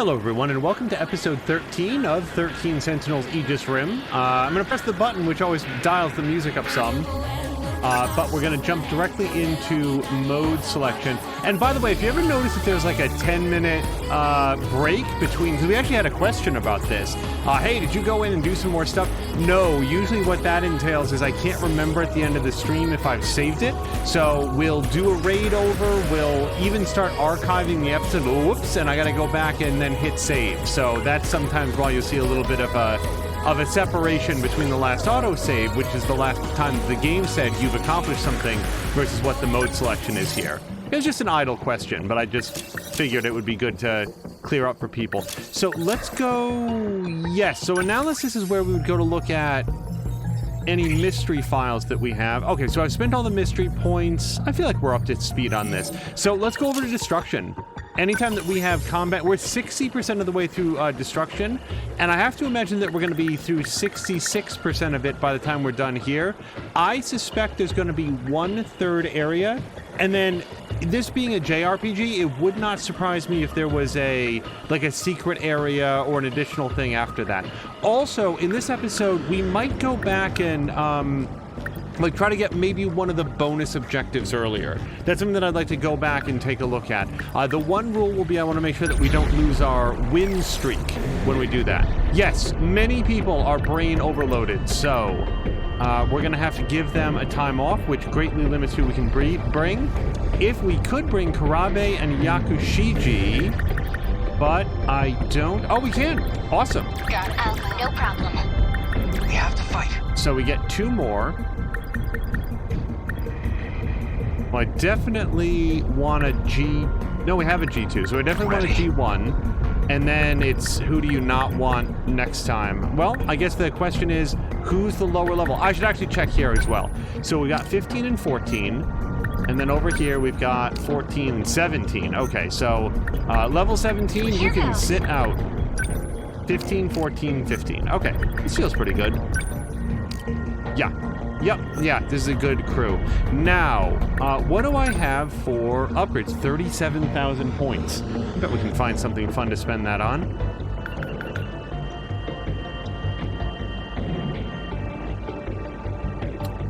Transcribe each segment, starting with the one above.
Hello everyone, and welcome to episode 13 of 13 Sentinels Aegis Rim. I'm going to press the button which always dials the music up some, but we're going to jump directly into mode selection. And by the way, if you ever notice if there's like a 10-minute break between, because we actually had a question about this. Hey, did you go in and do some more stuff? No, usually what that entails is I can't remember at the end of the stream if I've saved it. So we'll do a raid over, we'll even start archiving the episode, whoops, and I gotta go back and then hit save. So that's sometimes why you'll see a little bit of a separation between the last autosave, which is the last time the game said you've accomplished something, versus what the mode selection is here. It was just an idle question, but I just figured it would be good to clear up for people. So let's go... Yes, so analysis is where we would go to look at any mystery files that we have. Okay, so I've spent all the mystery points. I feel like we're up to speed on this. So let's go over to destruction. Anytime that we have combat, we're 60% of the way through destruction, and I have to imagine that we're going to be through 66% of it by the time we're done here. I suspect there's going to be 1/3 area, and then this being a JRPG, it would not surprise me if there was a secret area or an additional thing after that. Also, in this episode, we might go back and try to get maybe one of the bonus objectives earlier. That's something that I'd like to go back and take a look at. The one rule will be I want to make sure that we don't lose our win streak when we do that. Yes, many people are brain overloaded, so we're going to have to give them a time off, which greatly limits who we can bring. If we could bring Karabe and Yakushiji, but I don't... Oh, we can! Awesome. Got Alpha, no problem. We have to fight. So we get 2 more. Well, I definitely want a G... No, we have a G2, so I definitely want a G1. And then it's who do you not want next time? Well, I guess the question is, who's the lower level? I should actually check here as well. So we got 15 and 14. And then over here, we've got 14 and 17. Okay, so level 17, you can sit out. 15, 14, 15. Okay, this feels pretty good. Yeah. Yep, yeah, this is a good crew. Now, what do I have for upgrades? 37,000 points. I bet we can find something fun to spend that on.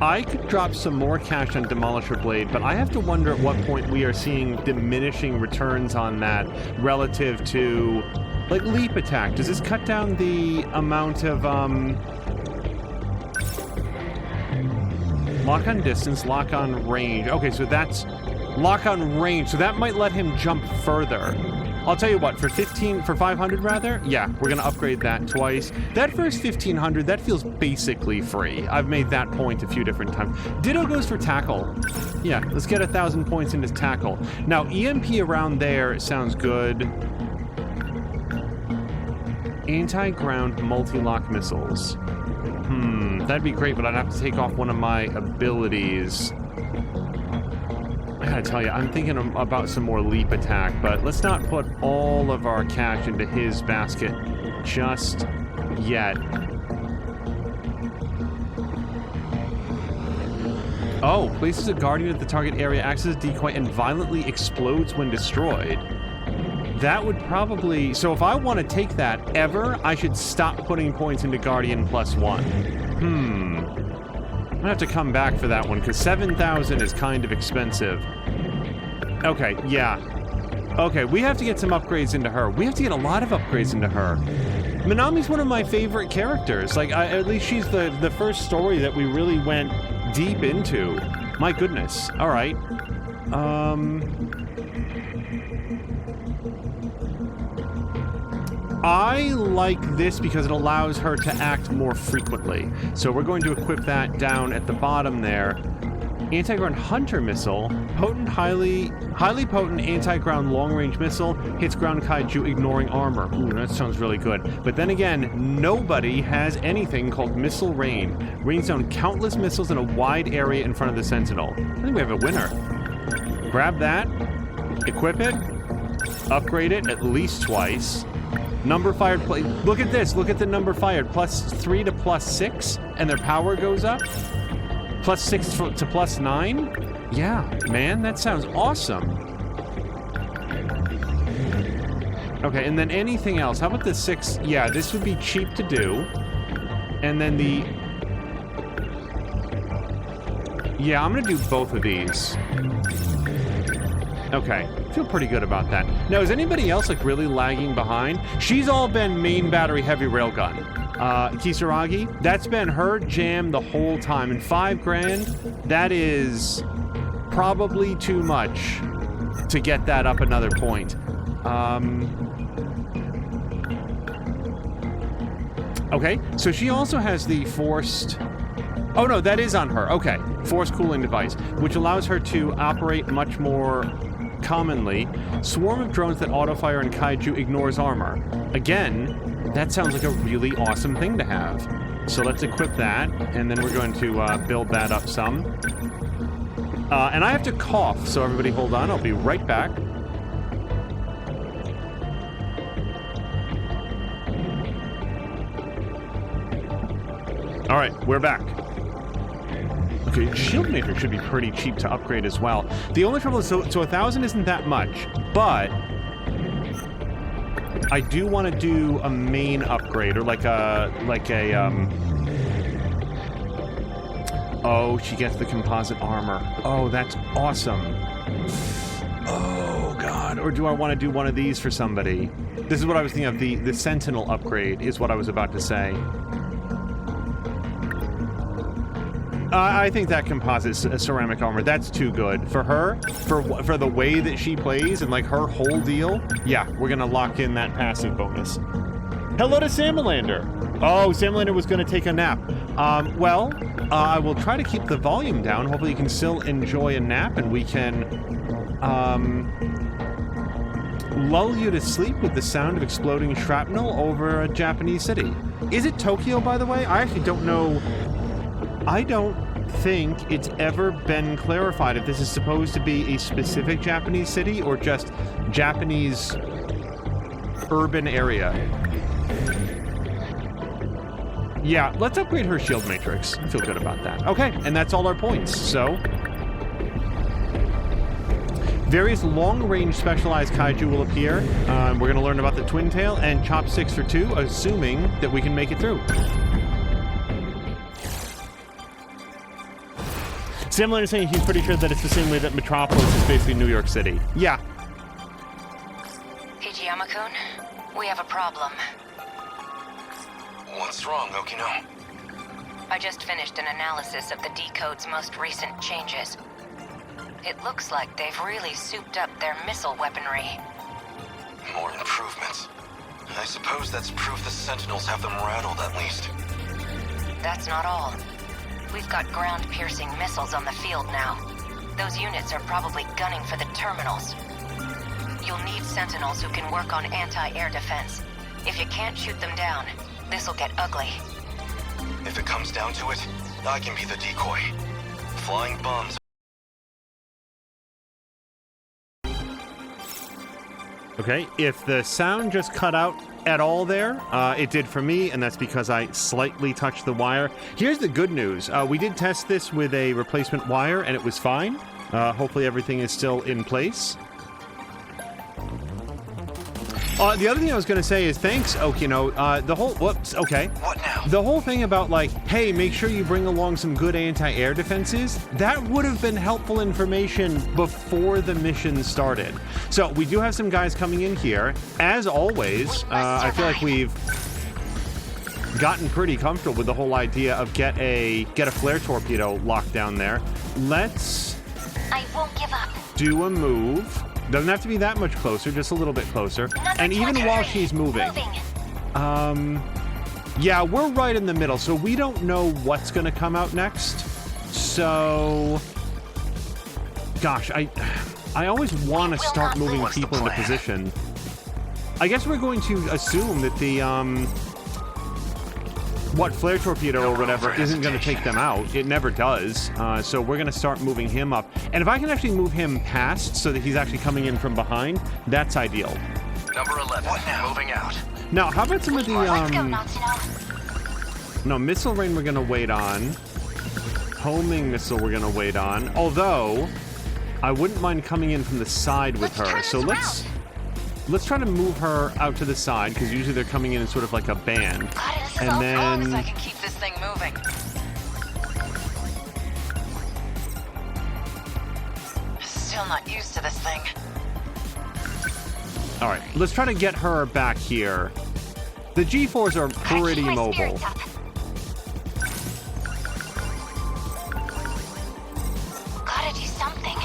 I could drop some more cash on Demolisher Blade, but I have to wonder at what point we are seeing diminishing returns on that relative to, like, leap attack. Does this cut down the amount of, lock on distance, lock on range. Okay, so that's lock on range. So that might let him jump further. I'll tell you what, for 500 rather, yeah, we're going to upgrade that twice. That first 1,500, that feels basically free. I've made that point a few different times. Ditto goes for tackle. Yeah, let's get 1,000 points into tackle. Now, EMP around there sounds good. Anti-ground multi-lock missiles. That'd be great, but I'd have to take off one of my abilities. I gotta tell you, I'm thinking about some more leap attack, but let's not put all of our cash into his basket just yet. Oh, places a guardian at the target area, acts as a decoy, and violently explodes when destroyed. That would probably... So if I want to take that ever, I should stop putting points into Guardian +1. I'm gonna have to come back for that one, because 7,000 is kind of expensive. Okay, yeah. Okay, we have to get some upgrades into her. We have to get a lot of upgrades into her. Minami's one of my favorite characters. Like, at least she's the first story that we really went deep into. My goodness. All right. I like this because it allows her to act more frequently. So we're going to equip that down at the bottom there. Anti-ground hunter missile, potent, highly potent anti-ground long-range missile, hits ground kaiju ignoring armor. Ooh, that sounds really good. But then again, nobody has anything called missile rain. Rains down countless missiles in a wide area in front of the Sentinel. I think we have a winner. Grab that, equip it, upgrade it at least twice. Number fired, look at this, look at the number fired, +3 to +6, and their power goes up. +6 to +9? Yeah, man, that sounds awesome. Okay, and then anything else? How about the 6? Yeah, this would be cheap to do. And then the... Yeah, I'm gonna do both of these. Okay, feel pretty good about that. Now, is anybody else, like, really lagging behind? She's all been main battery heavy railgun. Kisaragi, that's been her jam the whole time. And 5 grand, that is probably too much to get that up another point. Okay, so she also has the forced... Oh, no, that is on her. Okay, forced cooling device, which allows her to operate much more commonly. Swarm of drones that auto-fire and kaiju ignores armor. Again, that sounds like a really awesome thing to have. So let's equip that, and then we're going to build that up some. And I have to cough, so everybody hold on. I'll be right back. All right, we're back. Okay, Shield Matrix should be pretty cheap to upgrade as well. The only trouble is, so 1,000 isn't that much, but I do want to do a main upgrade, or like a, oh, she gets the composite armor. Oh, that's awesome. Oh, God. Or do I want to do one of these for somebody? This is what I was thinking of. The Sentinel upgrade is what I was about to say. I think that composite ceramic armor, that's too good. For her, for the way that she plays and like her whole deal, yeah, we're gonna lock in that passive bonus. Hello to Samalander. Oh, Samalander was gonna take a nap. Well, I will try to keep the volume down. Hopefully you can still enjoy a nap and we can, lull you to sleep with the sound of exploding shrapnel over a Japanese city. Is it Tokyo, by the way? I actually don't know. I don't think it's ever been clarified if this is supposed to be a specific Japanese city or just Japanese urban area. Yeah, let's upgrade her shield matrix. I feel good about that. Okay, and that's all our points, so... Various long-range specialized kaiju will appear. We're going to learn about the Twin Tail and Chopsticks for 2, assuming that we can make it through. Similar to saying he's pretty sure that it's the same way that Metropolis is basically New York City. Yeah. Hijiyama-kun, we have a problem. What's wrong, Okino? I just finished an analysis of the Decode's most recent changes. It looks like they've really souped up their missile weaponry. More improvements. I suppose that's proof the Sentinels have them rattled, at least. That's not all. We've got ground-piercing missiles on the field now. Those units are probably gunning for the terminals. You'll need Sentinels who can work on anti-air defense. If you can't shoot them down, this'll get ugly. If it comes down to it, I can be the decoy. Flying bombs. Okay, if the sound just cut out at all there, it did for me, and that's because I slightly touched the wire. Here's the good news. We did test this with a replacement wire, and it was fine. Hopefully everything is still in place. The other thing I was going to say is thanks, Okino. The whole... Whoops, okay. What now? The whole thing about, like, hey, make sure you bring along some good anti-air defenses, that would have been helpful information before the mission started. So, we do have some guys coming in here. As always, I feel like we've gotten pretty comfortable with the whole idea of get a flare torpedo locked down there. Let's... I won't give up. do a move. Doesn't have to be that much closer, just a little bit closer. And even while she's moving. Yeah, we're right in the middle, so we don't know what's going to come out next. So, gosh, I always want to start moving people into position. I guess we're going to assume that the, flare torpedo or whatever isn't going to take them out. It never does. So we're going to start moving him up. And if I can actually move him past so that he's actually coming in from behind, that's ideal. Number 11. What now? Moving out. Now, how about some of the, Let's go, Natsuno. No, missile rain we're going to wait on. Homing missile we're going to wait on. Although, I wouldn't mind coming in from the side with her. So let's let's try to move her out to the side, because usually they're coming in sort of like a band. As And long As I then, can keep this thing moving. Still not used to this thing. all right, let's try to get her back here. The G4s are pretty my mobile. spirits up. Gotta do something.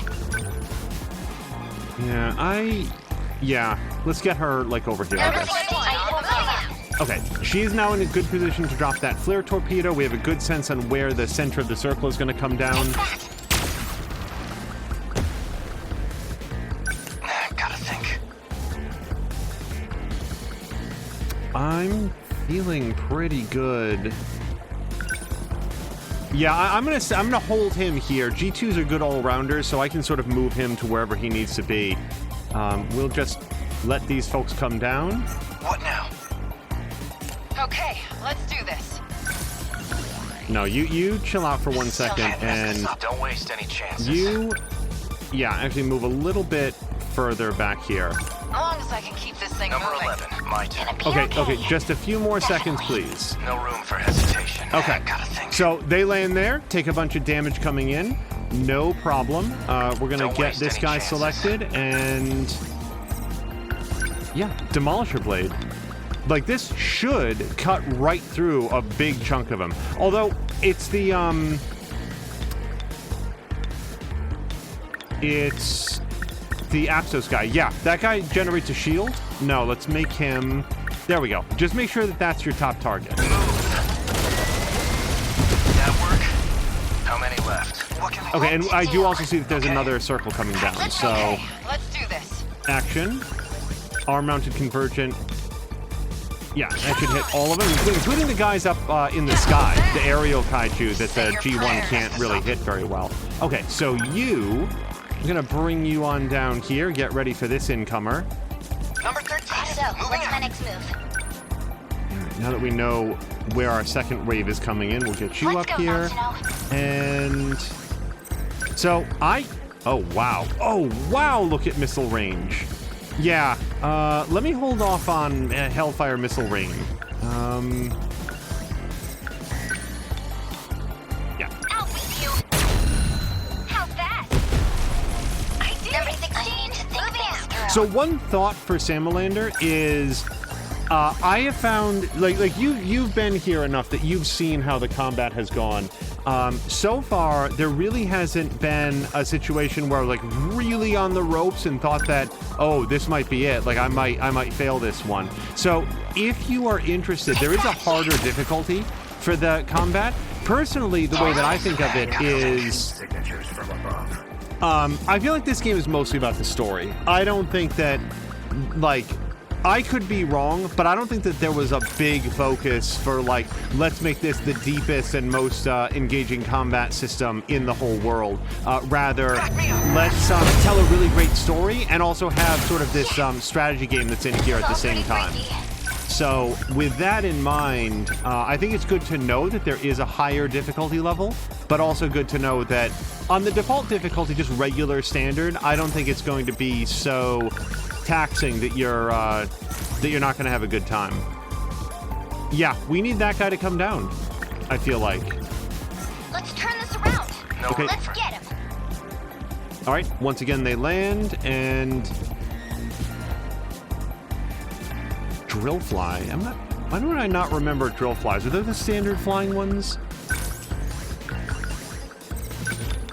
Yeah, let's get her, like, over here, I guess. I won't give up. Okay, she is now in a good position to drop that flare torpedo. We have a good sense on where the center of the circle is going to come down. Gotta think. I'm feeling pretty good. Yeah, I'm gonna hold him here. G2s are good all-rounders, so I can sort of move him to wherever he needs to be. We'll just let these folks come down. What now? Okay, let's do this. No, you chill out for 1 second, and Don't waste any chances. actually move a little bit further back here. As long as I can keep this thing Number moving. 11, my turn. Okay, just a few more seconds, please. No room for hesitation. Okay, Gotta think. so they land there, take a bunch of damage coming in, no problem. We're gonna Don't get waste this any guy chances. selected, and yeah, Demolisher Blade. Like, this should cut right through a big chunk of him. Although, it's the, it's the Apsos guy. Yeah, that guy generates a shield. No, let's make him... There we go. Just make sure that that's your top target. That work? How many left? What can Okay, and I do also see that there's another circle coming down. So, Okay, let's do this. action. Arm-mounted convergent. Yeah, that should hit all of them, including the guys up in the sky, the aerial kaiju that the G1 can't really hit very well. Okay, so I'm gonna bring you on down here. Get ready for this incomer. Number 13. So, what's my next move? Now that we know where our second wave is coming in, we'll get you Let's up go, here. Montano. And so oh wow, look at missile range. Yeah, let me hold off on Hellfire missile rain. Yeah. I'll beat you. How's that? I did. Number 16. I need to think this through. So one thought for Salamander is, I have found, like you've been here enough that you've seen how the combat has gone. So far, there really hasn't been a situation where, like, really on the ropes and thought that, oh, this might be it. Like, I might fail this one. So if you are interested, there is a harder difficulty for the combat. Personally, the way that I think of it is, I feel like this game is mostly about the story. I don't think that, like, I could be wrong, but I don't think that there was a big focus for, like, let's make this the deepest and most engaging combat system in the whole world. Rather, let's tell a really great story and also have sort of this strategy game that's in here at the same time. So with that in mind, I think it's good to know that there is a higher difficulty level, but also good to know that on the default difficulty, just regular standard, I don't think it's going to be so taxing that you're not going to have a good time. Yeah, we need that guy to come down, I feel like. Let's turn this around. No Okay. room Let's for- get him. All right, once again, they land, and Drillfly. Why do I not remember Drillflies? Are those the standard flying ones?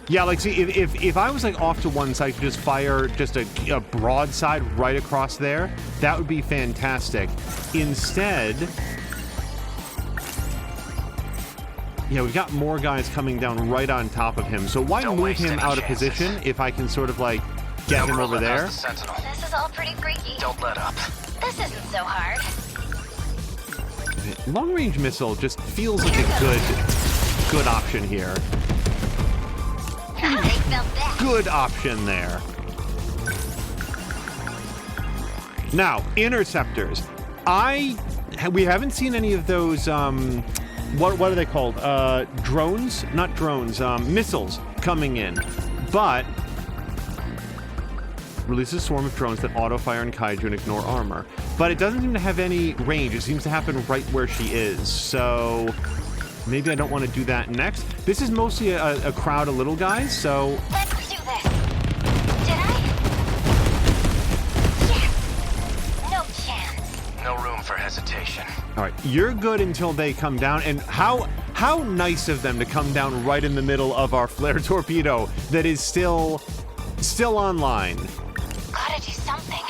Yeah, like, see, if I was, like, off to one side, I could just fire just a broadside right across there, that would be fantastic. Instead, yeah, we've got more guys coming down right on top of him, so why Don't move waste him any out of chances. position if I can sort of, like, get him Number over 11 there? has the Sentinel. This is all pretty freaky. Don't let up. This isn't so hard. Long-range missile just feels like a good option here. They felt that. Good option there. Now, interceptors. We haven't seen any of those, what are they called? Drones? Not drones, missiles coming in. But Releases a swarm of drones that auto-fire and kaiju and ignore armor. But it doesn't seem to have any range. It seems to happen right where she is. So maybe I don't want to do that next. This is mostly a crowd of little guys, so... Let's do this. Did I? Yes. No chance. No room for hesitation. All right, you're good until they come down. And how nice of them to come down right in the middle of our flare torpedo that is still online. Gotta do something.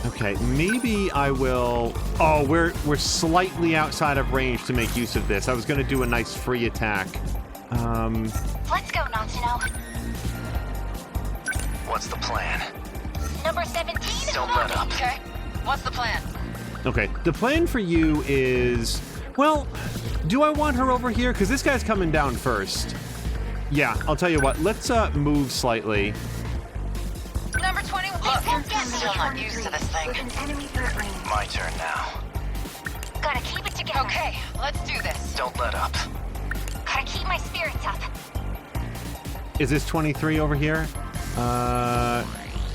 Okay, maybe I will... Oh, we're slightly outside of range to make use of this. I was going to do a nice free attack. Let's go, Natsuno. What's the plan? Number 17. Don't let up. Okay. What's the plan? Okay, the plan for you is... Well, do I want her over here? Because this guy's coming down first. Yeah, I'll tell you what. Let's move slightly. Number 21. Look, still not used to this thing. My turn now. Gotta keep it together. Okay, let's do this. Don't let up. Gotta keep my spirits up. Is this 23 over here?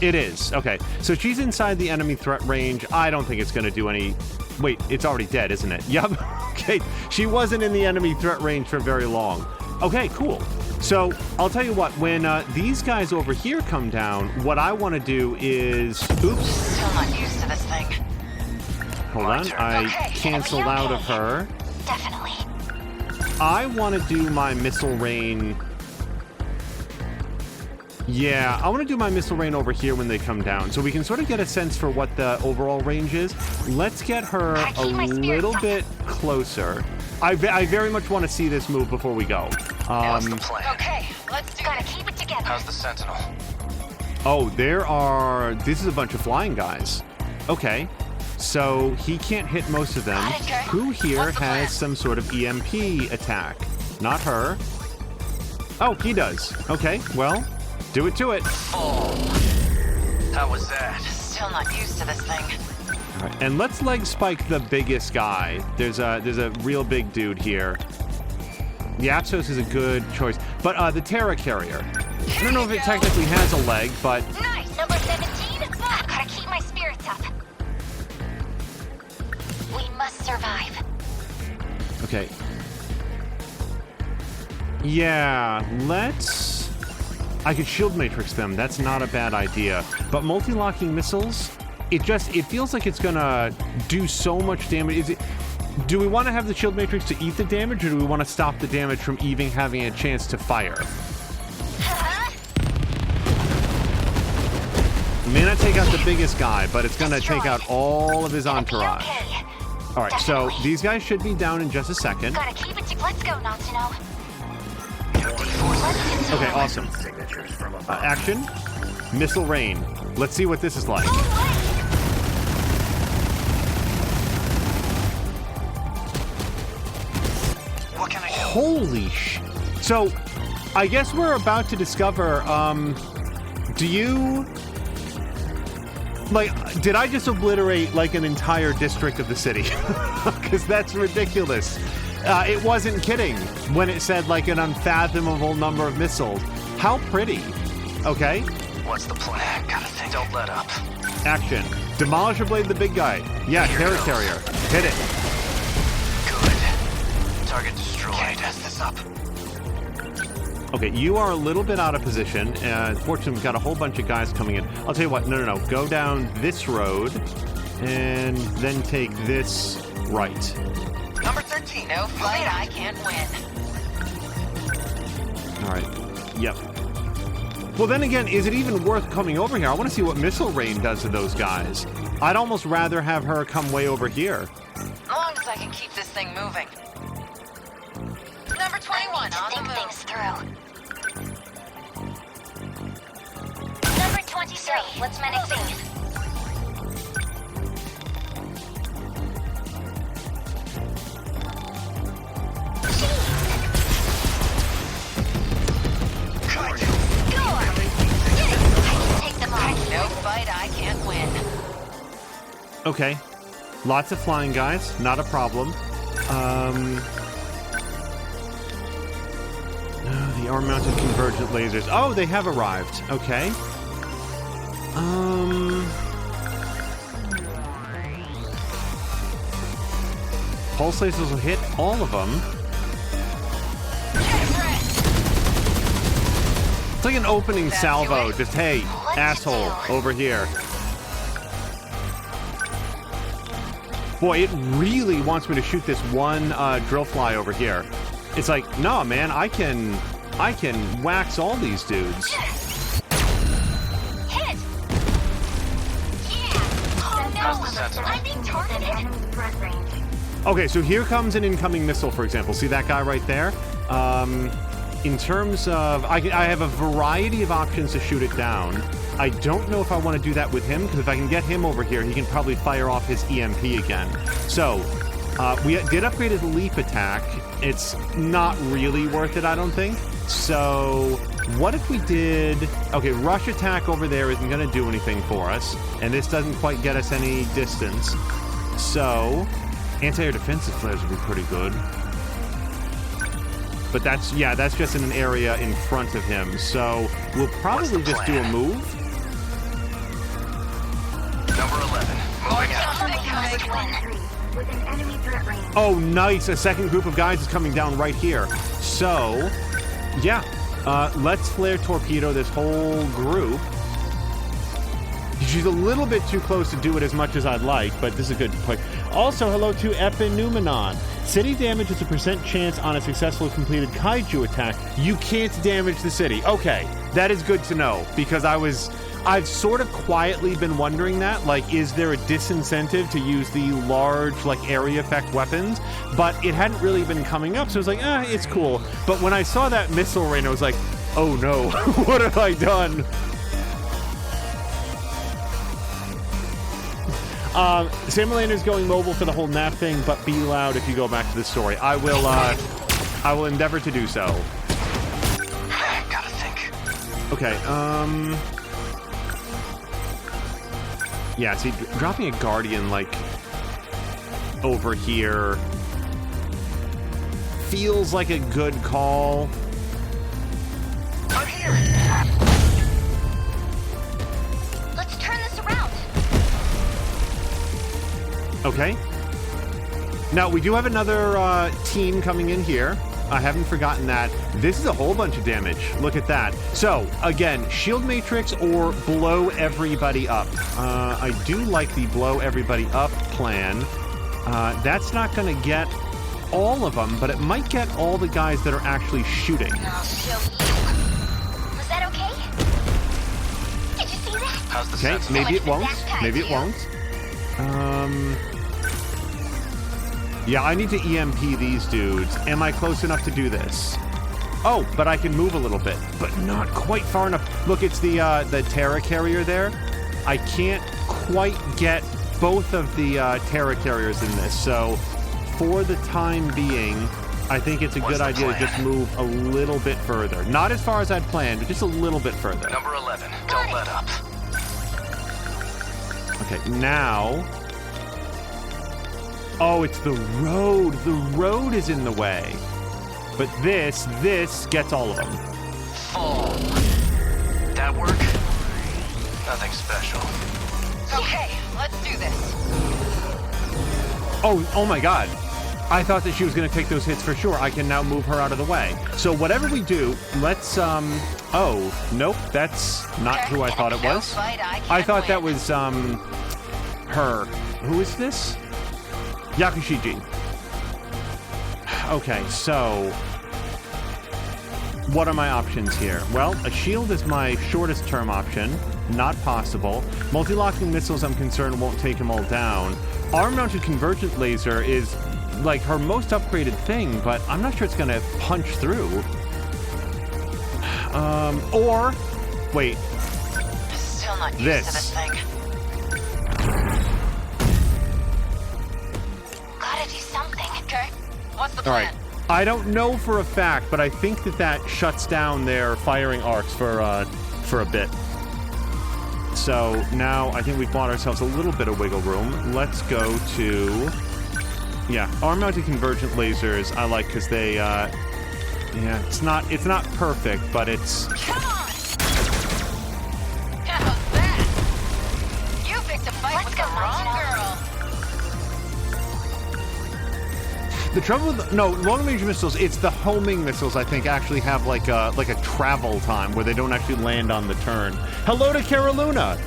It is. Okay, so she's inside the enemy threat range. I don't think it's going to do any... Wait, it's already dead, isn't it? Yep. Okay, she wasn't in the enemy threat range for very long. Okay, cool. So I'll tell you what, when these guys over here come down, what I want to do is... Oops. Still not used to this thing. Hold on. I Okay, canceled out of her. Definitely. I want to do my missile rain... Yeah, I want to do my missile rain over here when they come down, so we can sort of get a sense for what the overall range is. Let's get her a little bit closer. I very much want to see this move before we go. What's the plan? Okay, let's do Gotta this. keep it together. How's the Sentinel? Oh, there are... This is a bunch of flying guys. Okay, so he can't hit most of them. Okay. Who here What's the plan? has some sort of EMP attack? Not her. Oh, he does. Okay, well... Do it to it. Oh. How was that? Still not used to this thing. All right, and let's leg spike the biggest guy. There's a real big dude here. The Apsos is a good choice, but the Terra Carrier. I don't know if it technically has a leg, but Nice. Number 17. Gotta keep my spirits up. We must survive. okay. Yeah, let's... I could shield matrix them. That's not a bad idea. But multi-locking missiles, it feels like it's gonna do so much damage. Do we want to have the shield matrix to eat the damage, or do we want to stop the damage from even having a chance to fire? It may not take out the biggest guy, but it's gonna take out all of his entourage. Okay. All right, so these guys should be down in just a second. Gotta keep it together. Let's go, Natsuno. Okay, awesome. Action. Missile rain. Let's see what this is like. What can I do? Holy sh... So, I guess we're about to discover, do you... Like, did I just obliterate, like, an entire district of the city? Because that's ridiculous. It wasn't kidding when it said, like, an unfathomable number of missiles. How pretty. Okay. What's the plan? Gotta think. Don't let up. Action. Demolish or blade the big guy. Yeah, Terra Carrier. Hit it. Good. Target destroyed. Can I test this up? Okay, you are a little bit out of position. Fortunately, we've got a whole bunch of guys coming in. I'll tell you what. No. Go down this road and then take this right. Number 13. No fight I can't win. All right. Yep. Well, then again, is it even worth coming over here? I want to see what missile rain does to those guys. I'd almost rather have her come way over here. As long as I can keep this thing moving. Number 21 to on the think move. things through. Number 23. What's my next thing? No fight I can't win. Okay. Lots of flying guys. Not a problem. Oh, the The arm-mounted convergent lasers. Oh, they have arrived. Okay. Pulse lasers will hit all of them. It's like an opening salvo. Just, hey, asshole, over here. Boy, it really wants me to shoot this one drill fly over here. It's like, no, man, I can wax all these dudes. Hit! Yeah! Oh no! I'm being targeted! Okay, so here comes an incoming missile, for example. See that guy right there? In terms of... I have a variety of options to shoot it down. I don't know if I want to do that with him, because if I can get him over here, he can probably fire off his EMP again. So, we did upgrade his leap attack. It's not really worth it, I don't think. So, what if we did... Okay, rush attack over there isn't going to do anything for us, and this doesn't quite get us any distance. So... Anti-air defensive flares would be pretty good. But that's just in an area in front of him. So we'll probably just do a move. Number 11. Moving out. Oh, nice. A second group of guys is coming down right here. So, yeah. Let's flare torpedo this whole group. She's a little bit too close to do it as much as I'd like, but this is a good point. Also, hello to Epinumenon. City damage is a % chance on a successfully completed kaiju attack. You can't damage the city. Okay, that is good to know, because I've sort of quietly been wondering that, like, is there a disincentive to use the large, like, area effect weapons? But it hadn't really been coming up, so I was like, it's cool. But when I saw that missile rain, I was like, oh no, what have I done? Simulator's going mobile for the whole nap thing, but be loud if you go back to the story. I will endeavor to do so. Gotta think. Okay, yeah, see, dropping a Guardian, like, over here feels like a good call. I'm here! Let's turn this around. Okay. Now, we do have another team coming in here. I haven't forgotten that. This is a whole bunch of damage. Look at that. So, again, shield matrix or blow everybody up. I do like the blow everybody up plan. That's not going to get all of them, but it might get all the guys that are actually shooting. I'll show you. Was that okay? Did you see that? How's the Okay, sense? maybe it So much won't. for that Maybe it kaiju. won't. Yeah, I need to EMP these dudes. Am I close enough to do this? Oh, but I can move a little bit, but not quite far enough. Look, it's the Terra carrier there. I can't quite get both of the Terra carriers in this, so for the time being, I think it's a good idea to just move a little bit further. Not as far as I'd planned, but just a little bit further. Number 11. Don't let up. Okay, now... Oh, it's the road. The road is in the way. But this gets all of them. Fall. That work? Nothing special. Okay, let's do this. Oh my God. I thought that she was going to take those hits for sure. I can now move her out of the way. So whatever we do, let's, oh, nope, that's not who I thought it was. I thought that was, her. Who is this? Yakushiji. Okay, so what are my options here? Well, a shield is my shortest term option. Not possible. Multi-locking missiles, I'm concerned, won't take them all down. Arm-mounted convergent laser is like her most upgraded thing, but I'm not sure it's going to punch through. Or wait. Still not used This. to this thing. Gotta do something. Okay, what's the All plan? right. I don't know for a fact, but I think that shuts down their firing arcs for a bit. So now I think we've bought ourselves a little bit of wiggle room. Let's go to... Yeah, arm-mounted convergent lasers I like because they Yeah, it's not perfect, but it's... Come on! How's that? You picked a fight with the wrong girl. The trouble with long-range missiles, it's the homing missiles, I think, actually have like a travel time where they don't actually land on the turn. Hello to Caroluna!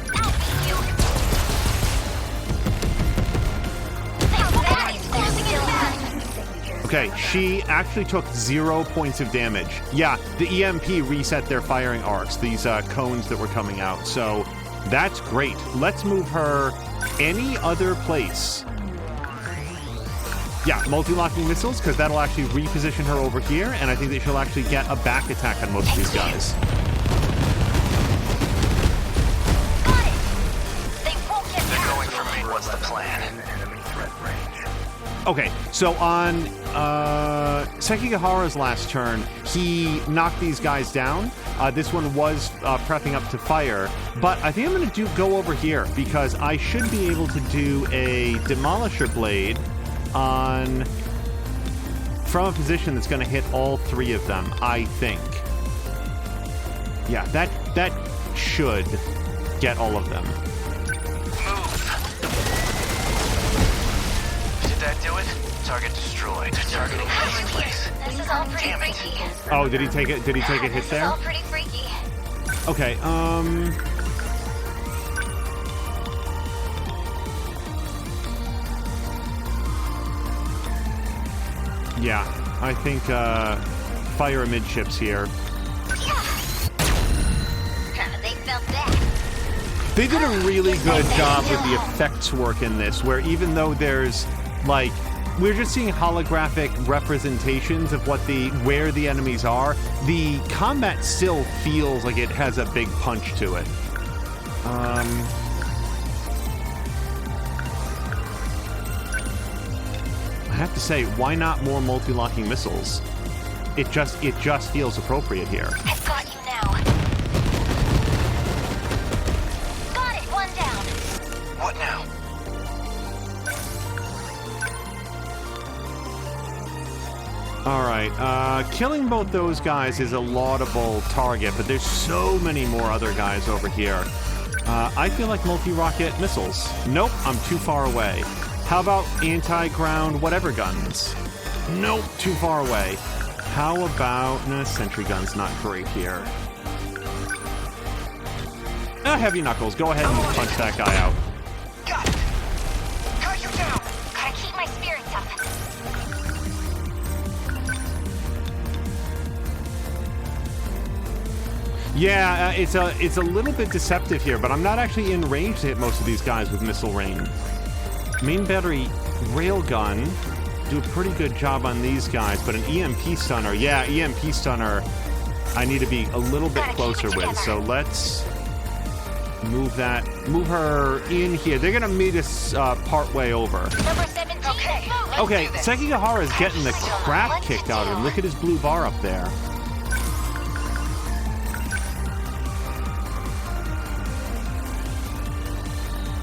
Okay, she actually took 0 points of damage. Yeah, the EMP reset their firing arcs, these cones that were coming out. So that's great. Let's move her any other place. Yeah, multi-locking missiles, because that'll actually reposition her over here, and I think that she'll actually get a back attack on most of these guys. Got it. They won't get They're past. going for me. What's the plan? Okay, so on Sekigahara's last turn, he knocked these guys down. This one was prepping up to fire, but I think I'm going to go over here because I should be able to do a Demolisher Blade from a position that's going to hit all 3 of them, I think. Yeah, that should get all of them. Did that do it? Target destroyed. Targeting this place. This is all pretty freaky. Oh, did he take it? Did he take a hit This is there? all pretty freaky. Okay. Yeah, I think fire amidships here. They felt that. They did a really good job with the effects work in this, where even though there's like we're just seeing holographic representations of where the enemies are, the combat still feels like it has a big punch to it. I have to say, why not more multi-locking missiles? It just feels appropriate here. I've got you now. Got it. One down. What now? All right, killing both those guys is a laudable target, but there's so many more other guys over here. I feel like multi-rocket missiles. Nope, I'm too far away. How about anti-ground whatever guns? Nope, too far away. How about... Nah, sentry gun's not great here. Heavy knuckles, go ahead and punch that guy out. Got it! Cut you down! Gotta keep my spirits up. Yeah, it's a little bit deceptive here, but I'm not actually in range to hit most of these guys with missile rain. Main battery railgun do a pretty good job on these guys, but an EMP stunner, yeah, EMP stunner I need to be a little bit closer with, so let's move her in here. They're gonna meet us part way over. Number 17. Okay, Sekigahara is getting the crap kicked out of him. Look at his blue bar up there.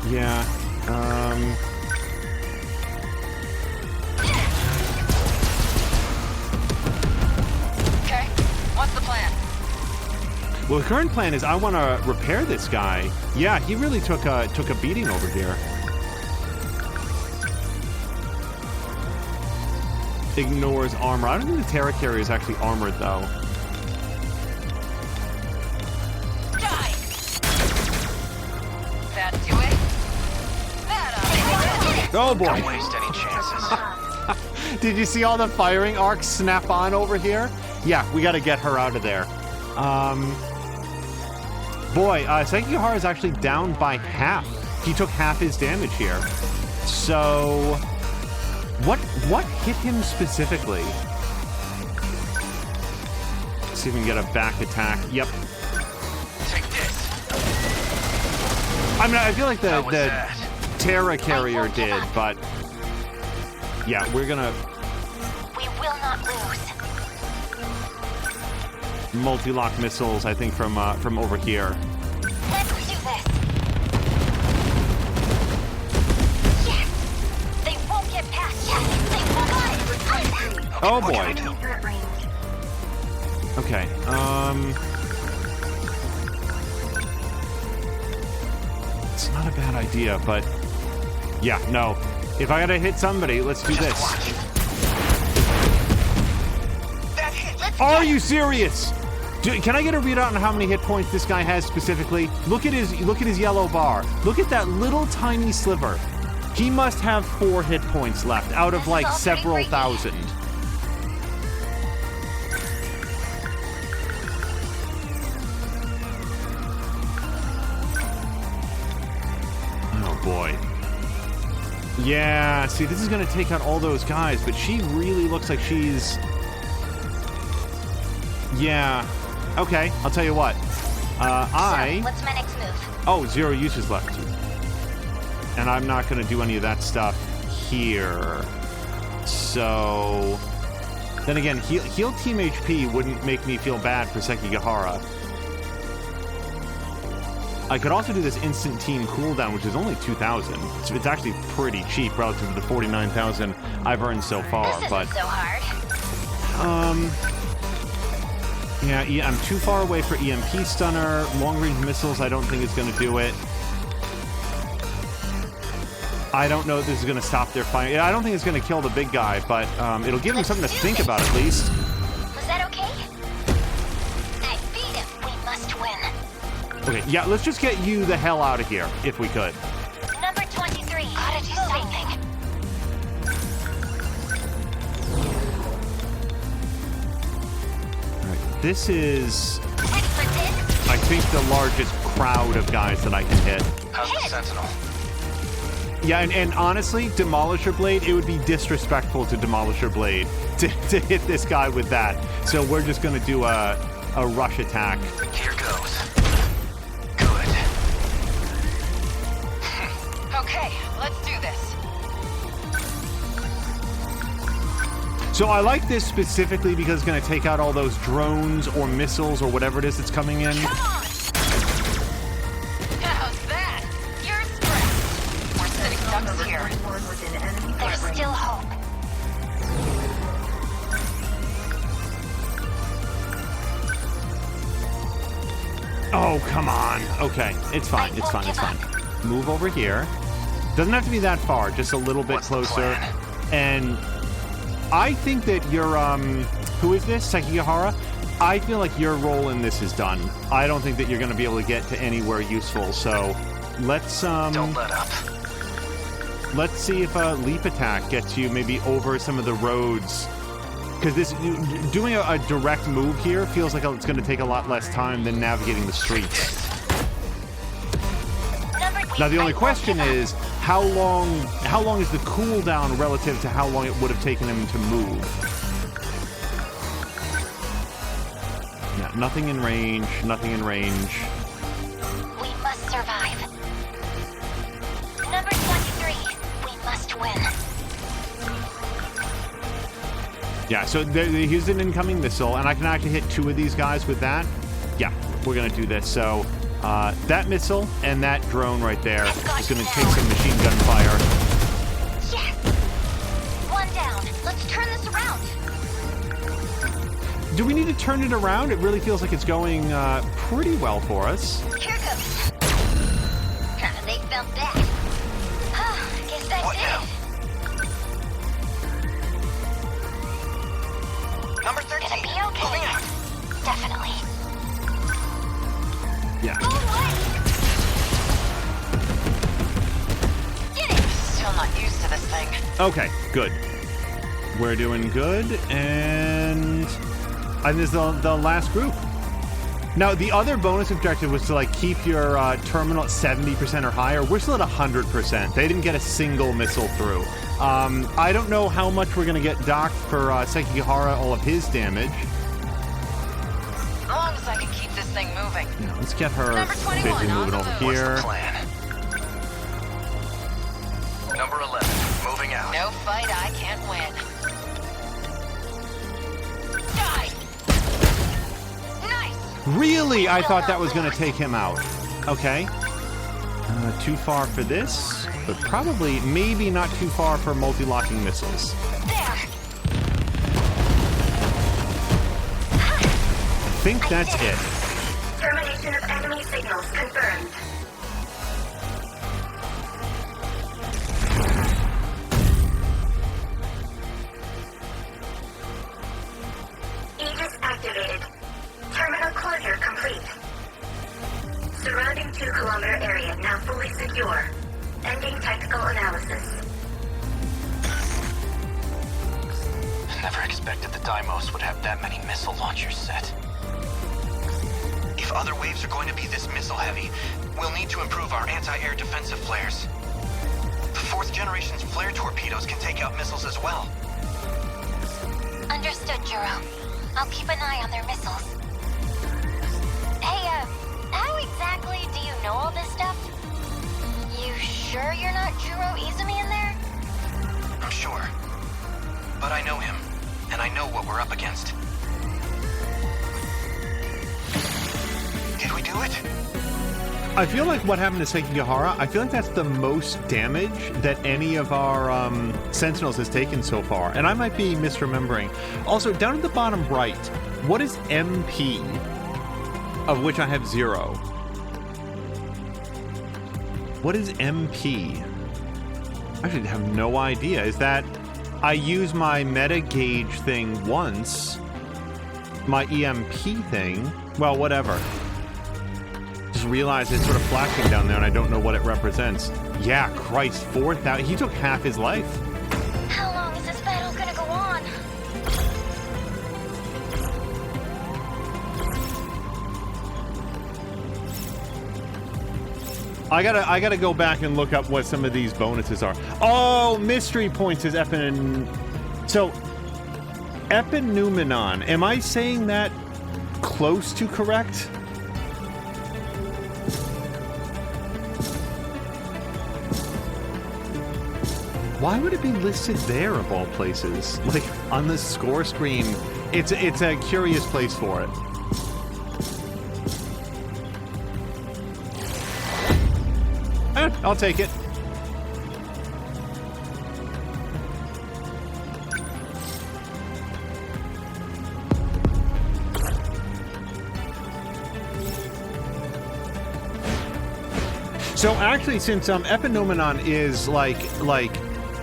Yeah, Okay, what's the plan? well, the current plan is I want to repair this guy. Yeah, he really took a beating over here. Ignores armor. I don't think the Terra Carrier is actually armored, though. Die! That do it? That Oh, boy. Don't waste any chances. Did you see all the firing arcs snap on over here? Yeah, we got to get her out of there. Boy, Sekigahara is actually down by half. He took half his damage here. So, what hit him specifically? Let's see if we can get a back attack. Yep. Take this. I mean, I feel like the that? Terra Carrier did, but yeah, we're gonna We will not lose. multi-lock missiles, I think, from over here. Let's do this. Yes. They won't get past. Yes. They won't. Got it. Oh What can I boy. do? Okay. It's not a bad idea, but yeah, no. If I gotta hit somebody, let's do this. That hit! Are you serious? Can I get a readout on how many hit points this guy has specifically? Look at his yellow bar. Look at that little tiny sliver. He must have 4 hit points left out of like several thousand. Oh boy. Yeah, see, this is gonna take out all those guys, but she really looks like she's... Yeah. Okay, I'll tell you what. What's my next move? Oh, 0 uses left. And I'm not going to do any of that stuff here. So... Then again, heal team HP wouldn't make me feel bad for Sekigahara. I could also do this instant team cooldown, which is only 2,000. So it's actually pretty cheap relative to the 49,000 I've earned so far. This isn't so hard. Yeah, I'm too far away for EMP stunner. Long-range missiles, I don't think is going to do it. I don't know if this is going to stop their fight. I don't think it's going to kill the big guy, but it'll give him something to think about at least. Was that okay? I beat him. We must win. Okay, yeah, let's just get you the hell out of here, if we could. Number 23. Gotta do something. This is, I think, the largest crowd of guys that I can hit. How's the Sentinel? Yeah, and honestly, Demolisher Blade, it would be disrespectful to Demolisher Blade to hit this guy with that. So we're just going to do a rush attack. Here goes. Good. Okay, let's do this. So I like this specifically because it's going to take out all those drones or missiles or whatever it is that's coming in. Come on! How's that? You're scratched. We're sitting ducks here. There's still hope. Oh, come on. Okay, it's fine. It's fine. It's fine. Move over here. Doesn't have to be that far. Just a little bit closer. And I think that your, who is this? Sekigahara? I feel like your role in this is done. I don't think that you're going to be able to get to anywhere useful, so let's, Don't let up. let's see if a leap attack gets you maybe over some of the roads. Because this, doing a direct move here feels like it's going to take a lot less time than navigating the streets. Now the only question is, how long is the cooldown relative to how long it would have taken him to move? Yeah, nothing in range, nothing in range. We must survive. Number 23. We must win. Yeah, so here's an incoming missile, and I can actually hit 2 of these guys with that. Yeah, we're going to do this. So that missile and that drone right there is going to take some machine gun fire. Yes! One down. Let's turn this around. Do we need to turn it around? It really feels like it's going pretty well for us. Here goes. They felt that. Guess that's What now? it. Number 13. Gonna be okay. Moving out. Definitely. Yeah. Get it! Still not used to this thing. Okay, good. We're doing good, and I think this is the last group. Now, the other bonus objective was to keep your terminal at 70% or higher. We're still at 100%. They didn't get a single missile through. I don't know how much we're going to get docked for Sekigahara, all of his damage. As long as I can keep this thing moving. Yeah, let's get her Number 21, basically moving over What's What's here. the plan? Number 11. Moving out. No fight I can't win. Die! Nice! Really? I thought that was going to take him out. Okay. Too far for this, but probably, maybe not too far for multi-locking missiles. There! think that's it. Termination of enemy signals confirmed. Aegis activated. Terminal closure complete. Surrounding 2-kilometer area now fully secure. Ending technical analysis. Never expected the Deimos would have that many missile launchers set. If other waves are going to be this missile-heavy, we'll need to improve our anti-air defensive flares. The 4th generation's flare torpedoes can take out missiles as well. Understood, Juro. I'll keep an eye on their missiles. Hey, how exactly do you know all this stuff? You sure you're not Juro Izumi in there? I'm sure. But I know him, and I know what we're up against. Did we do it? I feel like what happened to Sekigahara, I feel like that's the most damage that any of our Sentinels has taken so far. And I might be misremembering. Also, down at the bottom right, what is MP? Of which I have 0. What is MP? I actually have no idea. Is that I use my meta gauge thing once, my EMP thing? Well, whatever. Just realized it's sort of flashing down there and I don't know what it represents. Yeah, Christ, 4,000. He took half his life. How long is this battle gonna go on? I gotta go back and look up what some of these bonuses are. Oh, mystery points is So, Epineumenon. Am I saying that close to correct? Why would it be listed there of all places? Like on the score screen, it's a curious place for it. I'll take it. So actually, since Epineumenon is like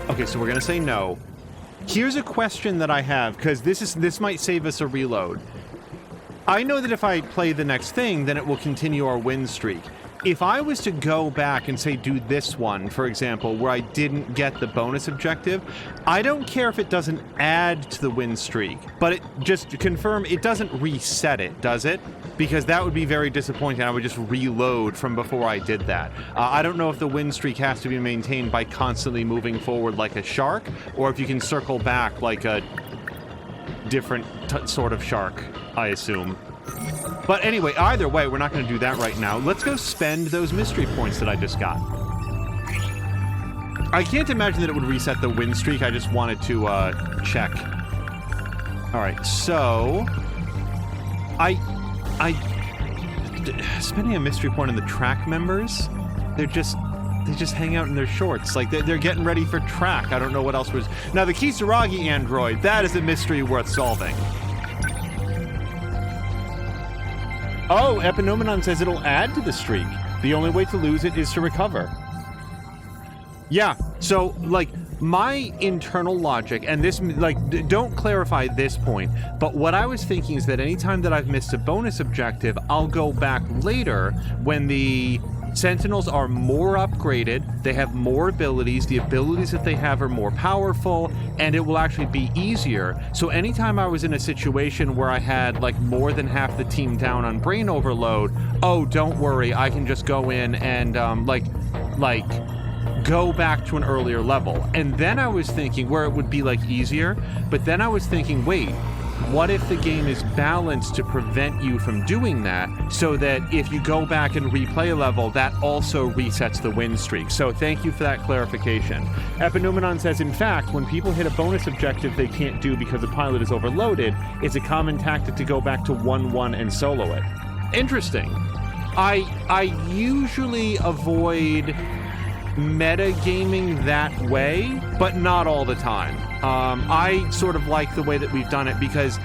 okay, so we're gonna say no. Here's a question that I have, because this might save us a reload. I know that if I play the next thing, then it will continue our win streak. If I was to go back and say do this one, for example, where I didn't get the bonus objective, I don't care if it doesn't add to the win streak, but it just to confirm it doesn't reset it, does it? Because that would be very disappointing. I would just reload from before I did that. I don't know if the win streak has to be maintained by constantly moving forward like a shark, or if you can circle back like a different sort of shark, I assume. But anyway, either way, we're not going to do that right now. Let's go spend those mystery points that I just got. I can't imagine that it would reset the win streak. I just wanted to check. All right, so spending a mystery point on the track members. They just hang out in their shorts, like they're getting ready for track. I don't know what else was. Now the Kisaragi android, that is a mystery worth solving. Oh, Epineumenon says it'll add to the streak. The only way to lose it is to recover. Yeah, so, like, my internal logic, and this, like, don't clarify this point, but what I was thinking is that anytime that I've missed a bonus objective, I'll go back later when the Sentinels are more upgraded, they have more abilities, the abilities that they have are more powerful, and it will actually be easier. So anytime I was in a situation where I had like more than half the team down on brain overload, oh, don't worry, I can just go in and go back to an earlier level. And then I was thinking where it would be like easier, but then I was thinking, wait, what if the game is balanced to prevent you from doing that, so that if you go back and replay a level, that also resets the win streak? So thank you for that clarification. Epineumenon says, in fact, when people hit a bonus objective they can't do because the pilot is overloaded, it's a common tactic to go back to 1-1 and solo it. Interesting. I usually avoid metagaming that way, but not all the time. I sort of like the way that we've done it because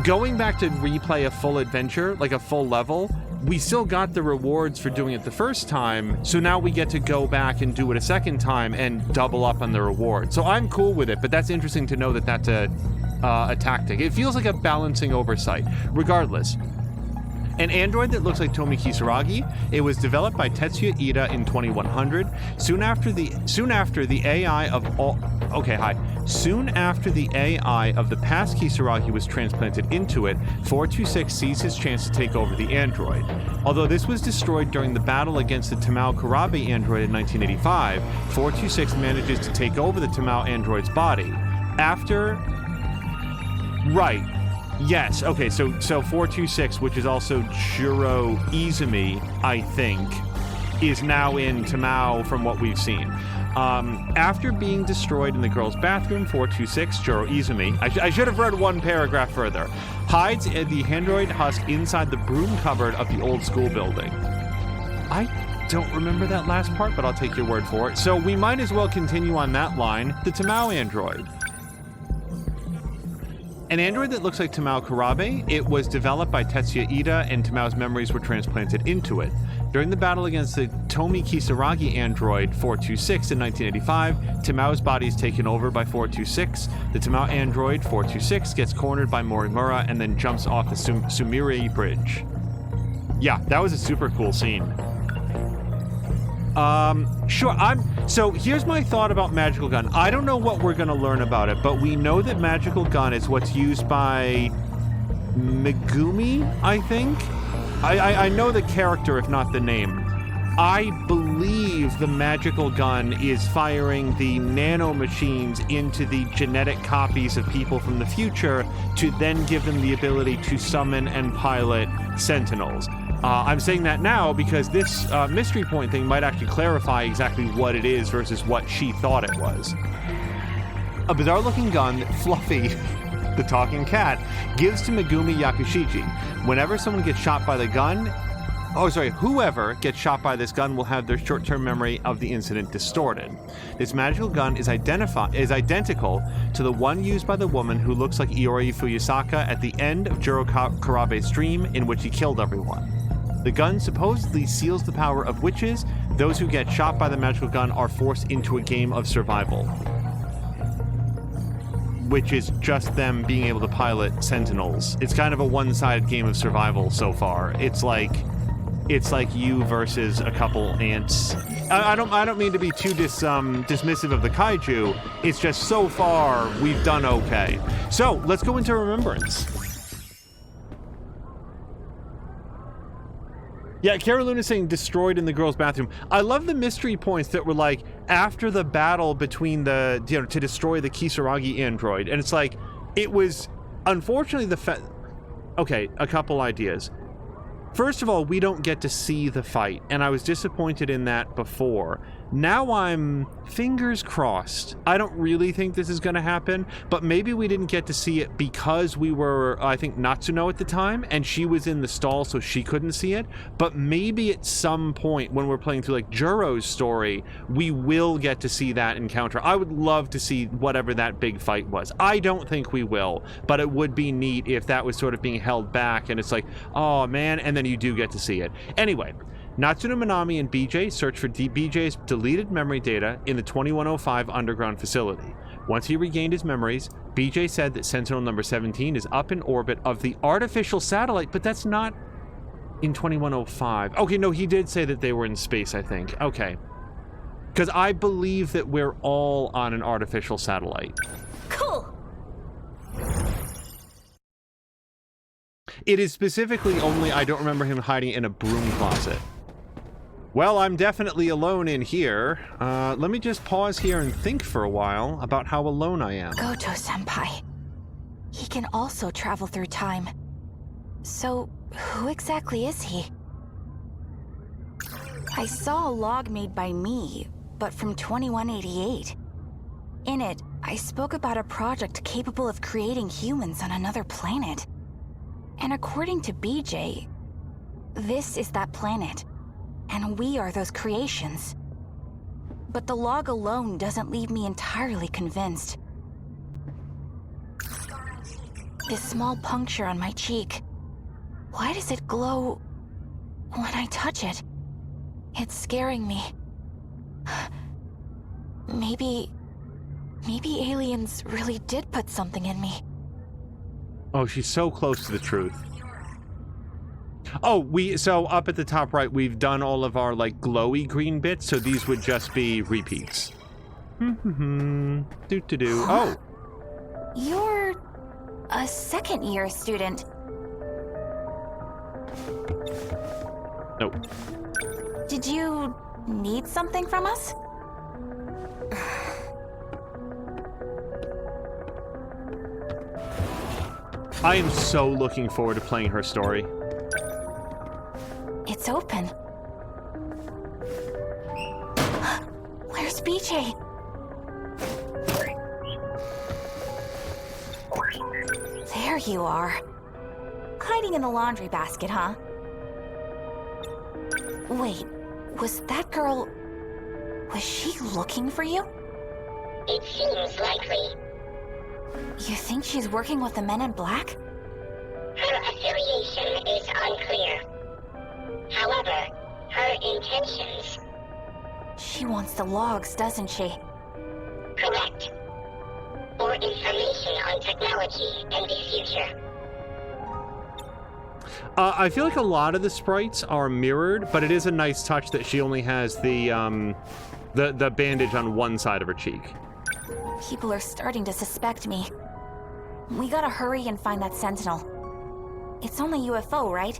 going back to replay a full adventure, like a full level, we still got the rewards for doing it the first time, so now we get to go back and do it a second time and double up on the reward. So I'm cool with it, but that's interesting to know that that's a tactic. It feels like a balancing oversight. Regardless, an android that looks like Tomi Kisaragi. It was developed by Tetsuya Ida in 2100. Soon after the AI of the past Kisaragi was transplanted into it, 426 seized his chance to take over the android. Although this was destroyed during the battle against the Tamao Karabe android in 1985, 426 manages to take over the Tamao android's body. Right. Yes, okay, so 426, which is also Juro Izumi, I think, is now in Tamao from what we've seen. After being destroyed in the girls' bathroom, 426, Juro Izumi, I should have read one paragraph further, hides the android husk inside the broom cupboard of the old school building. I don't remember that last part, but I'll take your word for it. So we might as well continue on that line, the Tamao android. An android that looks like Tamao Karabe, it was developed by Tetsuya Ida, and Tamao's memories were transplanted into it. During the battle against the Tomi Kisaragi android 426 in 1985, Tamao's body is taken over by 426. The Tamao android 426 gets cornered by Morimura and then jumps off the Sumire Bridge. Yeah, that was a super cool scene. Sure, so here's my thought about Magical Gun. I don't know what we're gonna learn about it, but we know that Magical Gun is what's used by Megumi, I think? I know the character, if not the name. I believe the Magical Gun is firing the nanomachines into the genetic copies of people from the future to then give them the ability to summon and pilot Sentinels. I'm saying that now because this mystery point thing might actually clarify exactly what it is versus what she thought it was. A bizarre-looking gun that Fluffy, the talking cat, gives to Megumi Yakushiji. Whenever someone gets shot by the gun, whoever gets shot by this gun will have their short-term memory of the incident distorted. This magical gun is identical to the one used by the woman who looks like Iori Fuyusaka at the end of Juro Karabe's dream in which he killed everyone. The gun supposedly seals the power of witches. Those who get shot by the magical gun are forced into a game of survival, which is just them being able to pilot Sentinels. It's kind of a one-sided game of survival so far. It's like you versus a couple ants. I don't mean to be too dismissive of the kaiju. It's just so far we've done okay. So let's go into Remembrance. Yeah, Cara Luna saying destroyed in the girls' bathroom. I love the mystery points that were like after the battle between to destroy the Kisaragi android, and it's like it was unfortunately okay, a couple ideas. First of all, we don't get to see the fight, and I was disappointed in that before. Now I'm fingers crossed. I don't really think this is going to happen, but maybe we didn't get to see it because we were, I think, Natsuno at the time, and she was in the stall, so she couldn't see it. But maybe at some point when we're playing through, like, Juro's story, we will get to see that encounter. I would love to see whatever that big fight was. I don't think we will, but it would be neat if that was sort of being held back, and it's like, oh, man, and then you do get to see it. Anyway, Natsuno Minami and BJ search for BJ's deleted memory data in the 2105 underground facility. Once he regained his memories, BJ said that Sentinel number 17 is up in orbit of the artificial satellite, but that's not in 2105. Okay, no, he did say that they were in space, I think. Okay. Because I believe that we're all on an artificial satellite. Cool. It is specifically only I don't remember him hiding in a broom closet. Well, I'm definitely alone in here. Let me just pause here and think for a while about how alone I am. Goto-senpai. He can also travel through time. So, who exactly is he? I saw a log made by me, but from 2188. In it, I spoke about a project capable of creating humans on another planet. And according to BJ, this is that planet. And we are those creations. But the log alone doesn't leave me entirely convinced. this small puncture on my cheek. Why does it glow when I touch it? It's scaring me. Maybe aliens really did put something in me. Oh, she's so close to the truth. Oh, so up at the top right, we've done all of our, like, glowy green bits, so these would just be repeats. Do-do-do. Oh! You're a second-year student. Nope. Did you need something from us? I am so looking forward to playing her story. It's open. Where's BJ? There you are. Hiding in the laundry basket, huh? Wait, was that girl... was she looking for you? It seems likely. You think she's working with the men in black? Her affiliation is unclear. However, her intentions... She wants the logs, doesn't she? Correct. Or information on technology and the future. I feel like a lot of the sprites are mirrored, but it is a nice touch that she only has the bandage on one side of her cheek. People are starting to suspect me. We gotta hurry and find that Sentinel. It's only UFO, right?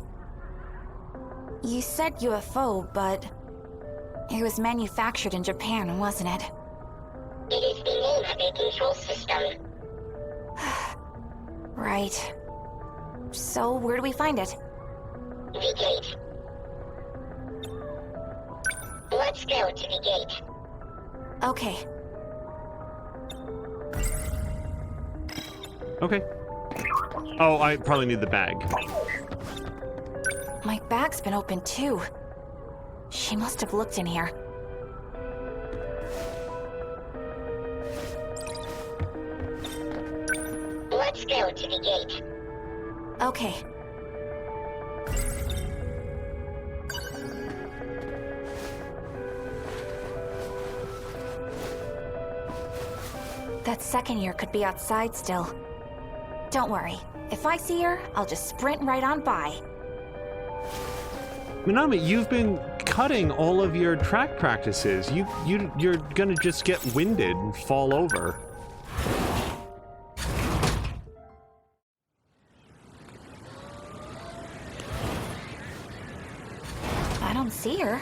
You said UFO, but... it was manufactured in Japan, wasn't it? It is the name of a control system. Right. So, where do we find it? The gate. Let's go to the gate. Okay. Okay. Oh, I probably need the bag. My bag's been open too. She must have looked in here. Let's go to the gate. Okay. That second year could be outside still. Don't worry. If I see her, I'll just sprint right on by. Minami, you've been cutting all of your track practices. You're gonna just get winded and fall over. I don't see her.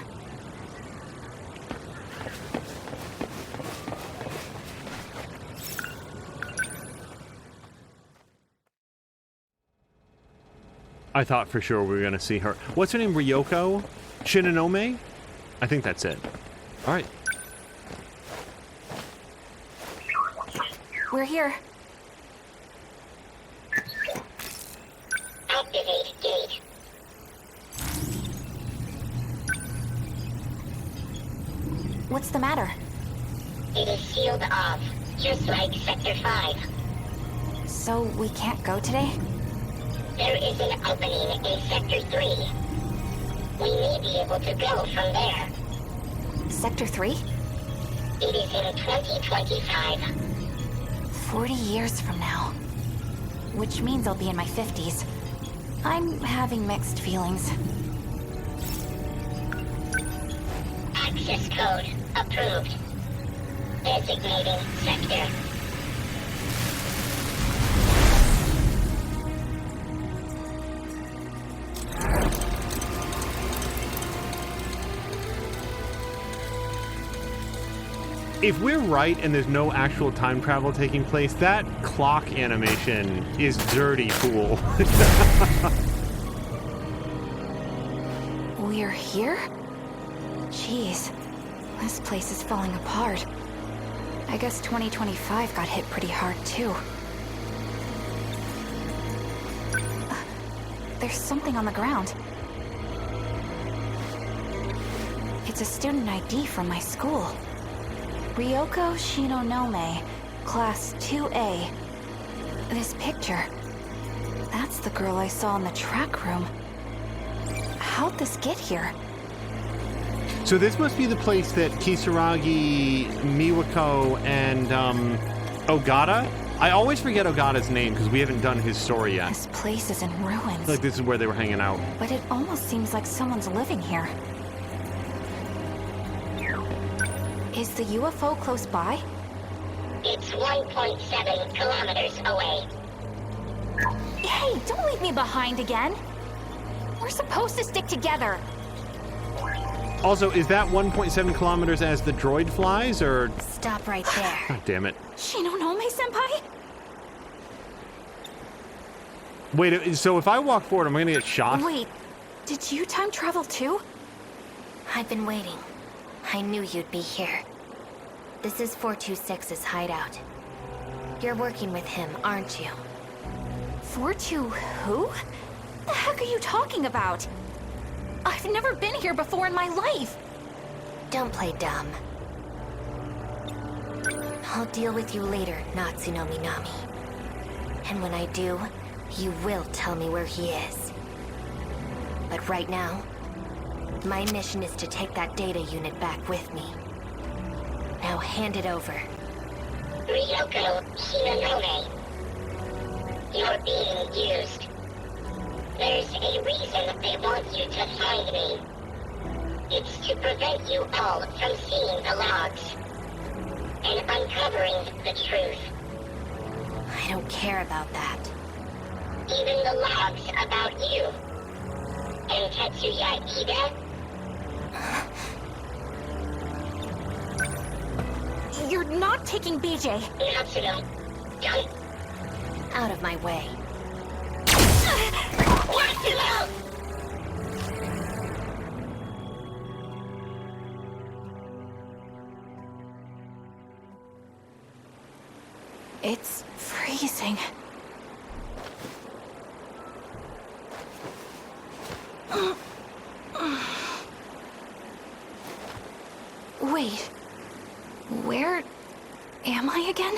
I thought for sure we were gonna see her. What's her name? Ryoko Shinonome? I think that's it. All right. We're here. Activate gate. What's the matter? It is sealed off, just like Sector 5. So we can't go today? There is an opening in Sector 3. We may be able to go from there. Sector 3? It is in 2025. 40 years from now. Which means I'll be in my 50s. I'm having mixed feelings. Access code approved. Designating sector. If we're right and there's no actual time travel taking place, that clock animation is dirty cool. We're here? Jeez, this place is falling apart. I guess 2025 got hit pretty hard too. There's something on the ground. It's a student ID from my school. Ryoko Shinonome, Class 2A. This picture, That's the girl I saw in the track room. How'd this get here? So this must be the place that Kisaragi, Miwako, and Ogata. I always forget Ogata's name because we haven't done his story yet. This place is in ruins. Like this is where they were hanging out. But it almost seems like someone's living here. Is the UFO close by? It's 1.7 kilometers away. Hey, don't leave me behind again. We're supposed to stick together. Also, is that 1.7 kilometers as the droid flies, or... Stop right there. God damn it. Shinonome-senpai? Wait, so if I walk forward, am I gonna get shot? Wait, did you time travel too? I've been waiting. I knew you'd be here. This is 426's hideout. You're working with him, aren't you? 42 who? The heck are you talking about? I've never been here before in my life. Don't play dumb. I'll deal with you later, Natsuno Minami. And when I do, you will tell me where he is. But right now, my mission is to take that data unit back with me. Now hand it over. Ryoko Shinonome. You're being used. There's a reason they want you to find me. It's to prevent you all from seeing the logs and uncovering the truth. I don't care about that. Even the logs about you. And Tetsuya Ida? You're not taking BJ. Natsuno, don't. Out of my way. Natsuno! It's freezing. Wait, where am I again?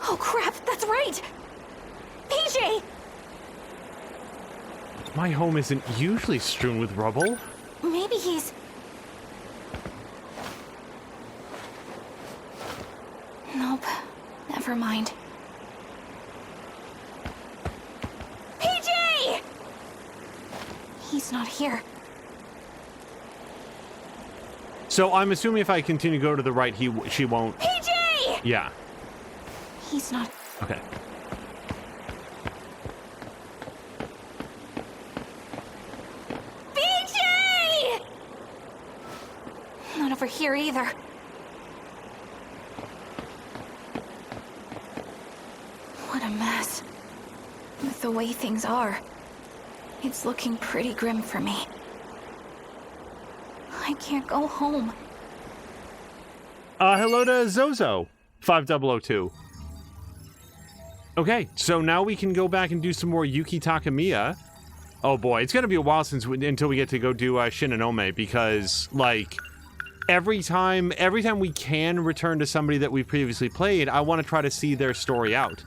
Oh crap, that's right! PJ! My home isn't usually strewn with rubble. Maybe he's... Nope, never mind. PJ! He's not here. So I'm assuming if I continue to go to the right, she won't... PJ! Yeah. He's not... Okay. PJ! Not over here either. What a mess. With the way things are, it's looking pretty grim for me. I can't go home. Hello to Zozo, 5002. Okay, so now we can go back and do some more Yuki Takamiya. Oh boy, it's gonna be a while until we get to go do Shinonome, because, like, every time we can return to somebody that we've previously played, I want to try to see their story out.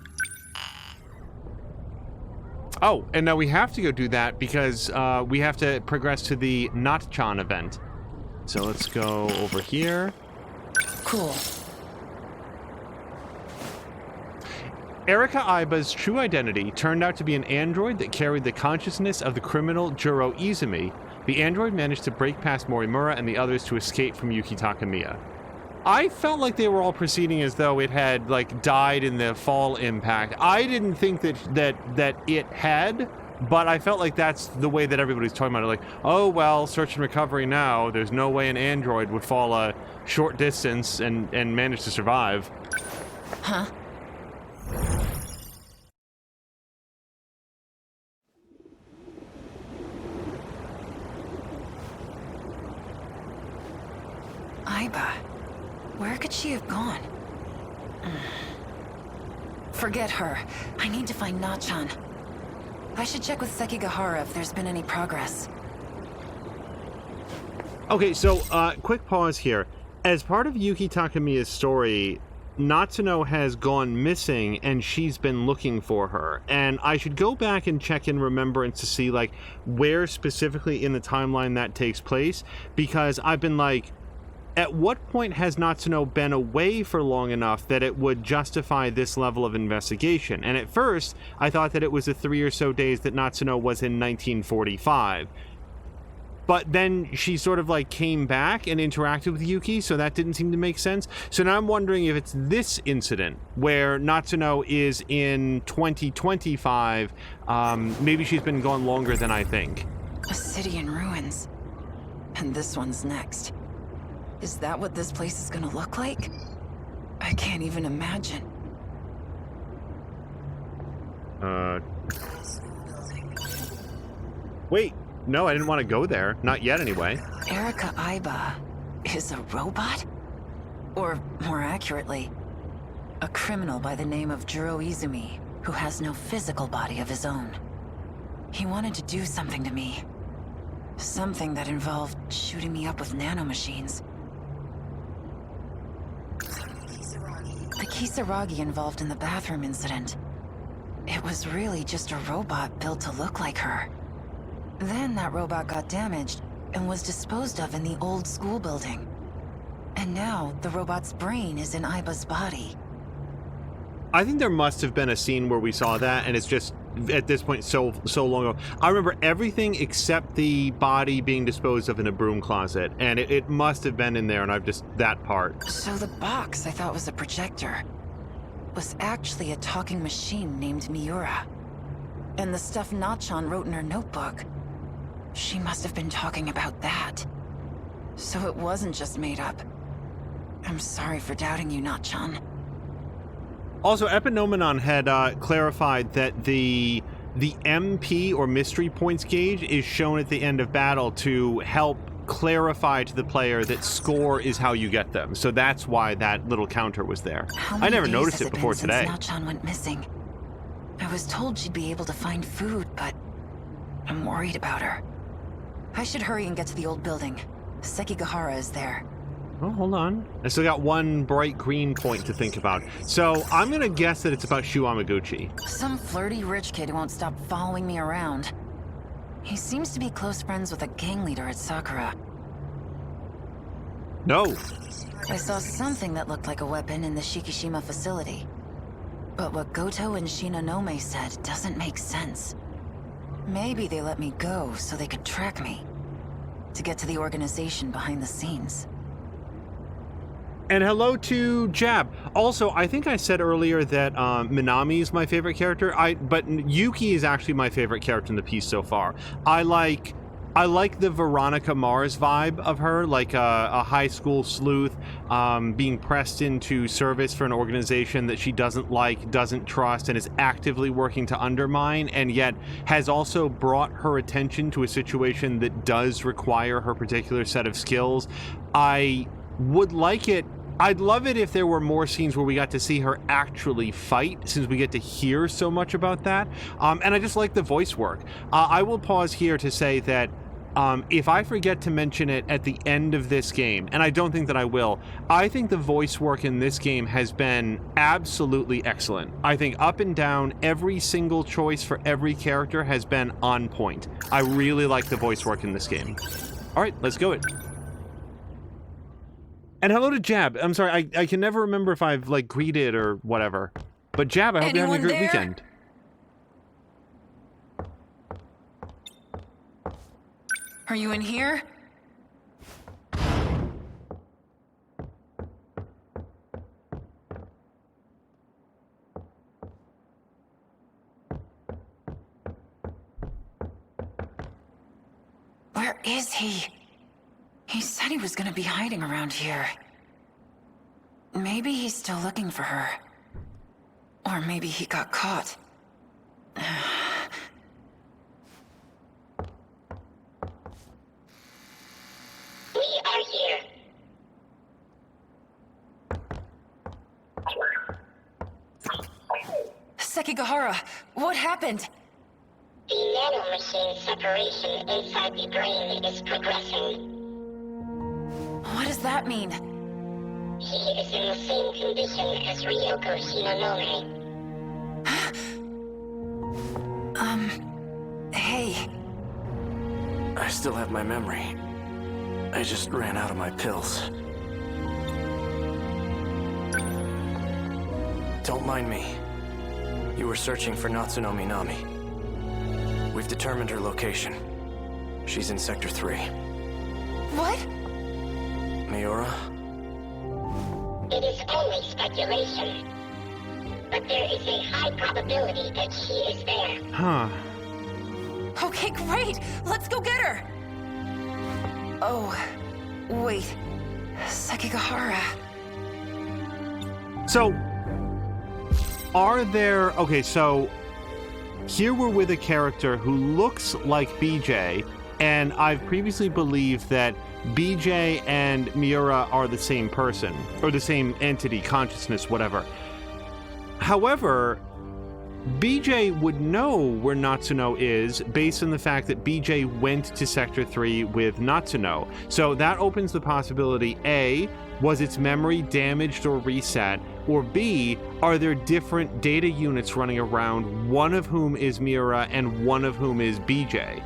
Oh, and now we have to go do that because we have to progress to the Not-chan event. So let's go over here. Cool. Erika Aiba's true identity turned out to be an android that carried the consciousness of the criminal Juro Izumi. The android managed to break past Morimura and the others to escape from Yuki Takamiya. I felt like they were all proceeding as though it had, like, died in the fall impact. I didn't think that it had, but I felt like that's the way that everybody's talking about it. Like, oh, well, search and recovery now. There's no way an android would fall a short distance and manage to survive. Huh? Aiba. Where could she have gone? Forget her. I need to find Nachan. I should check with Sekigahara if there's been any progress. Okay, so, quick pause here. As part of Yuki Takamiya's story, Natsuno has gone missing and she's been looking for her. And I should go back and check in remembrance to see, like, where specifically in the timeline that takes place, because I've been like, at what point has Natsuno been away for long enough that it would justify this level of investigation? And at first, I thought that it was the 3 or so days that Natsuno was in 1945. But then she sort of like came back and interacted with Yuki, so that didn't seem to make sense. So now I'm wondering if it's this incident where Natsuno is in 2025. Maybe she's been gone longer than I think. A city in ruins. And this one's next. Is that what this place is gonna look like? I can't even imagine. Wait, no, I didn't want to go there. Not yet, anyway. Erika Aiba is a robot? Or, more accurately, a criminal by the name of Juro Izumi, who has no physical body of his own. He wanted to do something to me. Something that involved shooting me up with nanomachines. The Kisaragi involved in the bathroom incident. It was really just a robot built to look like her. Then that robot got damaged and was disposed of in the old school building. And now the robot's brain is in Aiba's body. I think there must have been a scene where we saw that, and it's just, at this point, so long ago. I remember everything except the body being disposed of in a broom closet, and it must have been in there, and I've just, that part. So the box I thought was a projector was actually a talking machine named Miura. And the stuff Nachan wrote in her notebook, she must have been talking about that. So it wasn't just made up. I'm sorry for doubting you, Nachan. Also, Epinomenon had clarified that the MP, or mystery points gauge, is shown at the end of battle to help clarify to the player that score is how you get them. So that's why that little counter was there. I never noticed it before today. Nachan went missing. I was told she'd be able to find food, but I'm worried about her. I should hurry and get to the old building. Sekigahara is there. Oh, hold on. I still got one bright green point to think about. So I'm going to guess that it's about Shu Amaguchi. Some flirty rich kid who won't stop following me around. He seems to be close friends with a gang leader at Sakura. No. I saw something that looked like a weapon in the Shikishima facility. But what Goto and Shinonome said doesn't make sense. Maybe they let me go so they could track me. To get to the organization behind the scenes. And hello to Jab. Also, I think I said earlier that Minami is my favorite character. But Yuki is actually my favorite character in the piece so far. I like the Veronica Mars vibe of her, like a high school sleuth being pressed into service for an organization that she doesn't like, doesn't trust, and is actively working to undermine, and yet has also brought her attention to a situation that does require her particular set of skills. I would like it. I'd love it if there were more scenes where we got to see her actually fight, since we get to hear so much about that. And I just like the voice work. I will pause here to say that if I forget to mention it at the end of this game, and I don't think that I will, I think the voice work in this game has been absolutely excellent. I think up and down, every single choice for every character has been on point. I really like the voice work in this game. All right, let's go it. And hello to Jab. I'm sorry, I can never remember if I've, like, greeted or whatever. But Jab, I hope you're having a great weekend. Are you in here? Where is he? He said he was gonna be hiding around here. Maybe he's still looking for her. Or maybe he got caught. We are here. Sekigahara, what happened? The nanomachine separation inside the brain is progressing. What does that mean? He is in the same condition as Ryoko Shinonome. Hey. I still have my memory. I just ran out of my pills. Don't mind me. You were searching for Natsuno Minami. We've determined her location. She's in Sector 3. What? Miura? It is only speculation, but there is a high probability that she is there. Huh. Okay, great! Let's go get her! Oh, wait. Sekigahara. So, are there... Okay, so here we're with a character who looks like BJ, and I've previously believed that BJ and Miura are the same person, or the same entity, consciousness, whatever. However, BJ would know where Natsuno is based on the fact that BJ went to Sector 3 with Natsuno. So that opens the possibility, A, was its memory damaged or reset? Or B, are there different data units running around, one of whom is Miura and one of whom is BJ?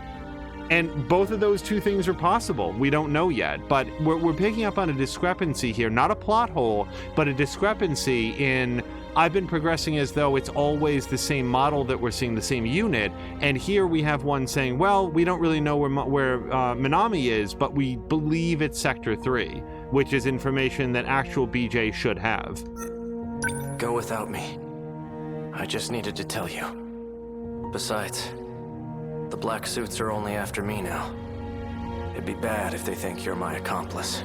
And both of those two things are possible. We don't know yet, but we're picking up on a discrepancy here, not a plot hole, but a discrepancy in... I've been progressing as though it's always the same model that we're seeing, the same unit, and here we have one saying, well, we don't really know where Minami is, but we believe it's Sector 3, which is information that actual BJ should have. Go without me. I just needed to tell you. Besides, the black suits are only after me now. It'd be bad if they think you're my accomplice.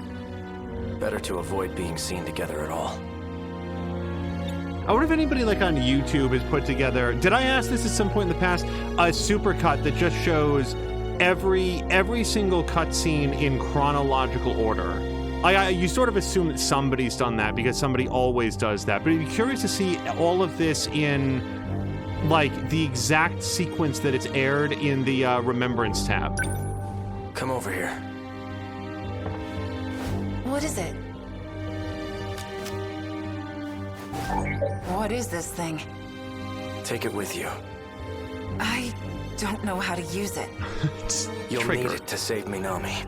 Better to avoid being seen together at all. I wonder if anybody like on YouTube has put together, did I ask this at some point in the past, a supercut that just shows every single cutscene in chronological order. You sort of assume that somebody's done that because somebody always does that, but I'd be curious to see all of this in like the exact sequence that it's aired in the Remembrance tab. Come over here. What is it? What is this thing? Take it with you. I don't know how to use it. You'll need it to save Minami.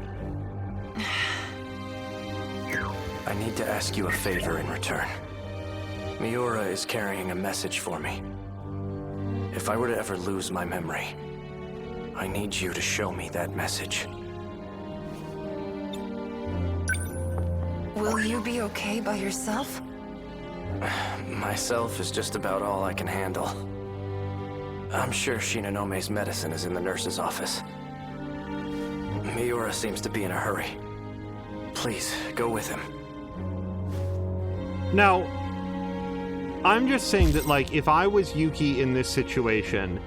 I need to ask you a favor in return. Miura is carrying a message for me. If I were to ever lose my memory, I need you to show me that message. Will you be okay by yourself? Myself is just about all I can handle. I'm sure Shinonome's medicine is in the nurse's office. Miura seems to be in a hurry. Please, go with him. Now, I'm just saying that, like, if I was Yuki in this situation,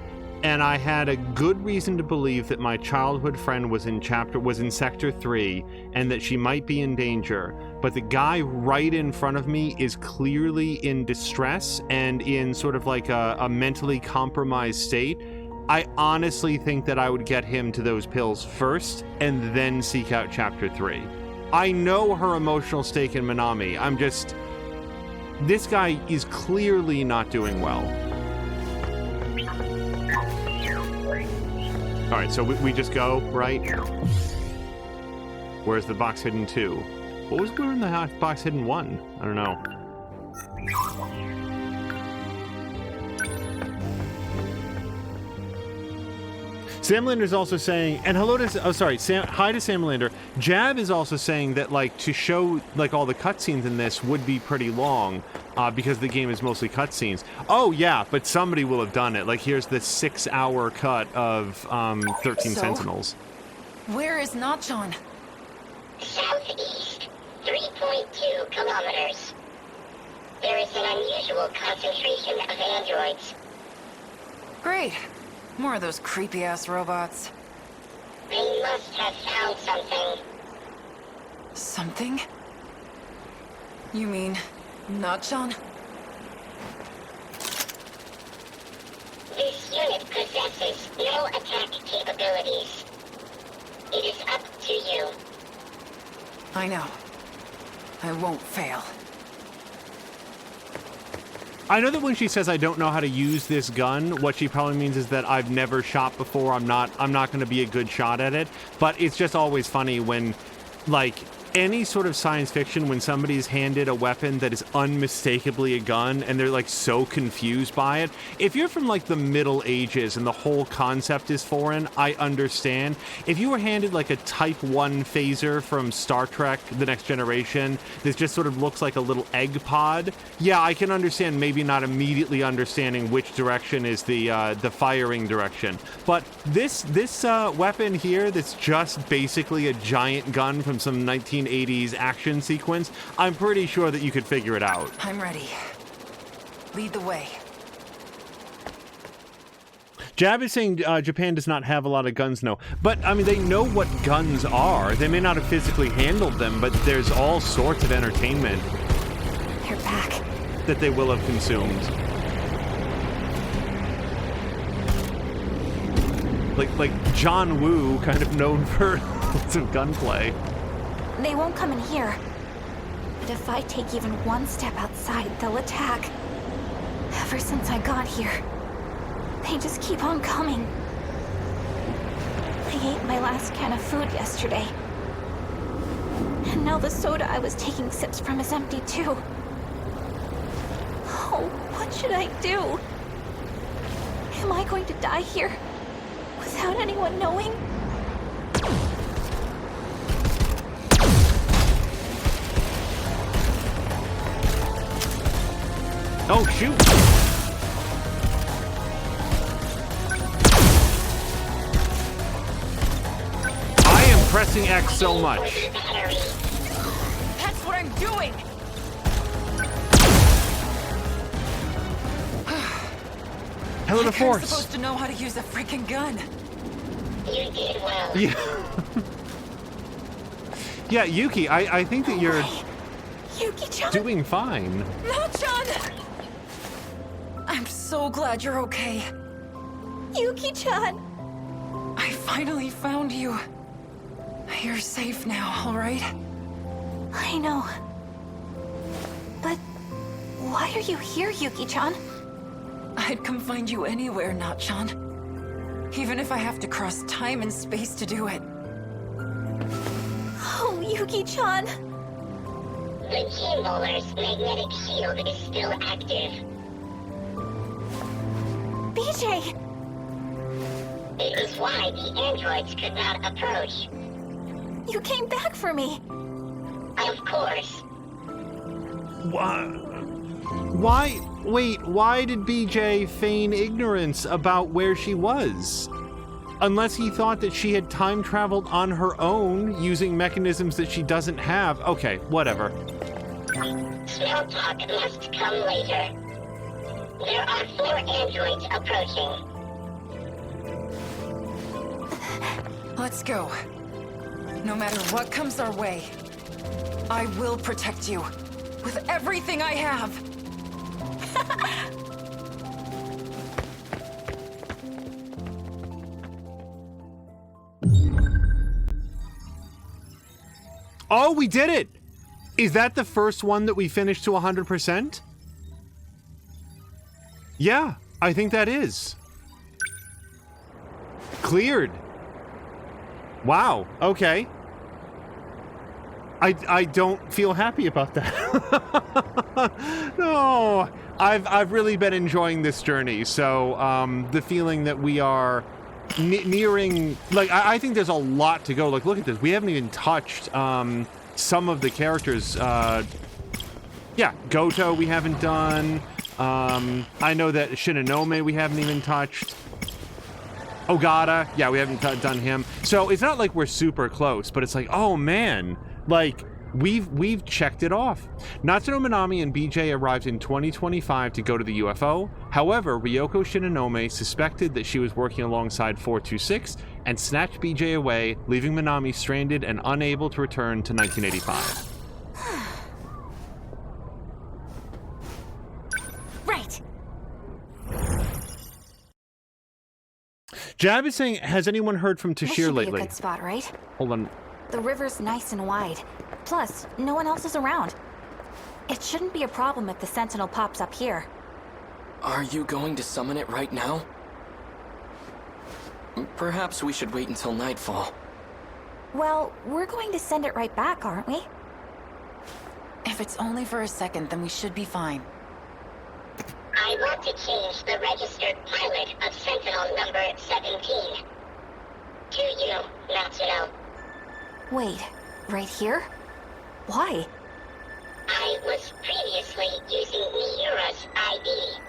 and I had a good reason to believe that my childhood friend was in Sector 3, and that she might be in danger, but the guy right in front of me is clearly in distress and in sort of like a mentally compromised state, I honestly think that I would get him to those pills first, and then seek out Chapter 3. I know her emotional stake in Minami. This guy is clearly not doing well. All right, so we just go, right? Where's the box hidden 2? What was in the box hidden 1? I don't know. Sam Lander's also saying, and hello to, hi to Sam Lander. Jab is also saying that, like, to show, like, all the cutscenes in this would be pretty long, because the game is mostly cutscenes. Oh, yeah, but somebody will have done it. Like, here's the 6-hour cut of 13 Sentinels. Where is Nachon? Southeast, 3.2 kilometers. There is an unusual concentration of androids. Great. More of those creepy-ass robots. They must have found something. Something? You mean Nachon? This unit possesses no attack capabilities. It is up to you. I know. I won't fail. I know that when she says I don't know how to use this gun, what she probably means is that I've never shot before. I'm not going to be a good shot at it. But it's just always funny when, like, any sort of science fiction, when somebody's handed a weapon that is unmistakably a gun and they're like so confused by it. If you're from like the Middle Ages and the whole concept is foreign, I understand. If you were handed like a Type 1 phaser from Star Trek The Next Generation that just sort of looks like a little egg pod, yeah, I can understand maybe not immediately understanding which direction is the firing direction. But this weapon here that's just basically a giant gun from some 1980s action sequence, I'm pretty sure that you could figure it out. I'm ready. Lead the way. Jab is saying Japan does not have a lot of guns, no. But, I mean, they know what guns are. They may not have physically handled them, but there's all sorts of entertainment. They're back. That they will have consumed. Like John Woo, kind of known for lots of gunplay. They won't come in here. But if I take even one step outside, they'll attack. Ever since I got here, they just keep on coming. I ate my last can of food yesterday. And now the soda I was taking sips from is empty too. Oh, what should I do? Am I going to die here without anyone knowing? Oh, shoot! I am pressing X so much. That's what I'm doing! Hello to Force! I'm supposed to know how to use a freaking gun. You did well. Yeah. Yeah, Yuki, I think that you're Yuki-chan! doing fine. No-chan! I'm so glad you're okay. Yuki-chan! I finally found you. You're safe now, all right? I know. But why are you here, Yuki-chan? I'd come find you anywhere, Not-chan. Even if I have to cross time and space to do it. Oh, Yuki-chan! The Keymolar's magnetic shield is still active. BJ! It is why the androids could not approach. You came back for me! Of course. Why? Wait, why did BJ feign ignorance about where she was? Unless he thought that she had time traveled on her own using mechanisms that she doesn't have. Okay, whatever. Small talk must come later. There are 4 androids approaching. Let's go. No matter what comes our way, I will protect you with everything I have. Oh, we did it! Is that the first one that we finished to 100%? Yeah, I think that is. Cleared. Wow, okay. I don't feel happy about that. No, I've really been enjoying this journey. So the feeling that we are nearing, like, I think there's a lot to go. Like, look at this. We haven't even touched some of the characters. Yeah, Goto we haven't done. I know that Shinonome we haven't even touched. Ogata, yeah, we haven't done him. So it's not like we're super close, but it's like, oh man, like we've checked it off. Natsuno Minami and BJ arrived in 2025 to go to the UFO. However, Ryoko Shinonome suspected that she was working alongside 426 and snatched BJ away, leaving Minami stranded and unable to return to 1985. Right. Jab is saying, has anyone heard from This Tashir should be lately? a good spot, right? Hold on. The river's nice and wide. Plus, no one else is around. It shouldn't be a problem if the Sentinel pops up here. Are you going to summon it right now? Perhaps we should wait until nightfall. Well, we're going to send it right back, aren't we? If it's only for a second, then we should be fine. I want to change the registered pilot of Sentinel number 17. To you, Natsuno. Wait, right here? Why? I was previously using Miura's ID.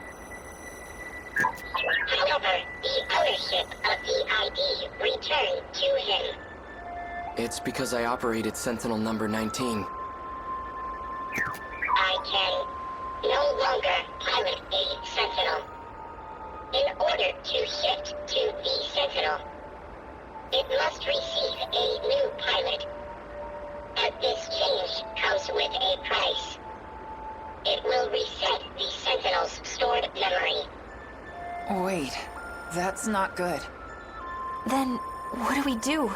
However, the ownership of the ID returned to him. It's because I operated Sentinel number 19. I can no longer pilot a Sentinel. In order to shift to the Sentinel, it must receive a new pilot. But this change comes with a price. It will reset the Sentinel's stored memory. Wait, that's not good. Then, what do we do?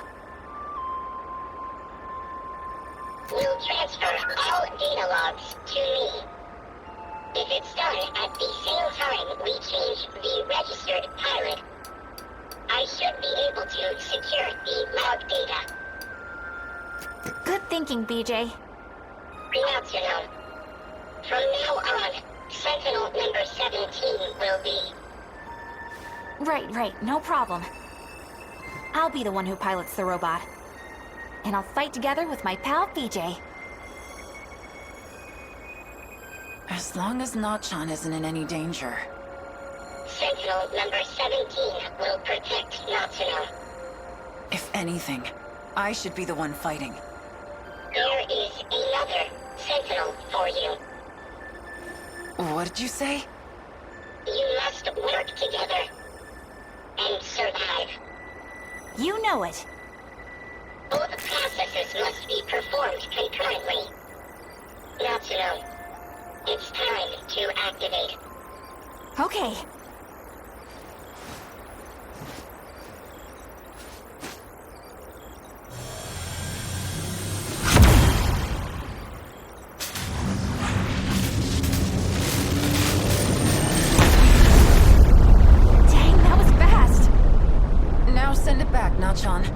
We'll transfer all data logs to me. If it's done at the same time we change the registered pilot, I should be able to secure the log data. Good thinking, BJ. Natsuno. From now on, Sentinel number 17 will be... Right, no problem. I'll be the one who pilots the robot. And I'll fight together with my pal BJ. As long as Nachan isn't in any danger. Sentinel number 17 will protect Natsuno. If anything, I should be the one fighting. There is another Sentinel for you. What did you say? You must work together and survive. You know it. Both processes must be performed concurrently. Natsuno, it's time to activate. Okay. Dang, that was fast. Now send it back, Nachan.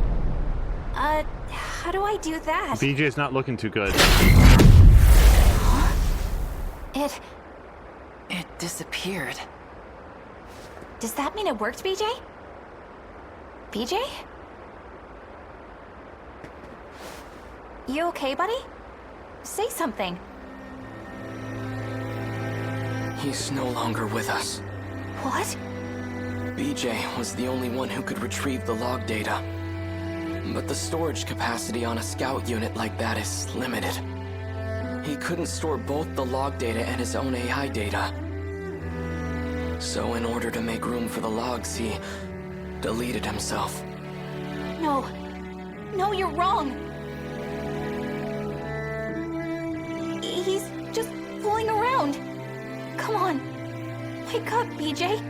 How do I do that? BJ's not looking too good. It disappeared. Does that mean it worked, BJ? BJ? You okay, buddy? Say something. He's no longer with us. What? BJ was the only one who could retrieve the log data. But the storage capacity on a scout unit like that is limited. He couldn't store both the log data and his own AI data. So in order to make room for the logs, he deleted himself. No. No, you're wrong. He's just fooling around. Come on. Wake up, BJ.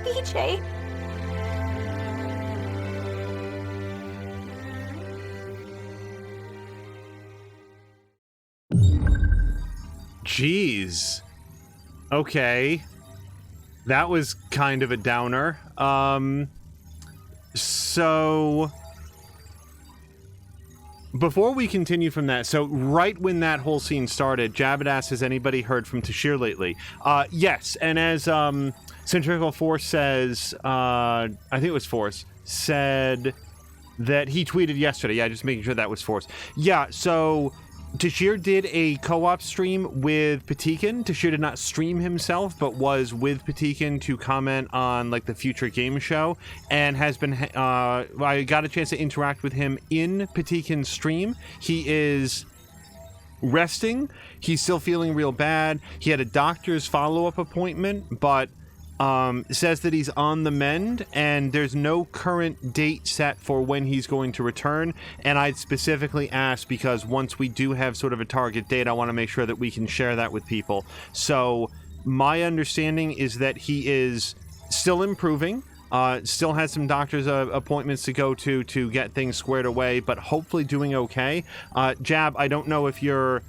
BJ. Jeez. Okay. That was kind of a downer. So before we continue from that, so right when that whole scene started, Jabba asked, has anybody heard from Tashir lately? Yes, and as Centrifugal Force says, I think it was Force, said that he tweeted yesterday. Yeah, just making sure that was Force. Yeah, so Tashir did a co-op stream with Patikin. Tashir did not stream himself, but was with Patikin to comment on like the future game show, and has been. I got a chance to interact with him in Patikin's stream. He is resting. He's still feeling real bad. He had a doctor's follow-up appointment, but says that he's on the mend, and there's no current date set for when he's going to return. And I'd specifically asked because once we do have sort of a target date, I want to make sure that we can share that with people. So my understanding is that he is still improving, still has some doctor's appointments to go to get things squared away, but hopefully doing okay. Jab, I don't know if you're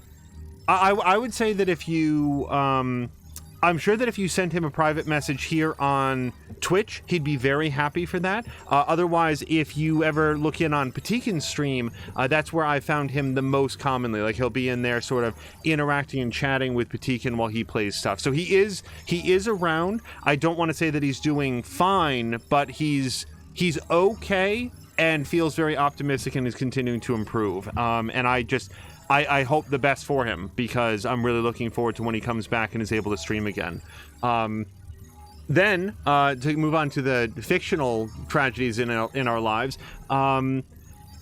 I would say that if you, I'm sure that if you sent him a private message here on Twitch, he'd be very happy for that. Otherwise, if you ever look in on Patikin's stream, that's where I found him the most commonly. Like, he'll be in there sort of interacting and chatting with Patikin while he plays stuff. So he is around. I don't want to say that he's doing fine, but he's okay and feels very optimistic and is continuing to improve. And I hope the best for him, because I'm really looking forward to when he comes back and is able to stream again. Then, to move on to the fictional tragedies in our lives, R.I.P.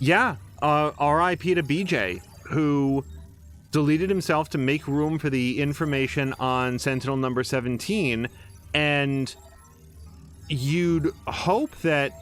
to BJ, who deleted himself to make room for the information on Sentinel number 17, and you'd hope that...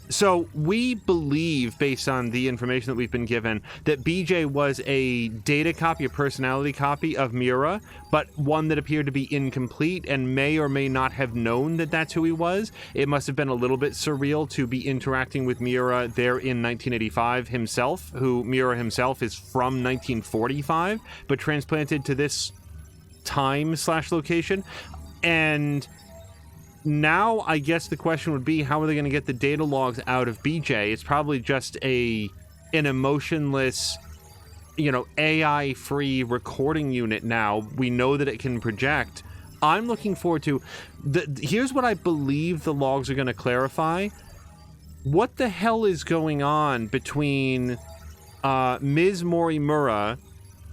So we believe, based on the information that we've been given, that BJ was a data copy, a personality copy of Miura, but one that appeared to be incomplete and may or may not have known that that's who he was. It must have been a little bit surreal to be interacting with Miura there in 1985 himself, who Miura himself is from 1945, but transplanted to this time/location. And now, I guess the question would be, how are they going to get the data logs out of BJ? It's probably just an emotionless, AI-free recording unit now. We know that it can project. I'm looking forward to... Here's what I believe the logs are going to clarify. What the hell is going on between Ms. Morimura,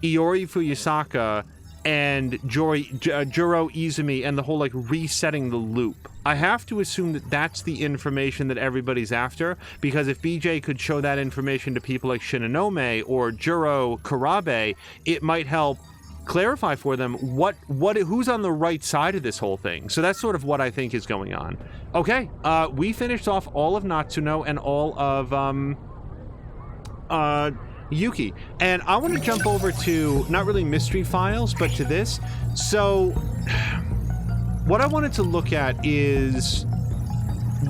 Iori Fuyusaka, and Juro Izumi, and the whole, resetting the loop? I have to assume that that's the information that everybody's after, because if BJ could show that information to people like Shinonome or Juro Karabe, it might help clarify for them who's on the right side of this whole thing. So that's sort of what I think is going on. Okay, we finished off all of Natsuno and all of Yuki, and I want to jump over to not really mystery files, but to this. So what I wanted to look at is,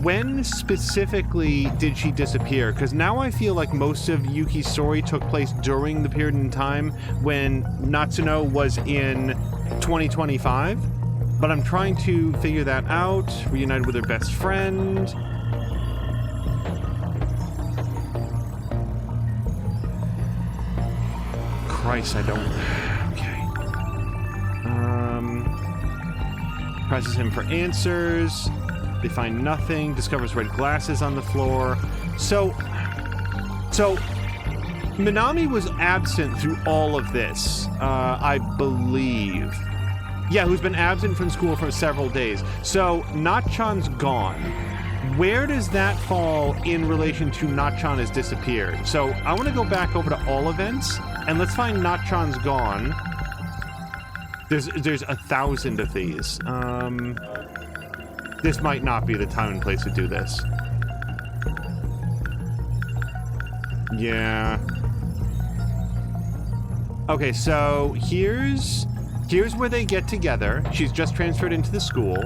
when specifically did she disappear? Because now I feel like most of Yuki's story took place during the period in time when Natsuno was in 2025, but I'm trying to figure that out. Reunited with her best friend. Christ, I don't... Okay. Presses him for answers. They find nothing. Discovers red glasses on the floor. So Minami was absent through all of this, I believe. Yeah, who's been absent from school for several days. So Nachan's gone. Where does that fall in relation to Nachan has disappeared? So I want to go back over to all events, and let's find Nachan's gone. There's 1,000 of these. This might not be the time and place to do this. Yeah. Okay, so here's where they get together. She's just transferred into the school.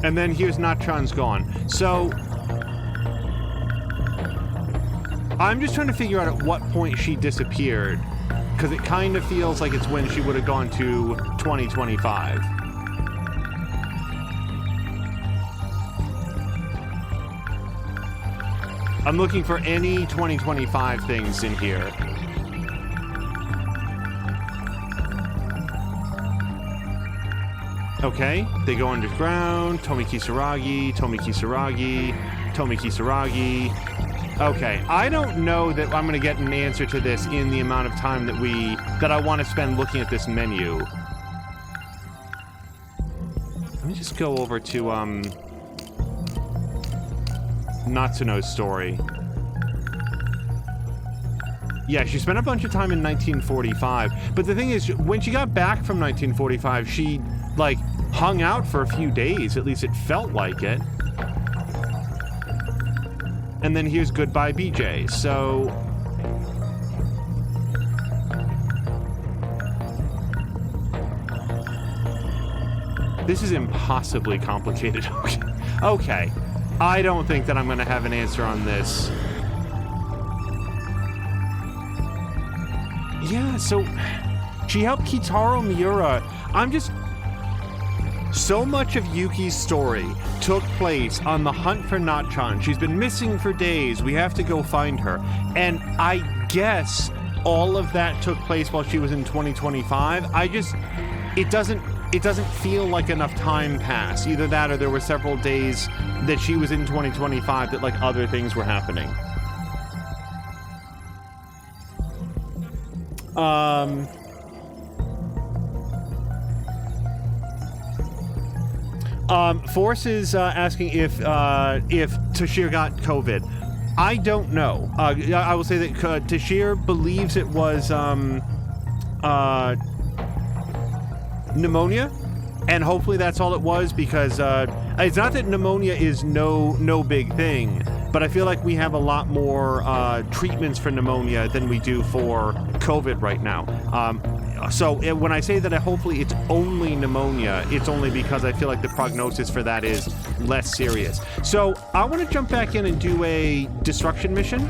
And then here's Nachan's gone. So I'm just trying to figure out at what point she disappeared, because it kind of feels like it's when she would have gone to 2025. I'm looking for any 2025 things in here. Okay, they go underground. Tomi Kisaragi. Okay, I don't know that I'm going to get an answer to this in the amount of time that I want to spend looking at this menu. Let me just go over to Natsuno's story. Yeah, she spent a bunch of time in 1945, but the thing is, when she got back from 1945, she hung out for a few days. At least it felt like it. And then here's Goodbye BJ. So This is impossibly complicated. Okay. I don't think that I'm going to have an answer on this. Yeah, so she helped Kitaro Miura. I'm just... So much of Yuki's story took place on the hunt for Natchan. She's been missing for days. We have to go find her. And I guess all of that took place while she was in 2025. It doesn't feel like enough time passed. Either that or there were several days that she was in 2025 that like other things were happening. Force is asking if Tashir got COVID. I don't know. I will say that Tashir believes it was pneumonia, and hopefully that's all it was, because it's not that pneumonia is no big thing, but I feel like we have a lot more treatments for pneumonia than we do for COVID right now. So when I say that hopefully it's only pneumonia, it's only because I feel like the prognosis for that is less serious. So I want to jump back in and do a destruction mission.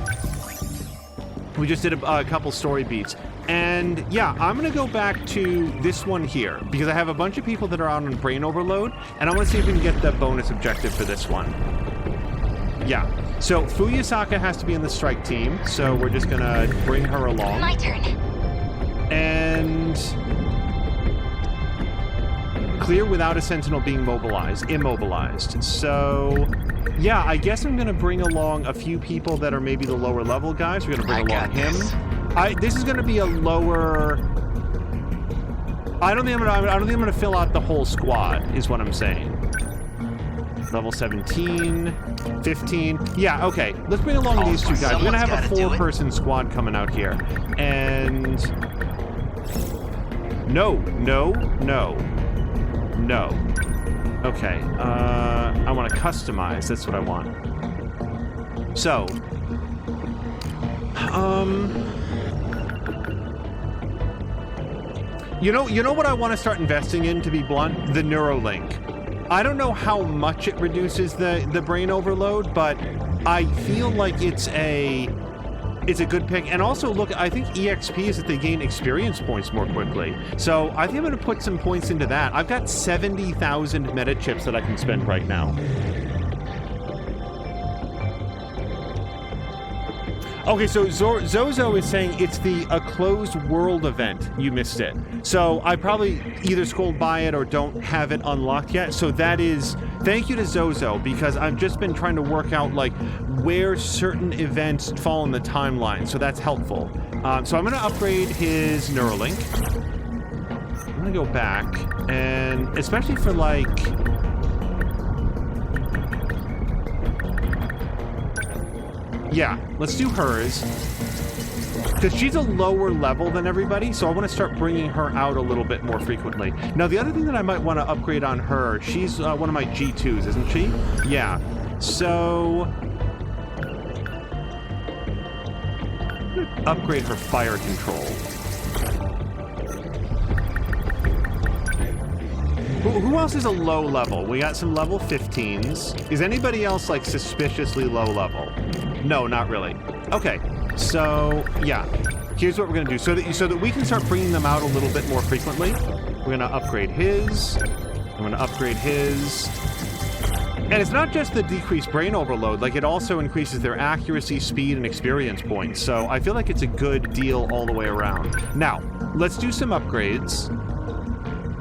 We just did a couple story beats. And yeah, I'm going to go back to this one here because I have a bunch of people that are out on brain overload, and I want to see if we can get the bonus objective for this one. Yeah. So Fuyusaka has to be in the strike team, so we're just going to bring her along. My turn. And clear without a sentinel being immobilized. So yeah, I guess I'm gonna bring along a few people that are maybe the lower level guys. We're gonna bring along him. This is gonna be a lower. I don't think I'm gonna fill out the whole squad, is what I'm saying. Level 17, 15. Yeah, okay. Let's bring along these two guys. We're gonna have a 4-person squad coming out here. And no. Okay, I want to customize. That's what I want. So, you know what I want to start investing in, to be blunt? The Neuralink. I don't know how much it reduces the brain overload, but I feel like it's a good pick. And also, look, I think EXP is that they gain experience points more quickly. So I think I'm going to put some points into that. I've got 70,000 meta chips that I can spend right now. Okay, so Zozo is saying it's a closed world event. You missed it. So I probably either scrolled by it or don't have it unlocked yet. So that is, thank you to Zozo, because I've just been trying to work out like where certain events fall in the timeline. So that's helpful. So I'm going to upgrade his Neuralink. I'm going to go back, and especially for like... Yeah, let's do hers, because she's a lower level than everybody, so I want to start bringing her out a little bit more frequently. Now, the other thing that I might want to upgrade on her, she's one of my G2s, isn't she? Yeah. So... upgrade her fire control. Who else is a low level? We got some level 15s. Is anybody else, like, suspiciously low level? No, not really. Okay, so yeah, here's what we're gonna do so that we can start bringing them out a little bit more frequently. We're gonna upgrade his. I'm gonna upgrade his. And it's not just the decreased brain overload, like it also increases their accuracy, speed, and experience points. So I feel like it's a good deal all the way around. Now, let's do some upgrades.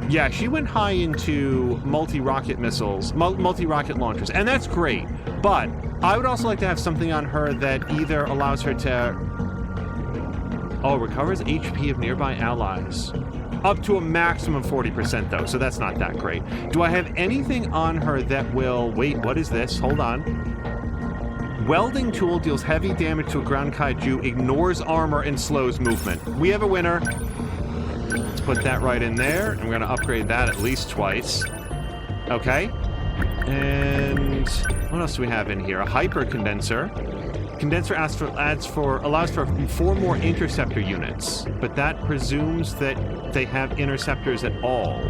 Yeah, she went high into multi-rocket missiles, multi-rocket launchers, and that's great. But I would also like to have something on her that either allows her to... Oh, recovers HP of nearby allies. Up to a maximum of 40% though, so that's not that great. Do I have anything on her that will... Wait, what is this? Hold on. Welding tool deals heavy damage to a ground kaiju, ignores armor, and slows movement. We have a winner. Let's put that right in there. I'm gonna upgrade that at least twice. Okay. And what else do we have in here? A hyper condenser. Condenser allows for 4 more interceptor units, but that presumes that they have interceptors at all.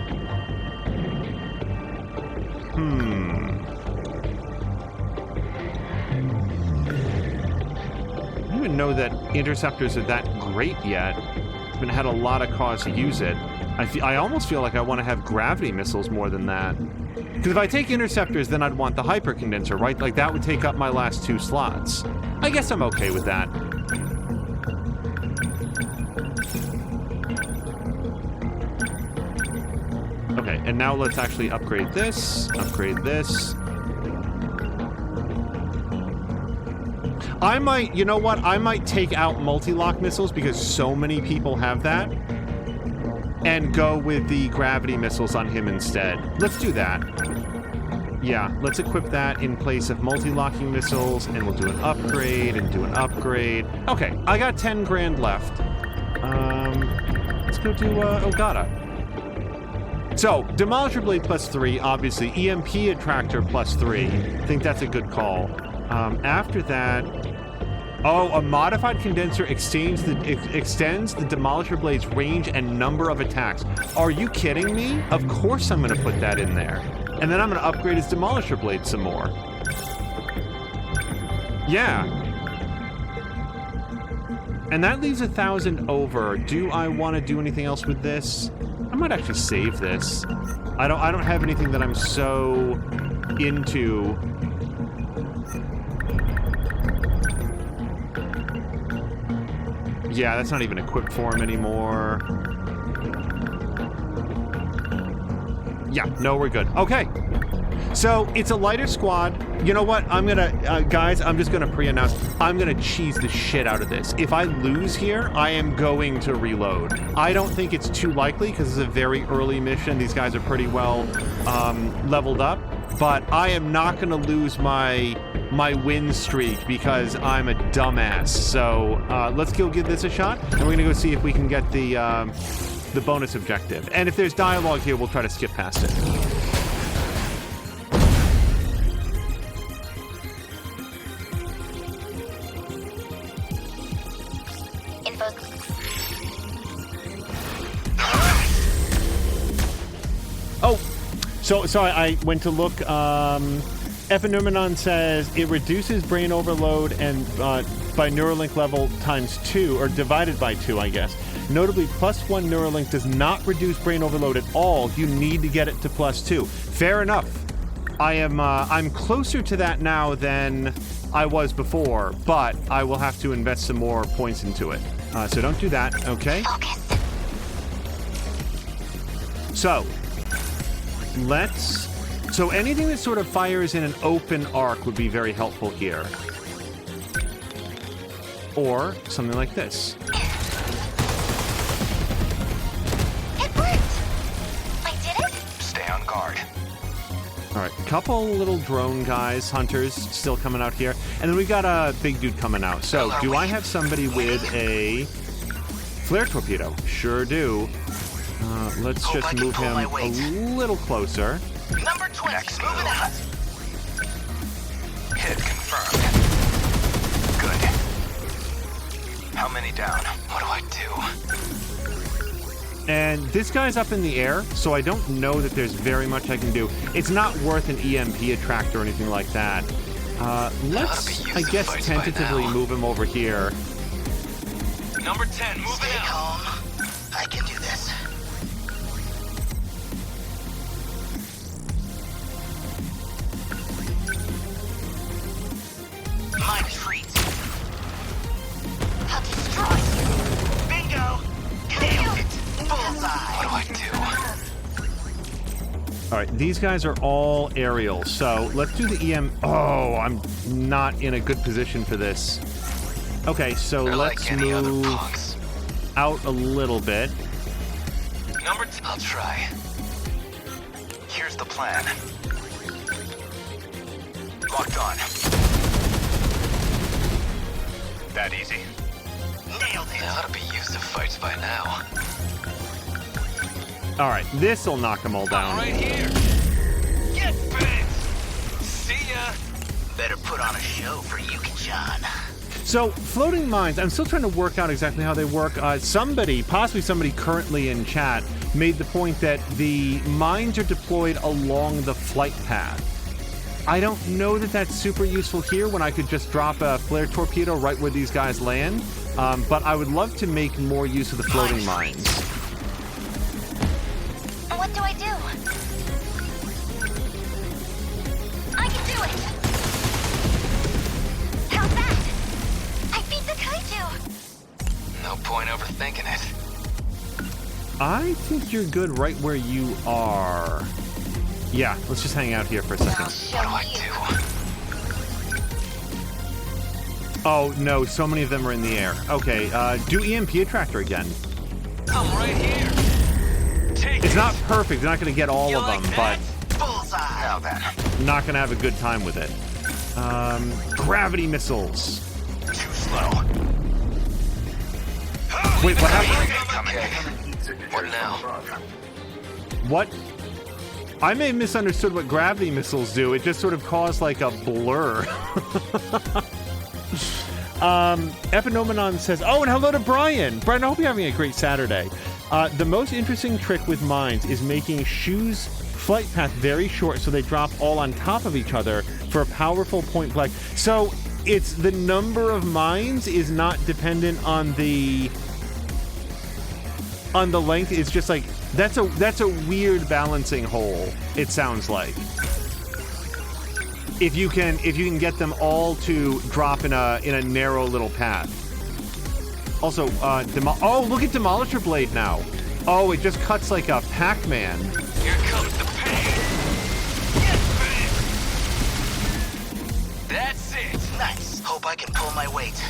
I don't even know that interceptors are that great yet. I haven't had a lot of cause to use it. I almost feel like I want to have gravity missiles more than that. Because if I take interceptors, then I'd want the hypercondenser, right? Like, that would take up my last 2 slots. I guess I'm okay with that. Okay, and now let's actually upgrade this, I might, you know what? I might take out multi-lock missiles because so many people have that and go with the gravity missiles on him instead. Let's do that. Yeah, let's equip that in place of multi-locking missiles, and we'll do an upgrade and do an upgrade. Okay, I got 10 grand left. Let's go do Ogata. So, Demolisher Blade +3, obviously. EMP Attractor +3. I think that's a good call. After that... Oh, a modified condenser extends the Demolisher Blade's range and number of attacks. Are you kidding me? Of course I'm going to put that in there. And then I'm going to upgrade his Demolisher Blade some more. Yeah. And that leaves 1,000 over. Do I want to do anything else with this? I might actually save this. I don't have anything that I'm so into. Yeah, that's not even equipped for him anymore. Yeah, no, we're good. Okay. So, it's a lighter squad. You know what? I'm gonna, guys, I'm just gonna pre-announce, I'm gonna cheese the shit out of this. If I lose here, I am going to reload. I don't think it's too likely, because it's a very early mission. These guys are pretty well leveled up. But I am not gonna lose my win streak because I'm a dumbass. So, let's go give this a shot, and we're gonna go see if we can get the bonus objective. And if there's dialogue here, we'll try to skip past it. Oh, so I went to look. Ephenumenon says it reduces brain overload and by Neuralink level ×2, or divided by 2, I guess. Notably, +1 Neuralink does not reduce brain overload at all. You need to get it to +2. Fair enough. I'm closer to that now than I was before, but I will have to invest some more points into it. So don't do that, okay? So, so anything that sort of fires in an open arc would be very helpful here. Or something like this. It worked! I did it? Stay on guard. All right, couple little drone guys, hunters, still coming out here. And then we got a big dude coming out. So, do I have somebody with a flare torpedo? Sure do. Let's just move him a little closer. Number 20, moving out. Hit confirmed. Good. How many down? What do I do? And this guy's up in the air, so I don't know that there's very much I can do. It's not worth an EMP attractor or anything like that. Let's, I guess, tentatively move him over here. Number 10, moving Stay out. calm. I can do this. My treat. I'll destroy you. Bingo! Nailed it! Bullseye! What do I do? All right, these guys are all aerial, so let's do the EM... Oh, I'm not in a good position for this. Okay, so They're let's like any other move punks. out a little bit. Number 10, I'll try. Here's the plan. Locked on. That easy. Nailed it. They ought to be used to fights by now. All right, this'll knock them all down. Right here. Get bent. See ya. Better put on a show for Yuki-chan. So, floating mines, I'm still trying to work out exactly how they work. Somebody, possibly somebody currently in chat, made the point that the mines are deployed along the flight path. I don't know that that's super useful here when I could just drop a flare torpedo right where these guys land, but I would love to make more use of the floating mines. What do I do? I can do it! How's that? I beat the kaiju! No point overthinking it. I think you're good right where you are. Yeah, let's just hang out here for a second. What do I do? Oh, no, so many of them are in the air. Okay, do EMP attractor again. I'm right here. Take It's it. not perfect, they're not going to get all You of like them, that? but Bullseye. Now then. not going to have a good time with it. Gravity missiles. Too slow. Wait, what happened? What now? What? I may have misunderstood what gravity missiles do. It just sort of caused like a blur. Epinomenon says, oh, and hello to Brian. Brian, I hope you're having a great Saturday. The most interesting trick with mines is making Shu's flight path very short so they drop all on top of each other for a powerful point blank. So it's the number of mines is not dependent on the length. It's just like that's a weird balancing hole, it sounds like. If you can get them all to drop in a narrow little path. Also, oh, look at Demolisher Blade now. Oh, it just cuts like a Pac-Man. Here comes the pain. Yes, babe. That's it. Nice. Hope I can pull my weight.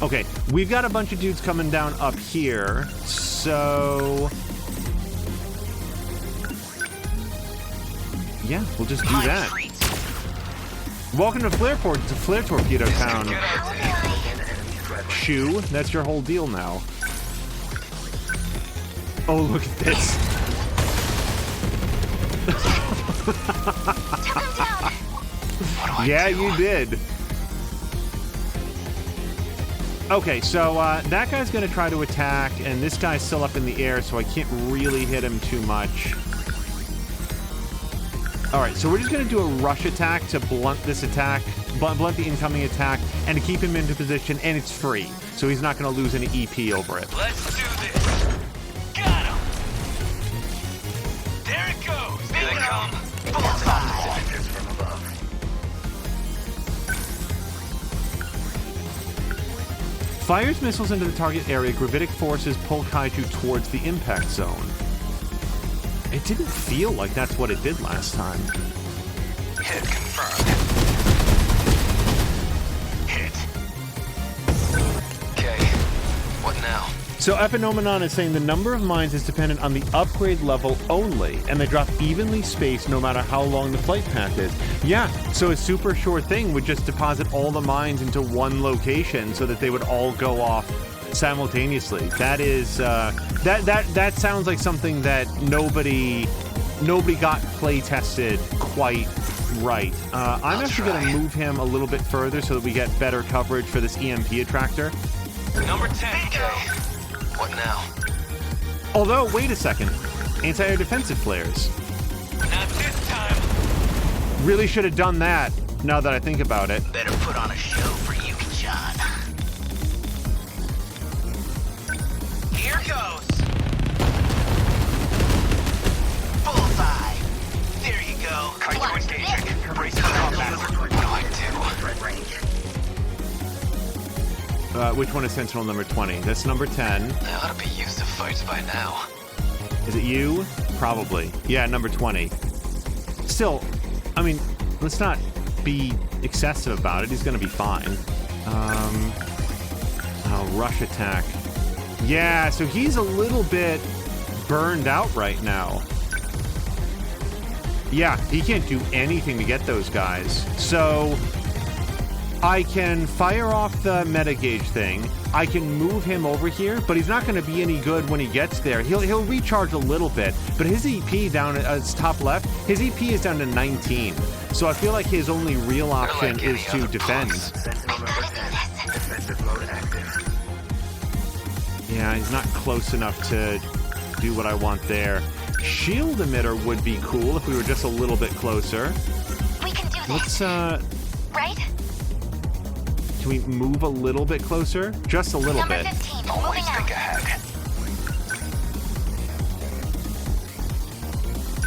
Okay, we've got a bunch of dudes coming down up here, so yeah, we'll just do that. Welcome to Flareport. It's a flare torpedo town. Shu, that's your whole deal now. Oh, look at this. Yeah, you did. Okay, so that guy's going to try to attack, and this guy's still up in the air, so I can't really hit him too much. All right, so we're just going to do a rush attack to blunt this attack, blunt the incoming attack, and to keep him into position, and it's free, so he's not going to lose any EP over it. Let's do this. Got him. There it goes. Here they come. Bullseye. From above. Fires missiles into the target area. Gravitic forces pull kaiju towards the impact zone. It didn't feel like that's what it did last time. Hit confirmed. Hit. Okay. What now? So Epinomenon is saying the number of mines is dependent on the upgrade level only, and they drop evenly spaced no matter how long the flight path is. Yeah, so a super sure thing would just deposit all the mines into one location so that they would all go off simultaneously. That is that sounds like something that nobody got play tested quite right. I'm actually going to move him a little bit further so that we get better coverage for this EMP attractor. Number 10. Okay. What now? Although, wait a second. Anti-air defensive flares. Not this time. Really should have done that, now that I think about it. Better put on a show for Yuki-chan. Here goes. Bullseye. There you go. Kaiju engaging. Brace for combat. What do I do? Which one is Sentinel number 20? That's number 10. I ought to be used to fights by now. Is it you? Probably. Yeah, number 20. Still, I mean, let's not be excessive about it. He's going to be fine. Oh, rush attack. Yeah, so he's a little bit burned out right now. Yeah, he can't do anything to get those guys. So I can fire off the meta gauge thing. I can move him over here, but he's not going to be any good when he gets there. He'll recharge a little bit, but his EP down at its top left, his EP is down to 19. So I feel like his only real option is to defend. Yeah, he's not close enough to do what I want there. Shield emitter would be cool if we were just a little bit closer. We can do this. Let's, right? can we move a little bit closer? Just a little Number bit. 15, Always moving think out. ahead.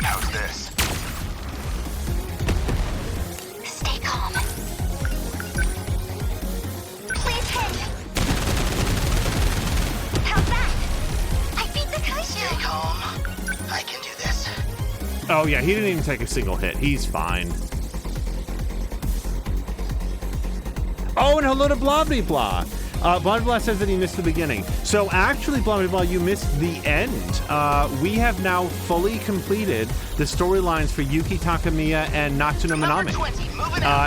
How's this? Stay calm. Please hit. How's that? I beat the kaiju. Stay calm. I can do this. Oh yeah, he didn't even take a single hit. He's fine. Oh, and hello to Blobby Blah. Blobby Blah says that he missed the beginning. So actually, Blobby Blah, you missed the end. We have now fully completed the storylines for Yuki Takamiya and Natsuno Minami.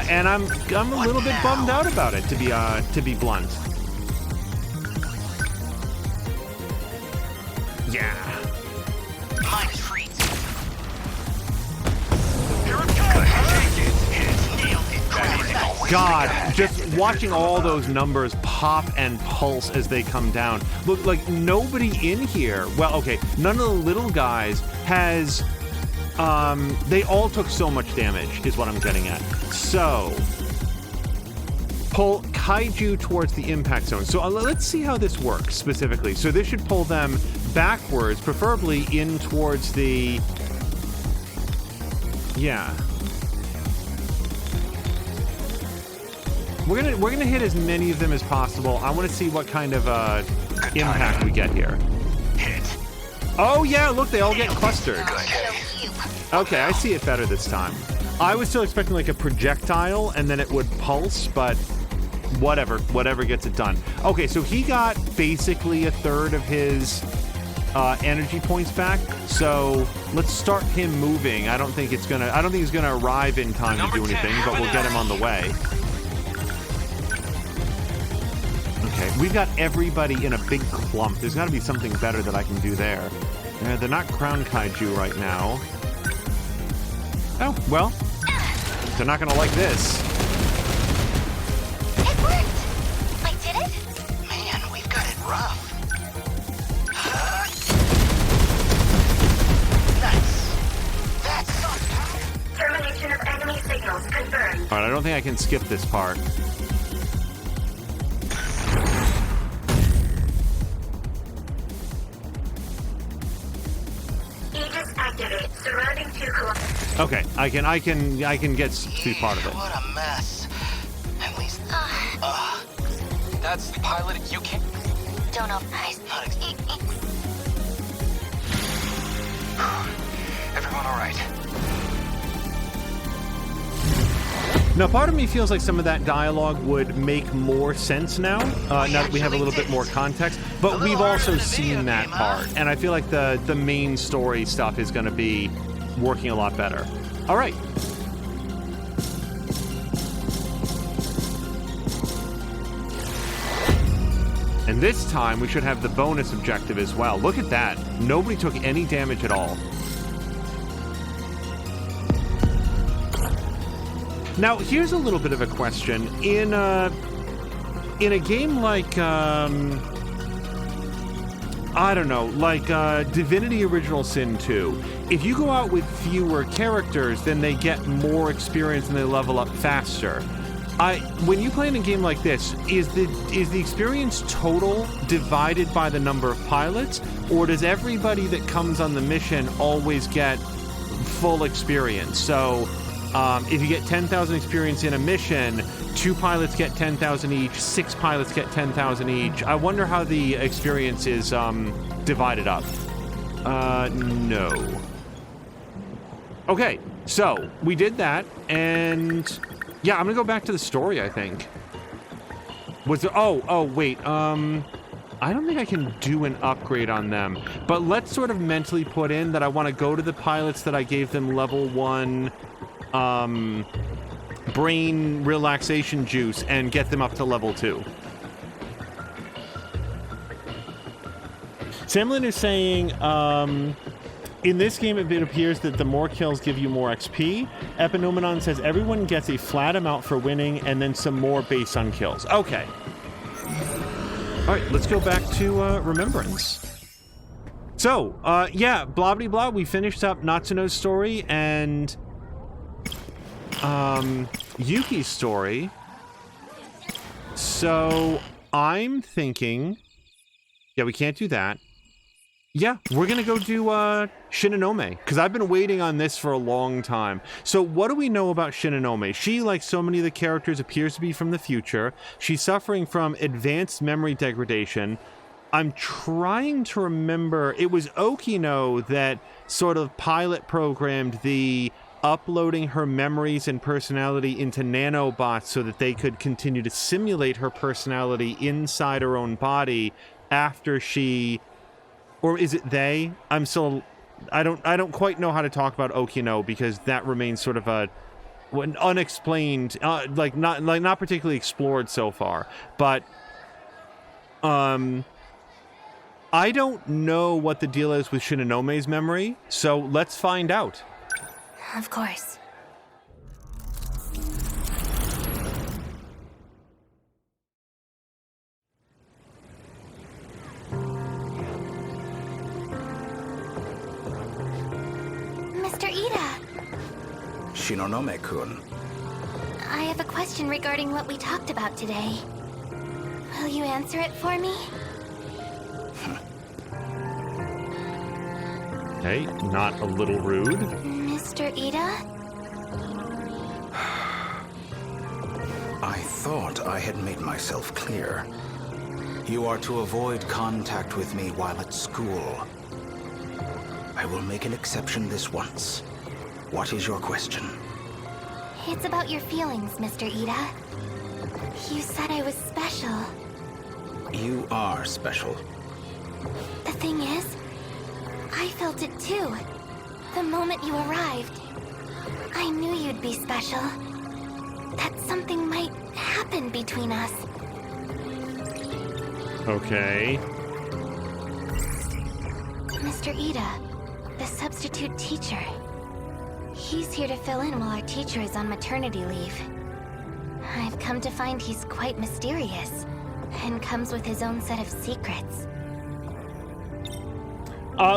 And I'm a little bit bummed out about it, to be blunt. Yeah. Mine is freeze. Here it comes. Take it. Hit. Nailed it. God, just watching all those numbers pop and pulse as they come down. Look, like nobody in here. Well, okay, none of the little guys has. They all took so much damage, is what I'm getting at. So, pull kaiju towards the impact zone. So let's see how this works specifically. So this should pull them backwards, preferably in towards the. Yeah. We're gonna hit as many of them as possible. I want to see what kind of impact we get here. Hit. Oh yeah, look, they all get clustered. Okay, I see it better this time. I was still expecting like a projectile and then it would pulse, but whatever gets it done. Okay, so he got basically a third of his energy points back. So let's start him moving. I don't think he's gonna arrive in time to do anything, but we'll get him on the way. Okay, we've got everybody in a big clump. There's got to be something better that I can do there. They're not crown kaiju right now. Oh, well, they're not going to like this. It worked. I did it. Man, we've got it rough. Nice. That's something. Termination of enemy signals confirmed. All right, I don't think I can skip this part. Aegis activate. Surrounding 2 kilometers. Okay, I can get to part of it. What a mess. At least. That's the pilot at Yuki. Don't know. Not Everyone all right? Now, part of me feels like some of that dialogue would make more sense now, now that we have a little bit more context. But we've also seen that part, and I feel like the main story stuff is going to be working a lot better. All right. And this time, we should have the bonus objective as well. Look at that. Nobody took any damage at all. Now, here's a little bit of a question. In a game like, I don't know, like Divinity Original Sin 2, if you go out with fewer characters, then they get more experience and they level up faster. When you play in a game like this, is the experience total divided by the number of pilots, or does everybody that comes on the mission always get full experience? So, if you get 10,000 experience in a mission, 2 pilots get 10,000 each, 6 pilots get 10,000 each. I wonder how the experience is divided up. No. Okay, so we did that, and yeah, I'm gonna go back to the story, I think. Was there, oh, wait, I don't think I can do an upgrade on them, but let's sort of mentally put in that I want to go to the pilots that I gave them level 1 brain relaxation juice and get them up to level 2. Samlin is saying, in this game, it appears that the more kills give you more XP. Epinomenon says everyone gets a flat amount for winning and then some more based on kills. Okay. All right, let's go back to Remembrance. So, yeah, blah blah blah. We finished up Natsuno's story and Yuki's story. So I'm thinking, yeah, we can't do that. Yeah, we're gonna go do Shinonome, because I've been waiting on this for a long time. So what do we know about Shinonome? She, like so many of the characters, appears to be from the future. She's suffering from advanced memory degradation. I'm trying to remember, it was Okino that sort of pilot programmed the uploading her memories and personality into nanobots so that they could continue to simulate her personality inside her own body after she... Or is it they? I'm still... I don't quite know how to talk about Okino because that remains sort of an unexplained, not particularly explored so far. But I don't know what the deal is with Shinonome's memory, so let's find out. Of course. Mr. Ida! Shinonome-kun. I have a question regarding what we talked about today. Will you answer it for me? Hey, not a little rude. Mr. Ida? I thought I had made myself clear. You are to avoid contact with me while at school. I will make an exception this once. What is your question? It's about your feelings, Mr. Ida. You said I was special. You are special. The thing is, I felt it too. The moment you arrived, I knew you'd be special. That something might happen between us. Okay. Mr. Ida, the substitute teacher. He's here to fill in while our teacher is on maternity leave. I've come to find he's quite mysterious, and comes with his own set of secrets.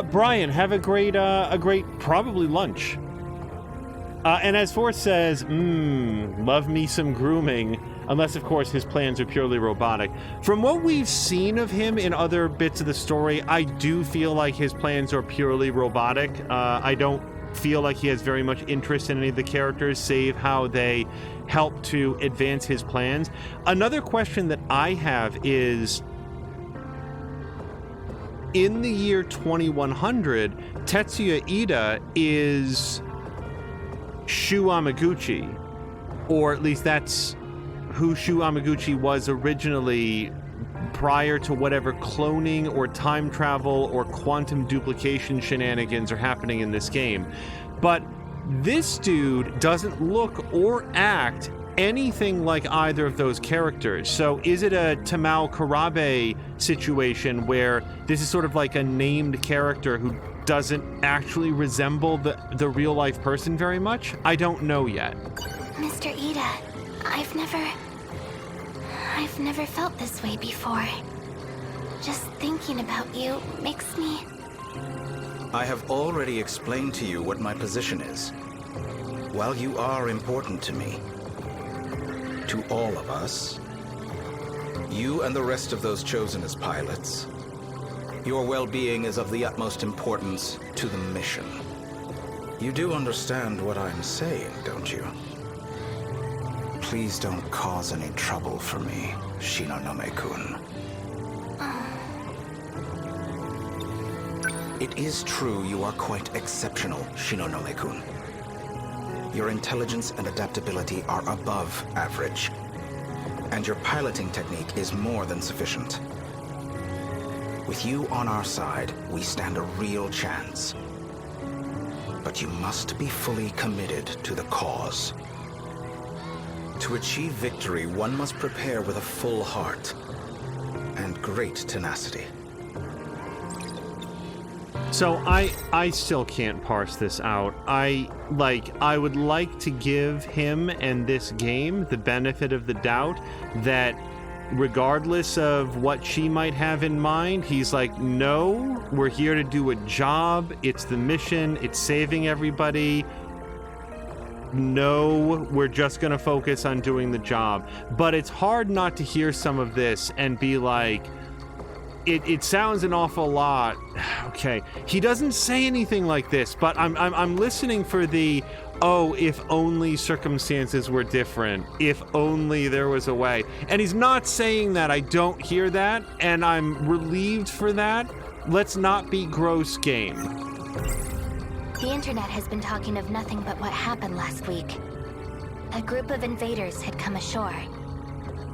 Brian, have a great probably lunch. And as Force says, love me some grooming, unless of course his plans are purely robotic. From what we've seen of him in other bits of the story, I do feel like his plans are purely robotic. I don't feel like he has very much interest in any of the characters, save how they help to advance his plans. Another question that I have is, in the year 2100, Tetsuya Ida is Shu Amaguchi, or at least that's who Shu Amaguchi was originally prior to whatever cloning or time travel or quantum duplication shenanigans are happening in this game. But this dude doesn't look or act anything like either of those characters. So is it a Tamao Karabe situation where this is sort of like a named character who doesn't actually resemble the real life person very much? I don't know yet. Mr. Ida, I've never felt this way before. Just thinking about you makes me... I have already explained to you what my position is. While you are important to me, to all of us, you and the rest of those chosen as pilots, your well-being is of the utmost importance to the mission. You do understand what I'm saying, don't you? Please don't cause any trouble for me, Shinonome-kun. It is true you are quite exceptional, Shinonome-kun. Your intelligence and adaptability are above average, and your piloting technique is more than sufficient. With you on our side, we stand a real chance. But you must be fully committed to the cause. To achieve victory, one must prepare with a full heart and great tenacity. So I still can't parse this out. I would like to give him and this game the benefit of the doubt that regardless of what she might have in mind, he's like, no, we're here to do a job. It's the mission. It's saving everybody. No, we're just going to focus on doing the job. But it's hard not to hear some of this and be like, it sounds an awful lot. Okay, he doesn't say anything like this, but I'm listening for the, oh, if only circumstances were different, if only there was a way. And he's not saying that. I don't hear that, and I'm relieved for that. Let's not be gross game. The internet has been talking of nothing but what happened last week. A group of invaders had come ashore.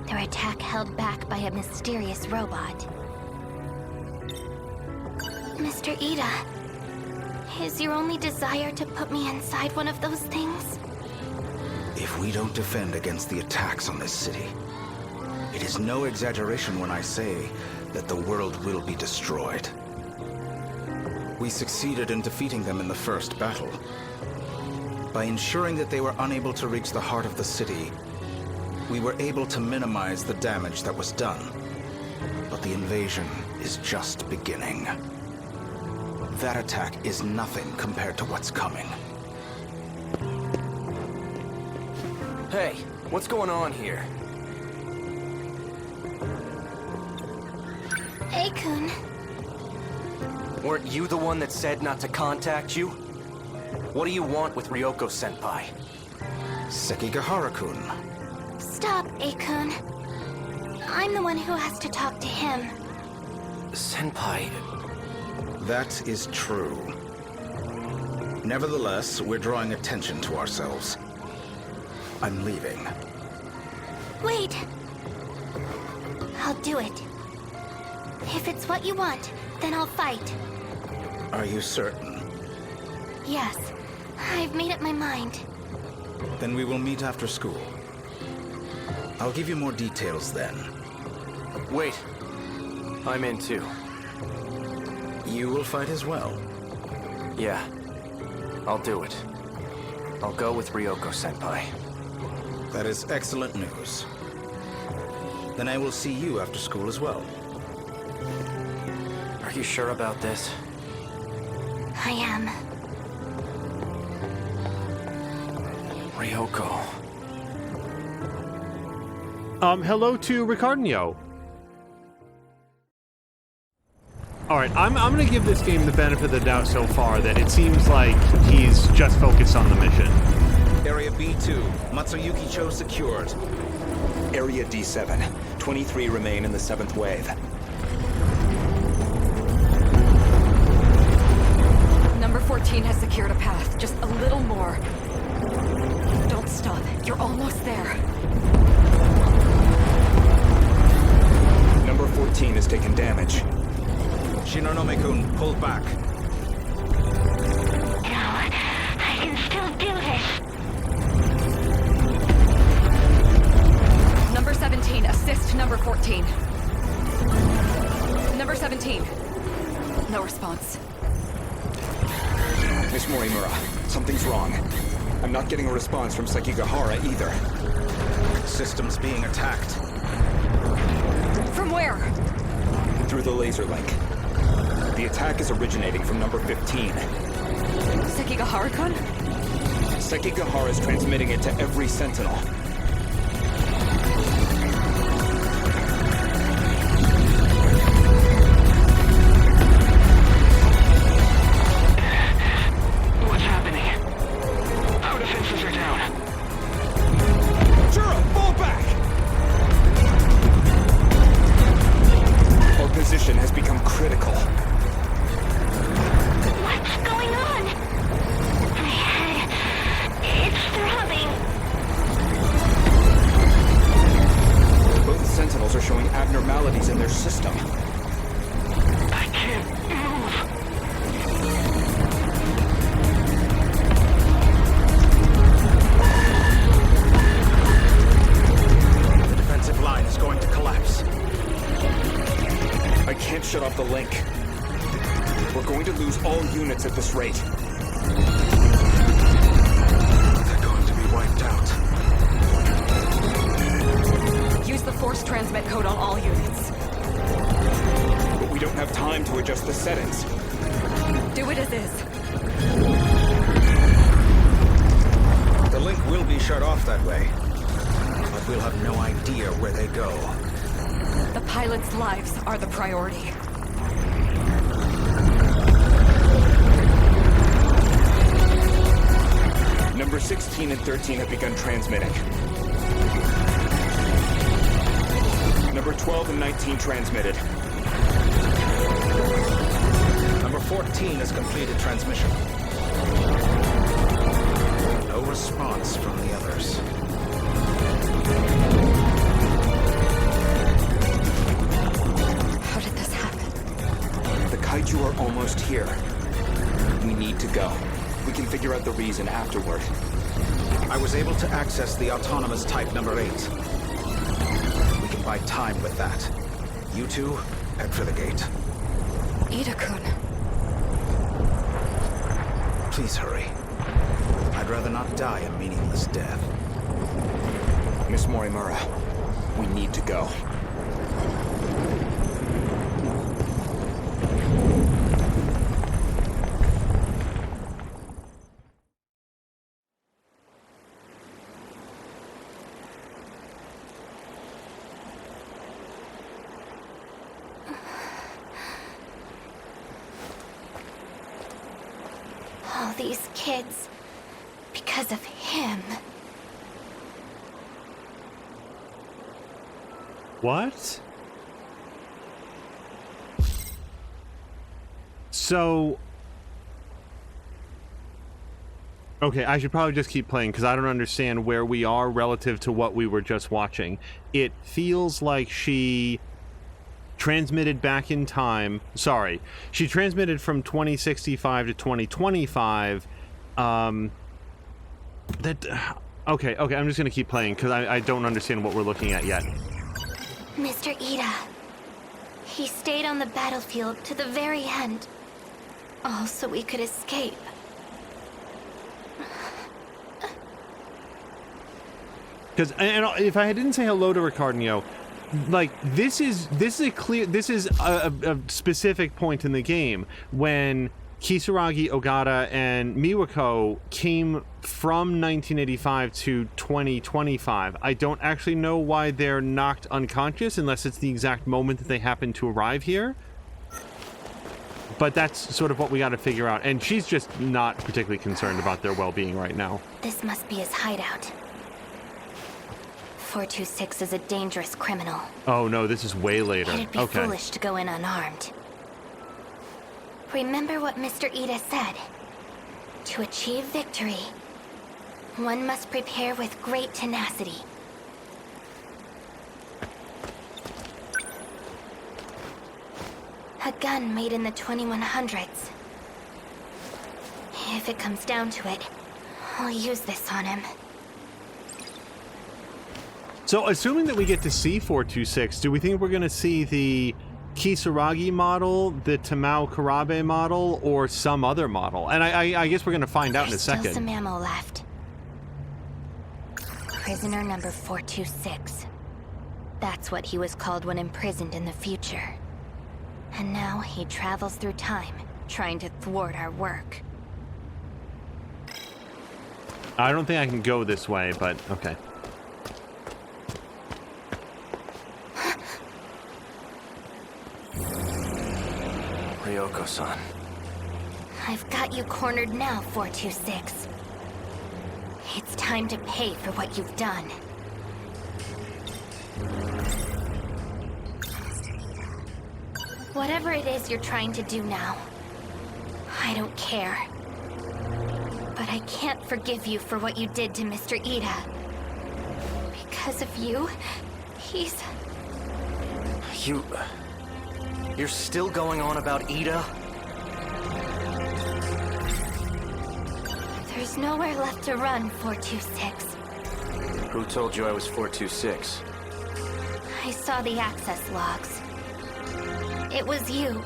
Their attack held back by a mysterious robot. Mr. Ida, is your only desire to put me inside one of those things? If we don't defend against the attacks on this city, it is no exaggeration when I say that the world will be destroyed. We succeeded in defeating them in the first battle. By ensuring that they were unable to reach the heart of the city, we were able to minimize the damage that was done. But the invasion is just beginning. That attack is nothing compared to what's coming. Hey, what's going on here? Akun. Weren't you the one that said not to contact you? What do you want with Ryoko-senpai? Sekigahara-kun. Stop, Akun. I'm the one who has to talk to him. Senpai... That is true. Nevertheless, we're drawing attention to ourselves. I'm leaving. Wait. I'll do it. If it's what you want, then I'll fight. Are you certain? Yes. I've made up my mind. Then we will meet after school. I'll give you more details then. Wait. I'm in too. You will fight as well. Yeah. I'll do it. I'll go with Ryoko-senpai. That is excellent news. Then I will see you after school as well. Are you sure about this? I am. Ryoko. Hello to Ricardinho. Alright, I'm gonna give this game the benefit of the doubt so far that it seems like he's just focused on the mission. Area B2, Matsuyuki Cho secured. Area D7, 23 remain in the 7th wave. Number 14 has secured a path. Just a little more. Don't stop. You're almost there. Number 14 has taken damage. Shinonome-kun, pull back. No, I can still do this. Number 17, assist number 14. Number 17. No response. Miss Morimura, something's wrong. I'm not getting a response from Sekigahara either. Systems being attacked. From where? Through the laser link. The attack is originating from number 15. Sekigahara-kun? Sekigahara is transmitting it to every Sentinel. What's happening? Our defenses are down. Juro, fall back! Our position has become critical. What's going on? My head... it's throbbing. Both Sentinels are showing abnormalities in their system. I can't move. The defensive line is going to collapse. I can't shut off the link. We're going to lose all units at this rate. They're going to be wiped out. Use the force transmit code on idea where they go. The pilots' lives are the priority. Number 16 and 13 have begun transmitting. Number 12 and 19 transmitted. Number 14 has completed transmission. No response from the others. How did this happen? The kaiju are almost here. We need to go. We can figure out the reason afterward. I was able to access the autonomous type number 8. We can buy time with that. You two, head for the gate. Ida-kun. Please hurry. I'd rather not die a meaningless death. Miss Morimura, we need to go. All these kids, because of him. What? So... Okay, I should probably just keep playing because I don't understand where we are relative to what we were just watching. It feels like she transmitted back in time. Sorry. She transmitted from 2065 to 2025. Okay, I'm just going to keep playing because I don't understand what we're looking at yet. Mr. Ida. He stayed on the battlefield to the very end. All so we could escape. Because if I didn't say hello to Ricardinho, like this is a specific point in the game when Kisaragi, Ogata, and Miwako came from 1985 to 2025. I don't actually know why they're knocked unconscious unless it's the exact moment that they happen to arrive here. But that's sort of what we got to figure out. And she's just not particularly concerned about their well-being right now. This must be his hideout. 426 is a dangerous criminal. Oh no, this is way later. It'd be foolish to go in unarmed. Remember what Mr. Ida said. To achieve victory, one must prepare with great tenacity. A gun made in the 2100s. If it comes down to it, I'll use this on him. So, assuming that we get to see 426, do we think we're going to see the Kisaragi model, the Tamao Karabe model, or some other model? And I guess we're going to find out in a second. There's still some ammo left. Prisoner number 426. That's what he was called when imprisoned in the future. And now he travels through time, trying to thwart our work. I don't think I can go this way, but okay. Ryoko-san. I've got you cornered now, 426. It's time to pay for what you've done. Whatever it is you're trying to do now, I don't care. But I can't forgive you for what you did to Mr. Ida. Because of you, he's... You're still going on about Ida? There's nowhere left to run, 426. Who told you I was 426? I saw the access logs. It was you,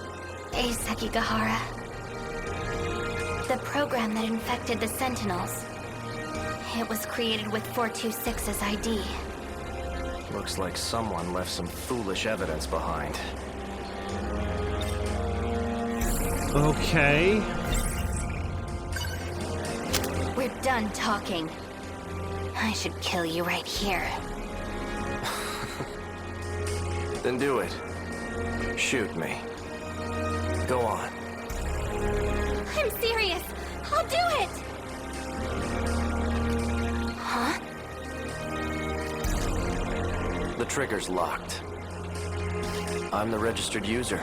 Ace Sekigahara. The program that infected the Sentinels. It was created with 426's ID. Looks like someone left some foolish evidence behind. Okay. We're done talking. I should kill you right here. Then do it. Shoot me. Go on. I'm serious. I'll do it. Huh? The trigger's locked. I'm the registered user.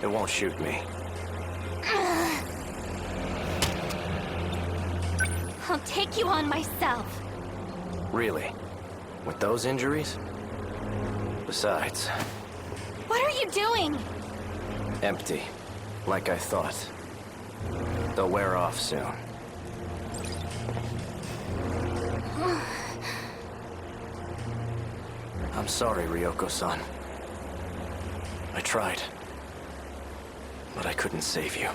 It won't shoot me. I'll take you on myself. Really? With those injuries? Besides, What are you doing? empty. Like I thought. They'll wear off soon. I'm sorry, Ryoko-san. I tried. But I couldn't save you.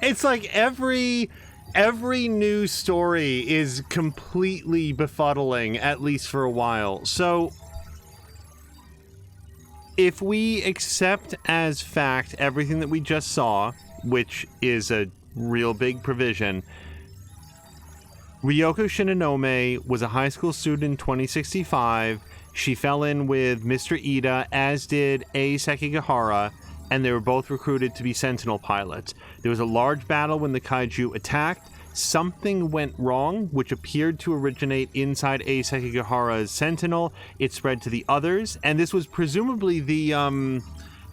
It's like every news story is completely befuddling, at least for a while. So, if we accept as fact everything that we just saw, which is a real big provision, Ryoko Shinonome was a high school student in 2065. She fell in with Mr. Ida, as did A. Sekigahara, and they were both recruited to be Sentinel pilots. There was a large battle when the kaiju attacked. Something went wrong, which appeared to originate inside A. Sekigahara's Sentinel. It spread to the others, and this was presumably the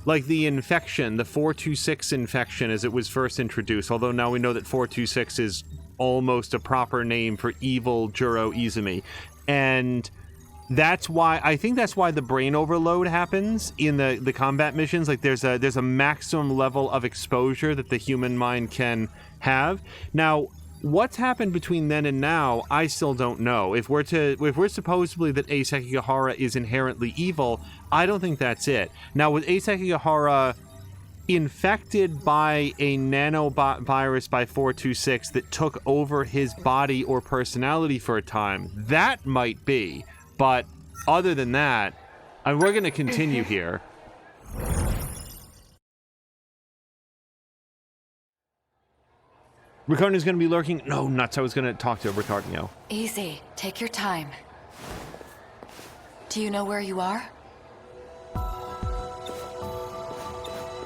infection, the 426 infection as it was first introduced, although now we know that 426 is almost a proper name for evil Juro Izumi. And that's why the brain overload happens in the combat missions. Like there's a maximum level of exposure that the human mind can have. Now, what's happened between then and now, I still don't know. If we're supposedly that A. Sekigahara is inherently evil, I don't think that's it. Now, with A. Sekigahara infected by a nanobot virus by 426 that took over his body or personality for a time, that might be. But other than that, we're going to continue here. Ricardio's going to be lurking. No, nuts. I was going to talk to Ricardio. Easy. Take your time. Do you know where you are?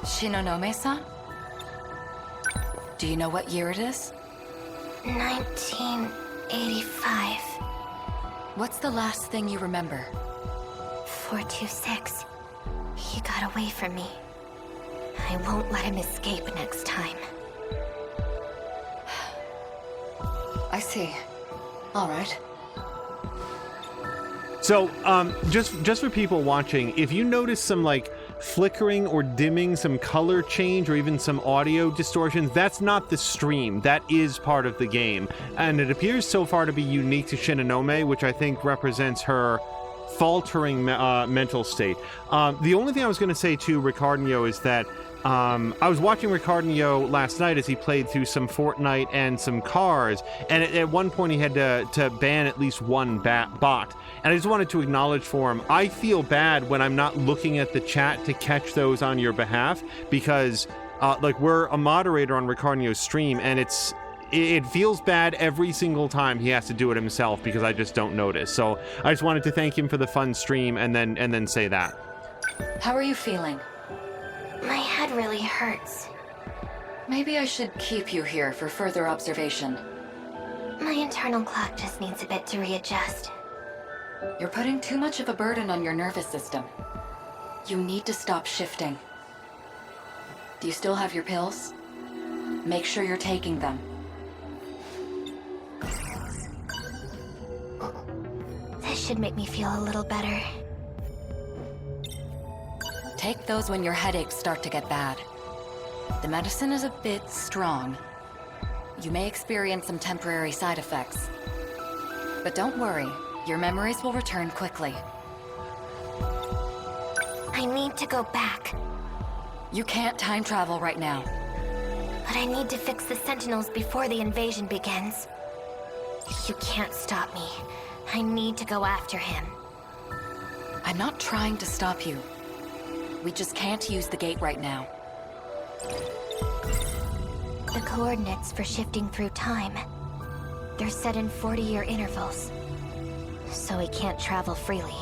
Shinonome-san? Do you know what year it is? 1985. What's the last thing you remember? 426. He got away from me. I won't let him escape next time. I see. All right. So, just for people watching, if you notice some like flickering or dimming, some color change, or even some audio distortions, that's not the stream. That is part of the game, and it appears so far to be unique to Shinonome, which I think represents her faltering mental state. The only thing I was going to say to Ricardio is that I was watching Ricardio last night as he played through some Fortnite and some Cars, and at one point he had to ban at least one bot. And I just wanted to acknowledge for him, I feel bad when I'm not looking at the chat to catch those on your behalf, because like we're a moderator on Ricardio's stream, and it feels bad every single time he has to do it himself because I just don't notice. So I just wanted to thank him for the fun stream and then say that. How are you feeling? My head really hurts. Maybe I should keep you here for further observation. My internal clock just needs a bit to readjust. You're putting too much of a burden on your nervous system. You need to stop shifting. Do you still have your pills? Make sure you're taking them. This should make me feel a little better. Take those when your headaches start to get bad. The medicine is a bit strong. You may experience some temporary side effects. But don't worry, your memories will return quickly. I need to go back. You can't time travel right now. But I need to fix the Sentinels before the invasion begins. You can't stop me. I need to go after him. I'm not trying to stop you. We just can't use the gate right now. The coordinates for shifting through time. They're set in 40-year intervals, so he can't travel freely.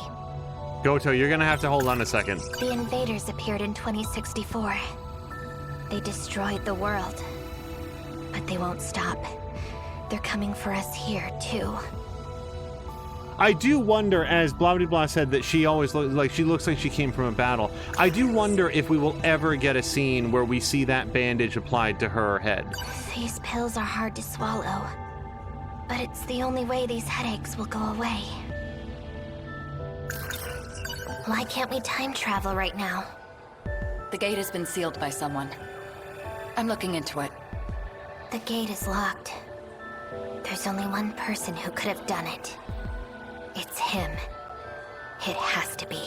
Goto, you're gonna have to hold on a second. The invaders appeared in 2064. They destroyed the world. But they won't stop. They're coming for us here, too. I do wonder, as blah blah blah said, that she always looks like she came from a battle. I do wonder if we will ever get a scene where we see that bandage applied to her head. These pills are hard to swallow. But it's the only way these headaches will go away. Why can't we time travel right now? The gate has been sealed by someone. I'm looking into it. The gate is locked. There's only one person who could have done it. It's him. It has to be.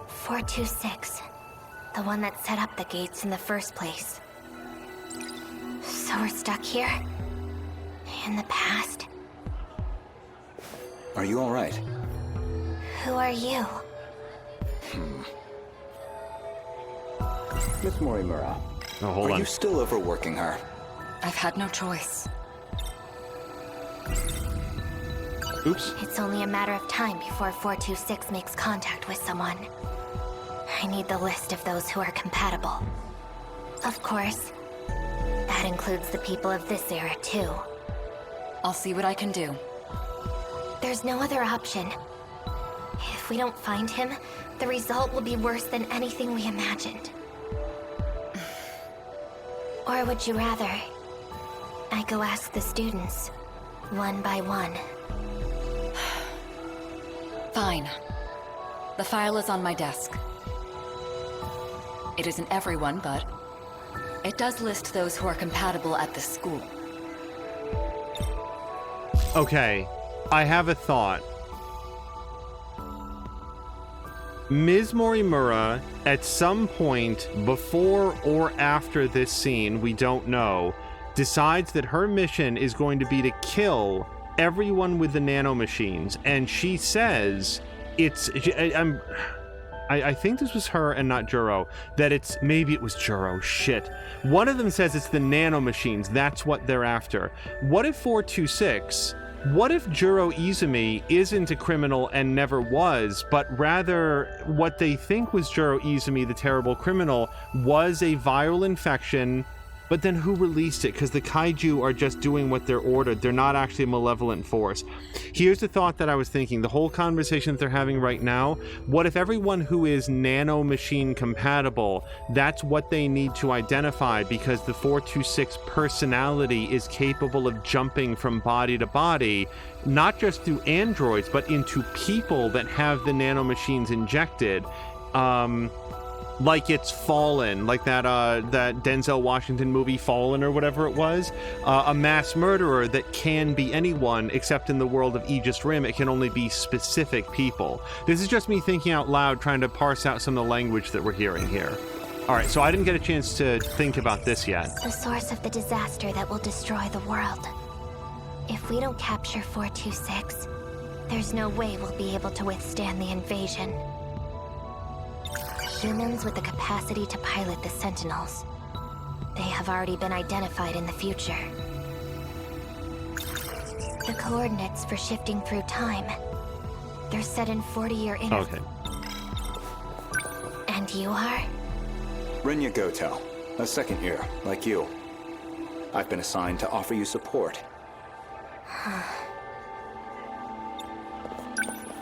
426. The one that set up the gates in the first place. So we're stuck here? In the past? Are you all right? Who are you? Miss Morimura, Oh, hold are on. you still overworking her? I've had no choice. Oops. It's only a matter of time before 426 makes contact with someone. I need the list of those who are compatible. Of course, that includes the people of this era, too. I'll see what I can do. There's no other option. If we don't find him, the result will be worse than anything we imagined. Or would you rather I go ask the students, one by one? Fine. The file is on my desk. It isn't everyone, but it does list those who are compatible at the school. Okay, I have a thought. Ms. Morimura, at some point before or after this scene, we don't know, decides that her mission is going to be to kill everyone with the nanomachines, and she says I think this was her and not Juro, that maybe it was Juro, shit. One of them says it's the nanomachines, that's what they're after. What if 426... What if Juro Izumi isn't a criminal and never was, but rather what they think was Juro Izumi, the terrible criminal, was a viral infection, but then who released it? Because the kaiju are just doing what they're ordered. They're not actually a malevolent force. Here's the thought that I was thinking. The whole conversation that they're having right now, what if everyone who is nanomachine compatible, that's what they need to identify, because the 426 personality is capable of jumping from body to body, not just through androids, but into people that have the nanomachines injected. Like it's Fallen, like that Denzel Washington movie Fallen or whatever it was, a mass murderer that can be anyone, except in the world of Aegis Rim, it can only be specific people. This is just me thinking out loud, trying to parse out some of the language that we're hearing here. All right, so I didn't get a chance to think about this yet. The source of the disaster that will destroy the world. If we don't capture 426, there's no way we'll be able to withstand the invasion. Humans with the capacity to pilot the Sentinels. They have already been identified in the future. The coordinates for shifting through time. They're set in 40-year intervals. Okay. And you are? Renya Goto, a second year, like you. I've been assigned to offer you support.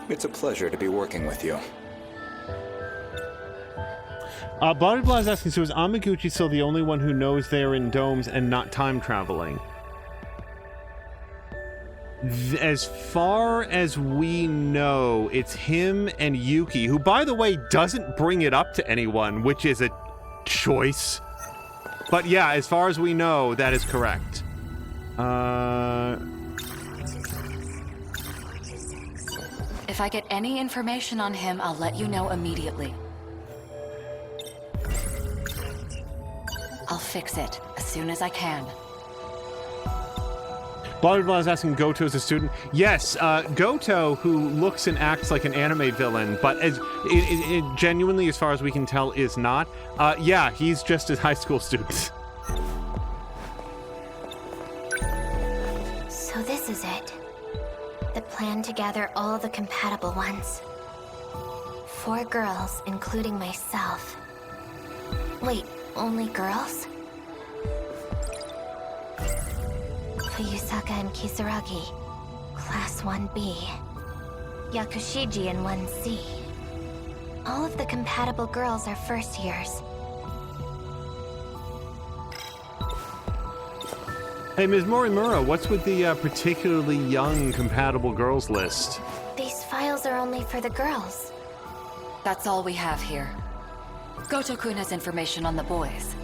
It's a pleasure to be working with you. Blah Blah is asking, so is Amaguchi still the only one who knows they're in domes and not time traveling? As far as we know, it's him and Yuki, who, by the way, doesn't bring it up to anyone, which is a choice. But yeah, as far as we know, that is correct. If I get any information on him, I'll let you know immediately. I'll fix it as soon as I can. Blah Blah is asking, Goto is a student. Yes, Goto, who looks and acts like an anime villain, but as it genuinely, as far as we can tell, is not. Yeah, he's just a high school student. This is it. The plan to gather all the compatible ones. 4 girls, including myself. Wait, only girls? Fuyusaka and Kisaragi, Class 1B. Yakushiji in 1C. All of the compatible girls are first years. Hey, Ms. Morimura, what's with the particularly young compatible girls list? These files are only for the girls. That's all we have here. Goto-kun has information on the boys.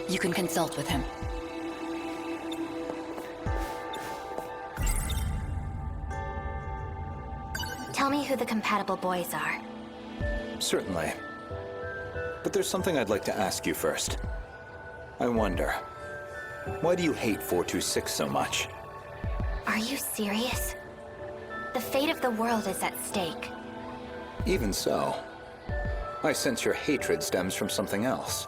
You can consult with him. Tell me who the compatible boys are. Certainly. But there's something I'd like to ask you first. I wonder, why do you hate 426 so much? Are you serious? The fate of the world is at stake. Even so, I sense your hatred stems from something else.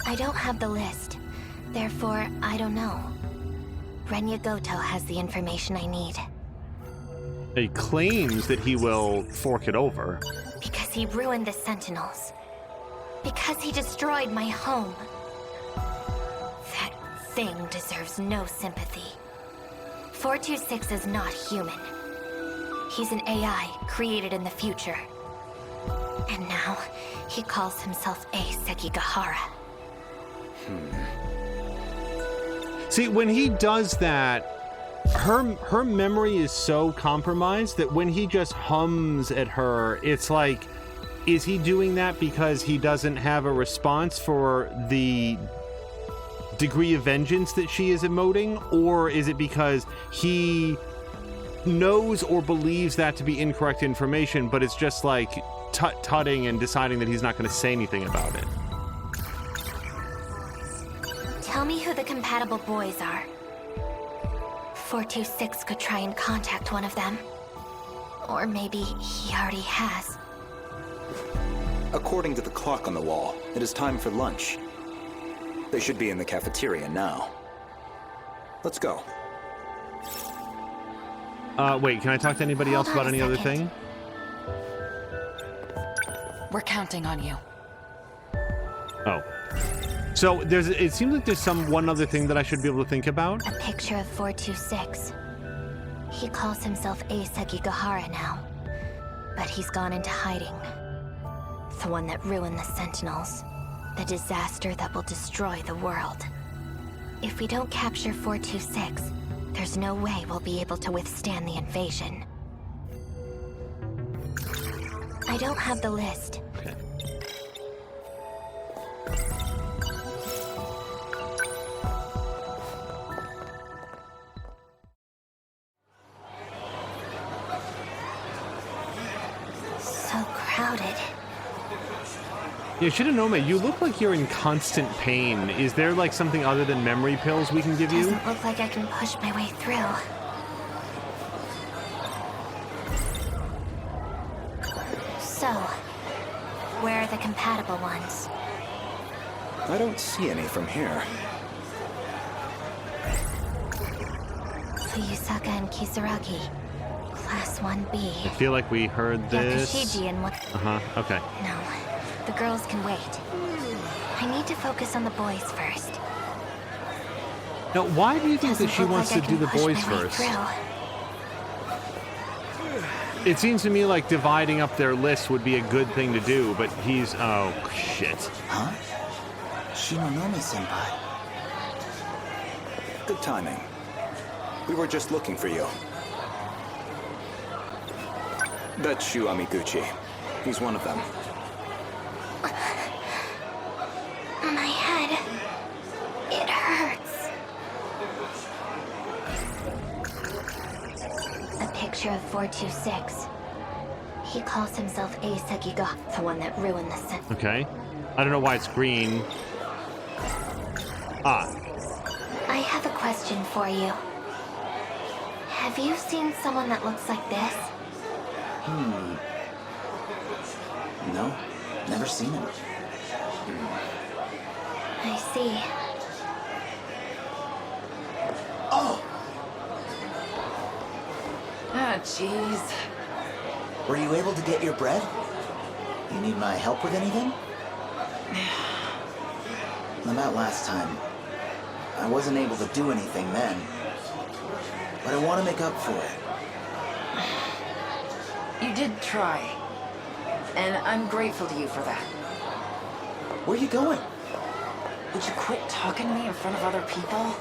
I don't have the list. Therefore, I don't know. Renya Goto has the information I need. He claims that he will fork it over. Because he ruined the Sentinels. Because he destroyed my home. That thing deserves no sympathy. 426 is not human. He's an AI created in the future. And now, he calls himself A Sekigahara. See, when he does that, her memory is so compromised that when he just hums at her, it's like, is he doing that because he doesn't have a response for the degree of vengeance that she is emoting? Or is it because he knows or believes that to be incorrect information, but it's just like tut-tutting and deciding that he's not going to say anything about it? Tell me who the compatible boys are. 426 could try and contact one of them. Or maybe he already has. According to the clock on the wall, it is time for lunch. They should be in the cafeteria now. Let's go. Wait, can I talk to anybody else about any other thing? We're counting on you. Oh. So it seems like there's one other thing that I should be able to think about. A picture of 426. He calls himself A Sekigahara now. But he's gone into hiding. The one that ruined the Sentinels. The disaster that will destroy the world. If we don't capture 426, there's no way we'll be able to withstand the invasion. I don't have the list. Okay. So crowded. Yeah, Shinonome, you look like you're in constant pain. Is there like something other than memory pills we can give you? Doesn't look like I can push my way through. So, where are the compatible ones? I don't see any from here. Fuyusaka and Kisaragi, Class 1B. I feel like we heard this. Yakushiji and what? Okay. No, the girls can wait. I need to focus on the boys first. Now, why do you think that Doesn't she look wants like to I do the can push boys my way first? through. It seems to me like dividing up their list would be a good thing to do, but he's... Oh, shit. Huh? Shinonome-senpai. Good timing. We were just looking for you. That's Shu Amiguchi. He's one of them. My head. It hurts. A picture of 426. He calls himself A Sekiga, the one that ruined the Sen. Okay. I don't know why it's green. Ah. I have a question for you. Have you seen someone that looks like this? No, never seen him. I see. jeez. Were you able to get your bread? You need my help with anything? About last time, I wasn't able to do anything then, but I want to make up for it. You did try, and I'm grateful to you for that. Where are you going? Would you quit talking to me in front of other people?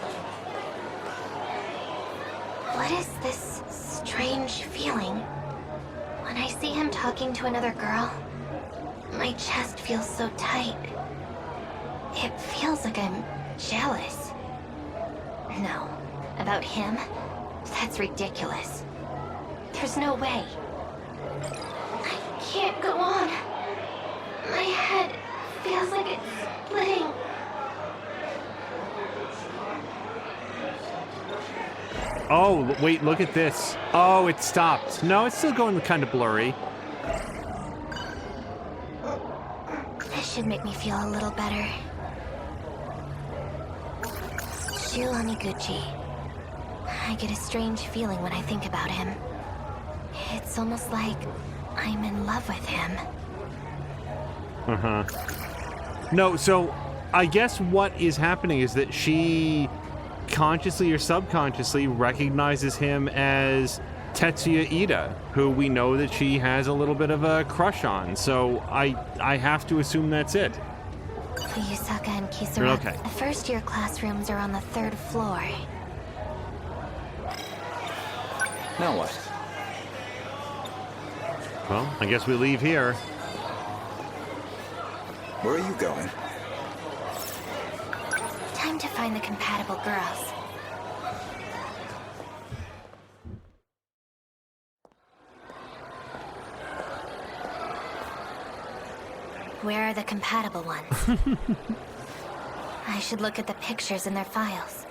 What is this strange feeling? When I see him talking to another girl, my chest feels so tight. It feels like I'm jealous. No, about him? That's ridiculous. There's no way. I can't go on. My head feels like it's splitting. Oh, wait, look at this. Oh, it stopped. No, it's still going kind of blurry. This should make me feel a little better. Shu Amiguchi. I get a strange feeling when I think about him. It's almost like I'm in love with him. Uh-huh. No, so I guess what is happening is that she consciously or subconsciously recognizes him as Tetsuya Ida, who we know that she has a little bit of a crush on. So I have to assume that's it. Fuyusaka and Kisara. Okay. The first-year classrooms are on the 3rd floor. Now what? Well, I guess we leave here. Where are you going? Time to find the compatible girls. Where are the compatible ones? I should look at the pictures in their files.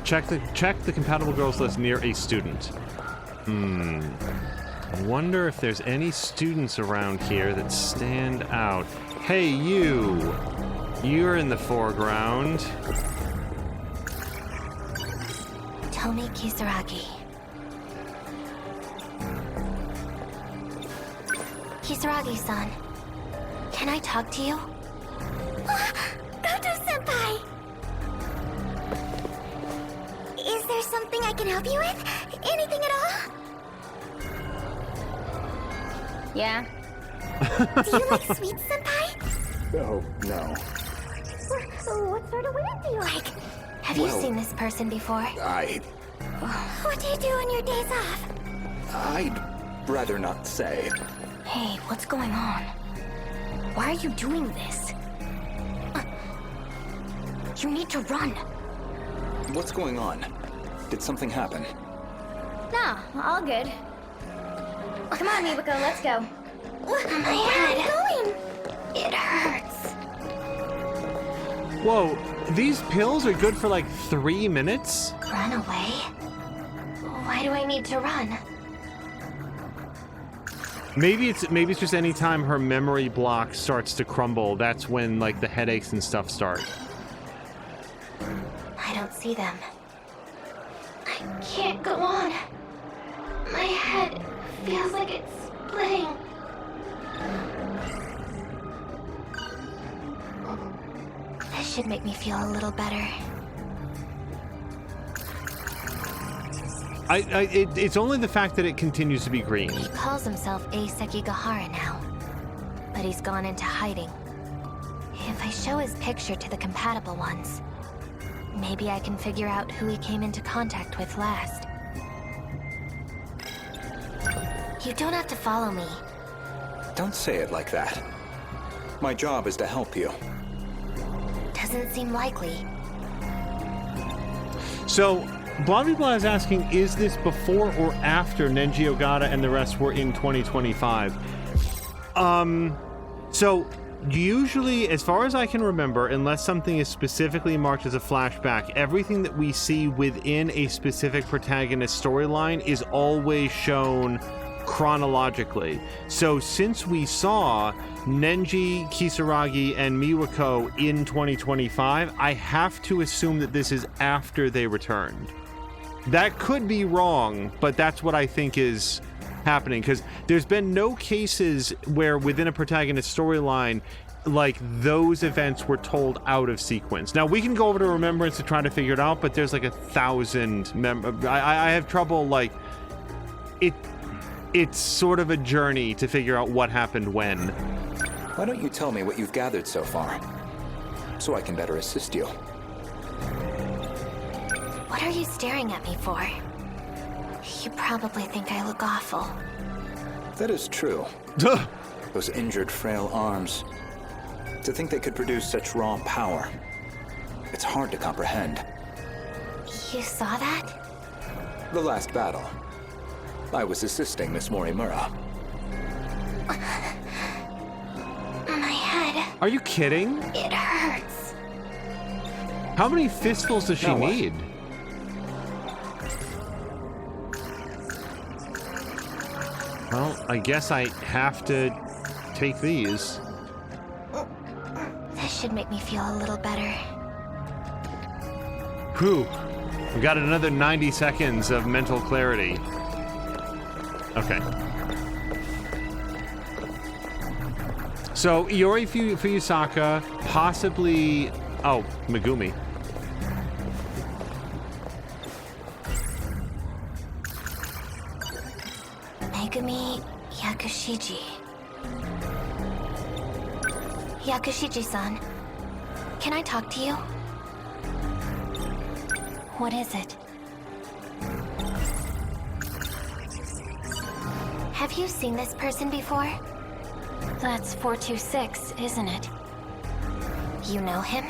Check the compatible girls list near a student. I wonder if there's any students around here that stand out. Hey, you! You're in the foreground. Tomi Kisaragi. Kisaragi-san, can I talk to you? Goto-senpai! Is there something I can help you with? Anything at all? Yeah? Do you like sweets, senpai? Oh, no. What sort of weird do you like? Have you seen this person before? What do you do on your days off? I'd rather not say. Hey, what's going on? Why are you doing this? You need to run. What's going on? Did something happen? No, all good. Come on, Miwako, let's go. My head. It hurts. Whoa, these pills are good for like 3 minutes? Run away? Why do I need to run? Maybe it's just any time her memory block starts to crumble, that's when like the headaches and stuff start. I don't see them. I can't go on. My head feels like it's splitting. This should make me feel a little better. It's only the fact that it continues to be green. He calls himself A Sekigahara now, but he's gone into hiding. If I show his picture to the compatible ones, maybe I can figure out who he came into contact with last. You don't have to follow me. Don't say it like that. My job is to help you. Doesn't seem likely. So, Blah Blah Blah is asking, is this before or after Nenji Ogata and the rest were in 2025? So, usually, as far as I can remember, unless something is specifically marked as a flashback, everything that we see within a specific protagonist storyline is always shown chronologically. So since we saw Nenji, Kisaragi, and Miwako in 2025, I have to assume that this is after they returned. That could be wrong, but that's what I think is happening, because there's been no cases where within a protagonist storyline, like, those events were told out of sequence. Now, we can go over to Remembrance to try to figure it out, but there's like 1,000 I have trouble, like, it's sort of a journey to figure out what happened when. Why don't you tell me what you've gathered so far, so I can better assist you? What are you staring at me for? You probably think I look awful. That is true. Those injured, frail arms. To think they could produce such raw power. It's hard to comprehend. You saw that? The last battle. I was assisting Miss Morimura. My head. Are you kidding? It hurts. How many fistfuls does she need? Well, I guess I have to take these. This should make me feel a little better. Whew. We got another 90 seconds of mental clarity. Okay. So, Iori Fuyusaka, possibly... Oh, Megumi. Megumi Yakushiji. Yakushiji-san, can I talk to you? What is it? Have you seen this person before? That's 426, isn't it? You know him?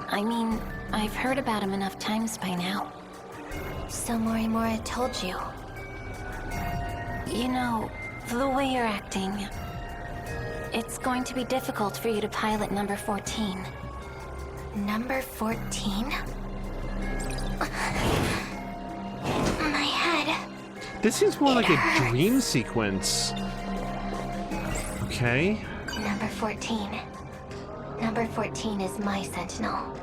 I mean, I've heard about him enough times by now. So Morimura told you. You know, the way you're acting, it's going to be difficult for you to pilot number 14. Number 14? My head. This seems more like a dream sequence. Okay. Number 14. Number 14 is my Sentinel.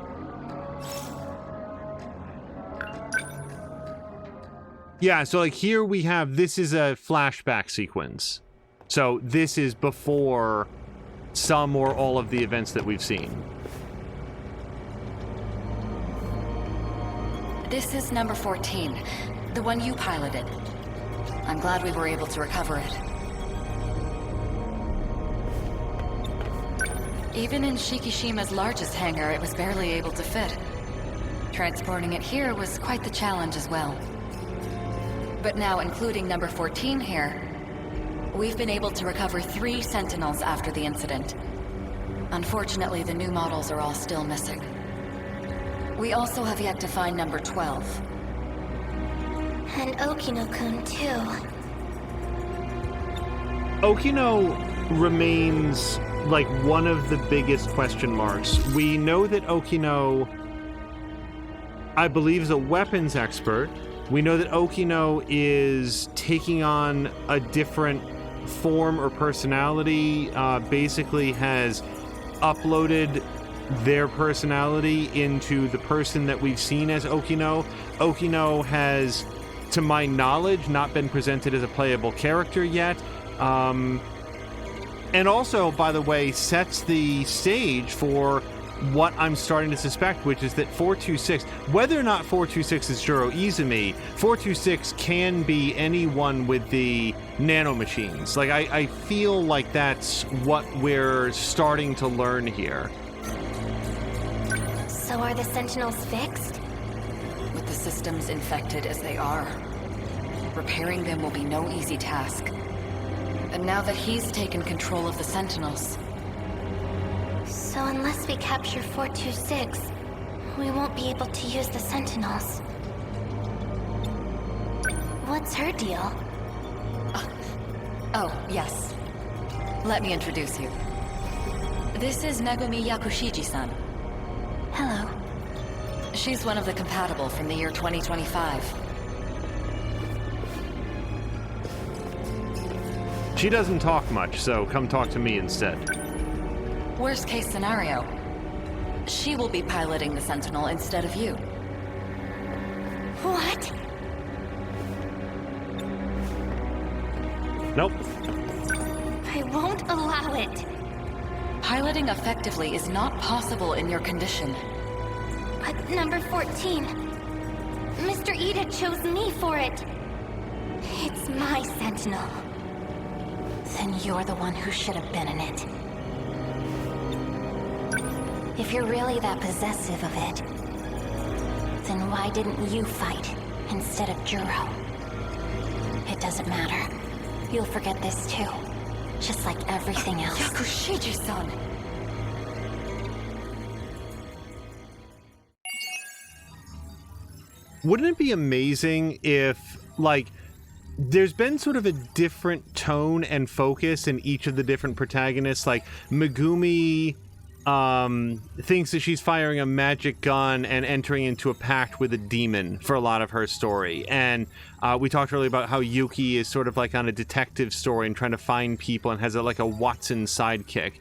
Yeah, so like here we have, this is a flashback sequence. So this is before some or all of the events that we've seen. This is number 14, the one you piloted. I'm glad we were able to recover it. Even in Shikishima's largest hangar, it was barely able to fit. Transporting it here was quite the challenge as well. But now, including number 14 here, we've been able to recover 3 Sentinels after the incident. Unfortunately, the new models are all still missing. We also have yet to find number 12. And Okino-kun, too. Okino remains like one of the biggest question marks. We know that Okino, I believe, is a weapons expert. We know that Okino is taking on a different form or personality, basically has uploaded their personality into the person that we've seen as Okino. Okino has, to my knowledge, not been presented as a playable character yet. And also, by the way, sets the stage for what I'm starting to suspect, which is that 426, whether or not 426 is Juro Izumi, 426 can be anyone with the nanomachines. Like, I feel like that's what we're starting to learn here. So are the Sentinels fixed? With the systems infected as they are, repairing them will be no easy task. And now that he's taken control of the Sentinels... So unless we capture 426, we won't be able to use the Sentinels. What's her deal? Oh, yes. Let me introduce you. This is Megumi Yakushiji-san. Hello. She's one of the compatible from the year 2025. She doesn't talk much, so come talk to me instead. Worst case scenario, she will be piloting the Sentinel instead of you. What? Nope. I won't allow it. Piloting effectively is not possible in your condition. But number 14. Mr. Ida chose me for it. It's my Sentinel. Then you're the one who should have been in it. If you're really that possessive of it, then why didn't you fight instead of Juro? It doesn't matter. You'll forget this too. Just like everything else. Yakushiji-san! Wouldn't it be amazing if, like, there's been sort of a different tone and focus in each of the different protagonists? Like, Megumi thinks that she's firing a magic gun and entering into a pact with a demon for a lot of her story. And we talked earlier about how Yuki is sort of like on a detective story and trying to find people and has like a Watson sidekick.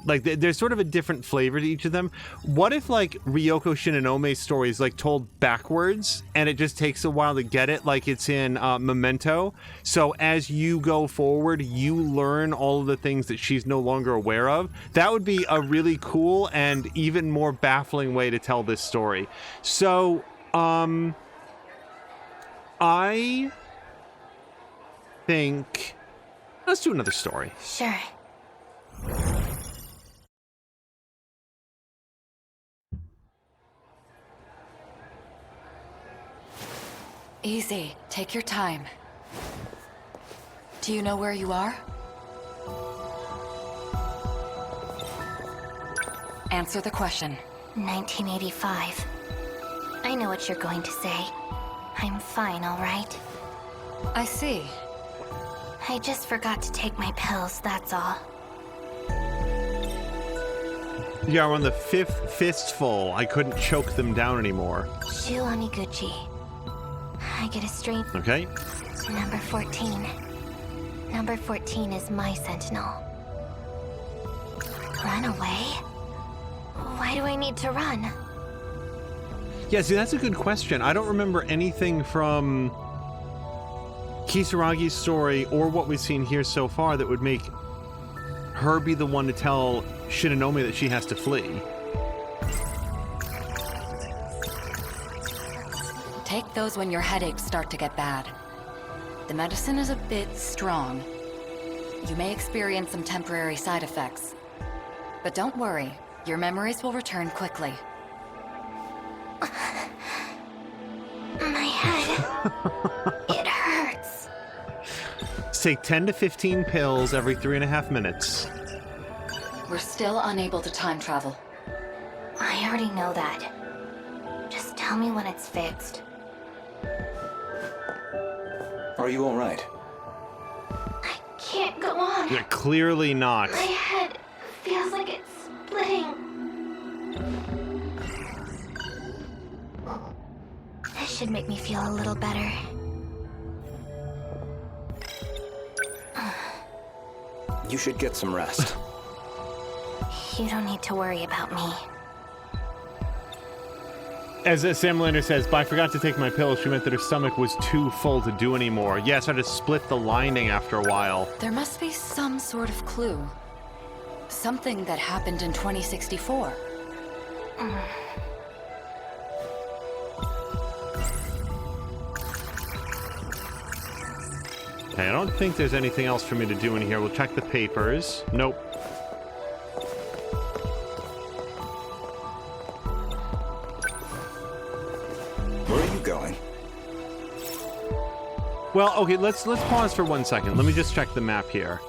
Like there's sort of a different flavor to each of them. What if like Ryoko Shinanome's story is like told backwards and it just takes a while to get it, like it's in Memento? So as you go forward, you learn all of the things that she's no longer aware of. That would be a really cool and even more baffling way to tell this story. So, I think let's do another story. Sure. Easy. Take your time. Do you know where you are? Answer the question. 1985. I know what you're going to say. I'm fine, all right? I see. I just forgot to take my pills, that's all. Yeah, we're on the 5th fistful. I couldn't choke them down anymore. Shu Amiguchi. I get a straight... Okay. Number 14. Number 14 is my Sentinel. Run away? Why do I need to run? Yeah, see, that's a good question. I don't remember anything from Kisaragi's story or what we've seen here so far that would make her be the one to tell Shinonome that she has to flee. Take those when your headaches start to get bad. The medicine is a bit strong. You may experience some temporary side effects. But don't worry, your memories will return quickly. My head. It hurts. Take 10 to 15 pills every 3.5 minutes. We're still unable to time travel. I already know that. Just tell me when it's fixed. Are you all right? I can't go on. Yeah, clearly not. My head feels like it's splitting. This should make me feel a little better. You should get some rest. You don't need to worry about me. As Sam Lander says, but I forgot to take my pills. She meant that her stomach was too full to do anymore. Yeah, so I had to split the lining after a while. There must be some sort of clue. Something that happened in 2064. Okay, I don't think there's anything else for me to do in here. We'll check the papers. Nope. Where are you going? Well, okay, let's pause for 1 second. Let me just check the map here.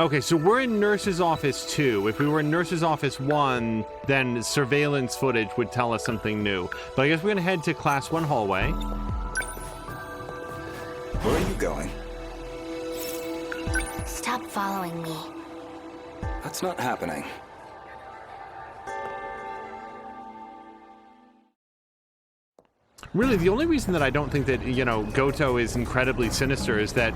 Okay, so we're in Nurse's Office 2. If we were in Nurse's Office 1, then surveillance footage would tell us something new. But I guess we're gonna head to Class 1 hallway. Where are you going? Stop following me. That's not happening. Really, the only reason that I don't think that, you know, Goto is incredibly sinister is that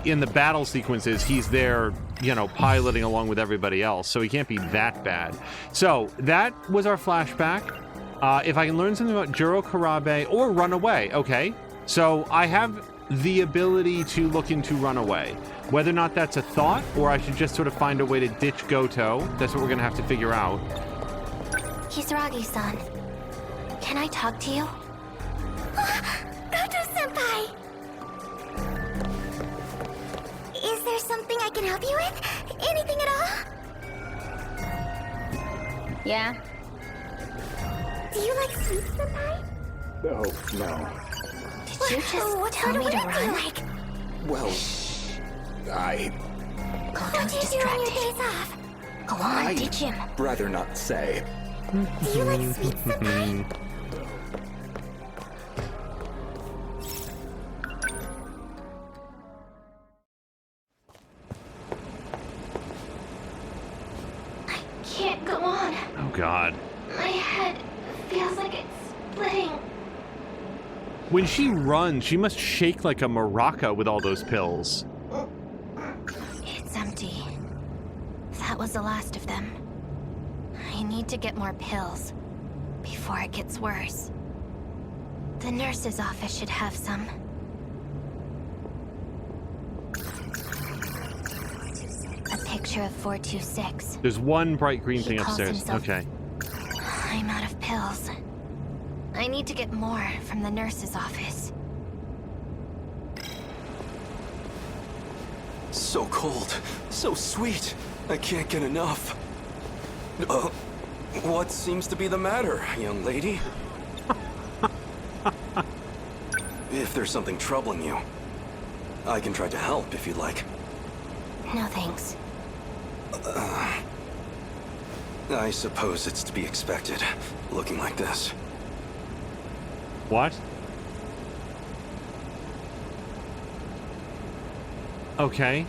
in the battle sequences, he's there, you know, piloting along with everybody else, so he can't be that bad. So, that was our flashback. If I can learn something about Juro Karabe or run away. Okay. So I have the ability to look into runaway. Whether or not that's a thought, or I should just sort of find a way to ditch Goto, that's what we're gonna have to figure out. Kisaragi-san, can I talk to you? Goto-senpai! Is there something I can help you with? Anything at all? Yeah? Do you like sweets, senpai? Oh, no. Did you just tell me to run? Like? Well, I... Goto's What do you do on your distracted. days off? Go on, ditch him. rather not say. Do you like sweets, senpai? I can't go on. Oh, God. My head feels like it's splitting. When she runs, she must shake like a maraca with all those pills. It's empty. That was the last of them. I need to get more pills before it gets worse. The nurse's office should have some. A picture of 426. There's one bright green He thing calls upstairs. himself- Okay. I'm out of pills. I need to get more from the nurse's office. So cold, so sweet. I can't get enough. What seems to be the matter, young lady? If there's something troubling you, I can try to help if you'd like. No thanks. I suppose it's to be expected, looking like this. What? Okay.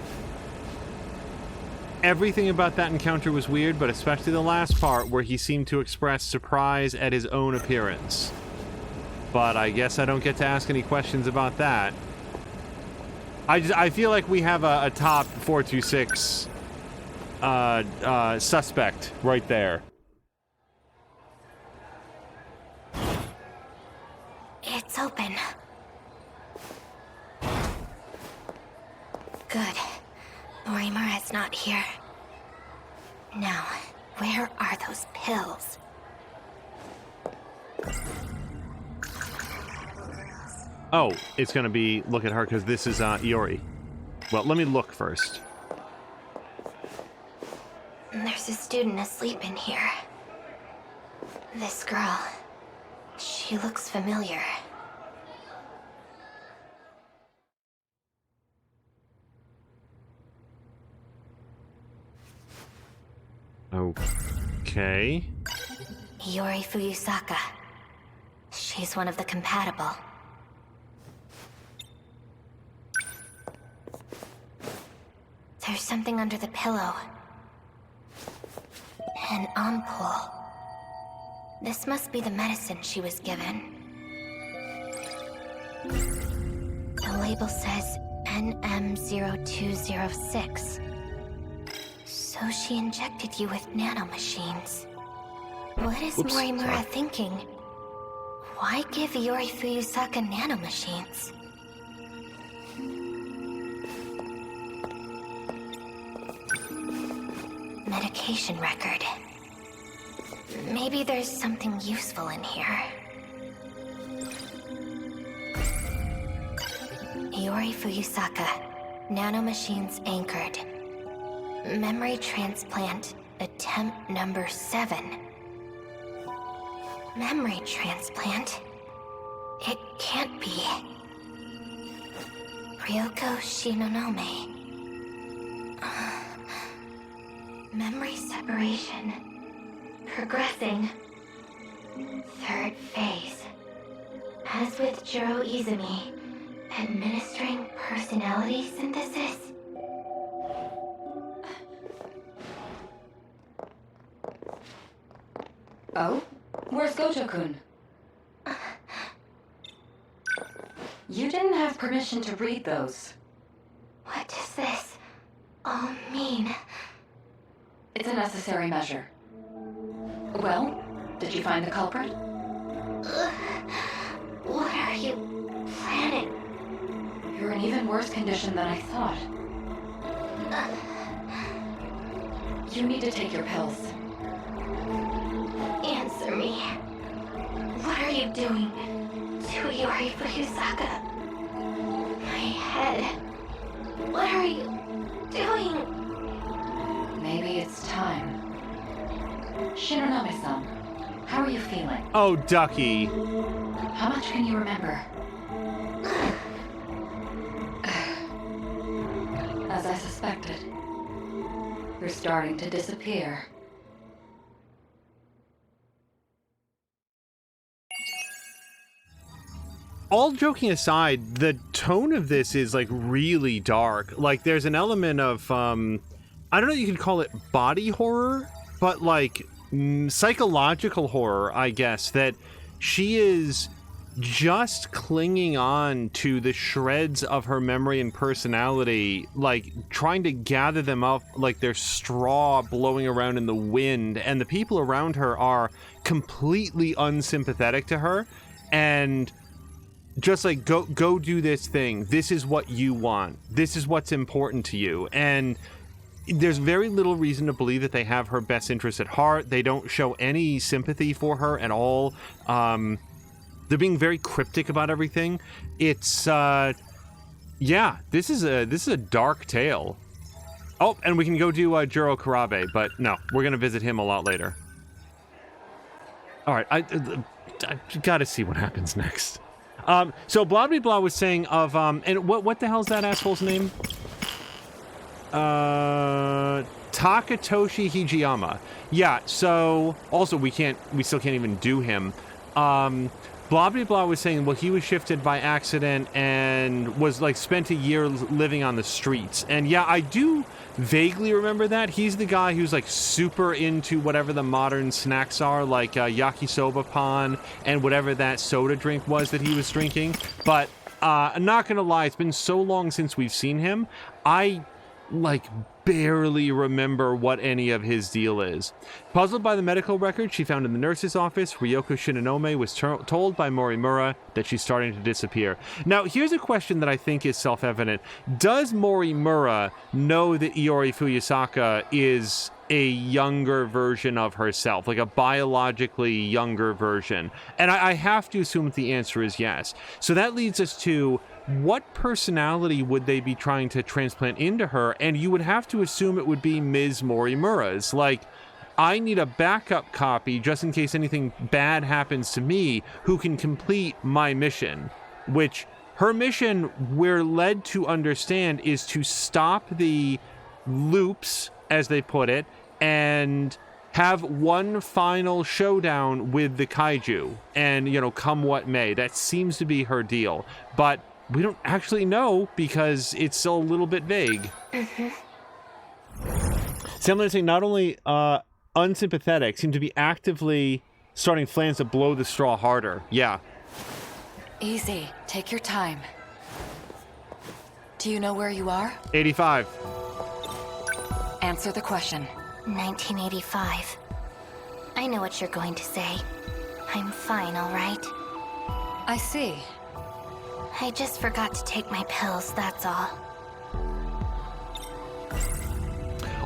Everything about that encounter was weird, but especially the last part where he seemed to express surprise at his own appearance. But I guess I don't get to ask any questions about that. I feel like we have a top 426 suspect right there. It's open. Good. Morimura's not here. Now, where are those pills? Oh, it's gonna be look at her because this is Iori. Well, let me look first. There's a student asleep in here. This girl. She looks familiar. Okay. Iori Fuyusaka. She's one of the compatible. There's something under the pillow. An ampoule. This must be the medicine she was given. The label says NM0206. So she injected you with nanomachines. What is Oops, Morimura sorry. thinking? Why give Iori Fuyusaka nanomachines? Medication record. Maybe there's something useful in here. Iori Fuyusaka. Nanomachines anchored. Memory transplant attempt number 7. Memory transplant? It can't be. Ryoko Shinonome. Memory separation. Progressing. 3rd phase. As with Juro Izumi, administering personality synthesis. Oh? Where's Goto-kun? You didn't have permission to read those. What does this all mean? It's a necessary measure. Well, did you find the culprit? What are you planning? You're in even worse condition than I thought. You need to take your pills. Answer me. What are you doing to Iori Fuyusaka? My head. What are you doing? Maybe it's time. Shinonome-san, how are you feeling? Oh, Ducky. How much can you remember? As I suspected, you're starting to disappear. All joking aside, the tone of this is like really dark. Like there's an element of, I don't know, you could call it body horror, but like psychological horror, I guess, that she is just clinging on to the shreds of her memory and personality, like trying to gather them up like they're straw blowing around in the wind, and the people around her are completely unsympathetic to her and just like, go do this thing. This is what you want. This is what's important to you. And there's very little reason to believe that they have her best interest at heart. They don't show any sympathy for her at all. They're being very cryptic about everything. It's, yeah, this is a dark tale. Oh, and we can go do Juro Karabe, but no, we're gonna visit him a lot later. All right, I gotta see what happens next. So blah blah blah was saying of and what the hell's that asshole's name? Takatoshi Hijiyama. Yeah. So also we still can't even do him. Blah blah blah was saying, well, he was shifted by accident and was like spent a year living on the streets. And yeah, I do vaguely remember that. He's the guy who's like super into whatever the modern snacks are, like yakisoba pan and whatever that soda drink was that he was drinking. But I'm not gonna lie, it's been so long since we've seen him. I like barely remember what any of his deal is. Puzzled by the medical record she found in the nurse's office, Ryoko Shinonome was told by Morimura that she's starting to disappear. Now, here's a question that I think is self-evident. Does Morimura know that Iori Fuyusaka is a younger version of herself, like a biologically younger version? And I have to assume that the answer is yes. So that leads us to, what personality would they be trying to transplant into her? And you would have to assume it would be Ms. Morimura's. Like, I need a backup copy just in case anything bad happens to me, who can complete my mission. Which, her mission, we're led to understand, is to stop the loops, as they put it, and have one final showdown with the kaiju. And, you know, come what may. That seems to be her deal. But we don't actually know because it's still a little bit vague. See, I'm going to say not only unsympathetic, seem to be actively starting plans to blow the straw harder. Yeah. Easy. Take your time. Do you know where you are? 85. Answer the question. 1985. I know what you're going to say. I'm fine, all right? I see. I just forgot to take my pills, that's all.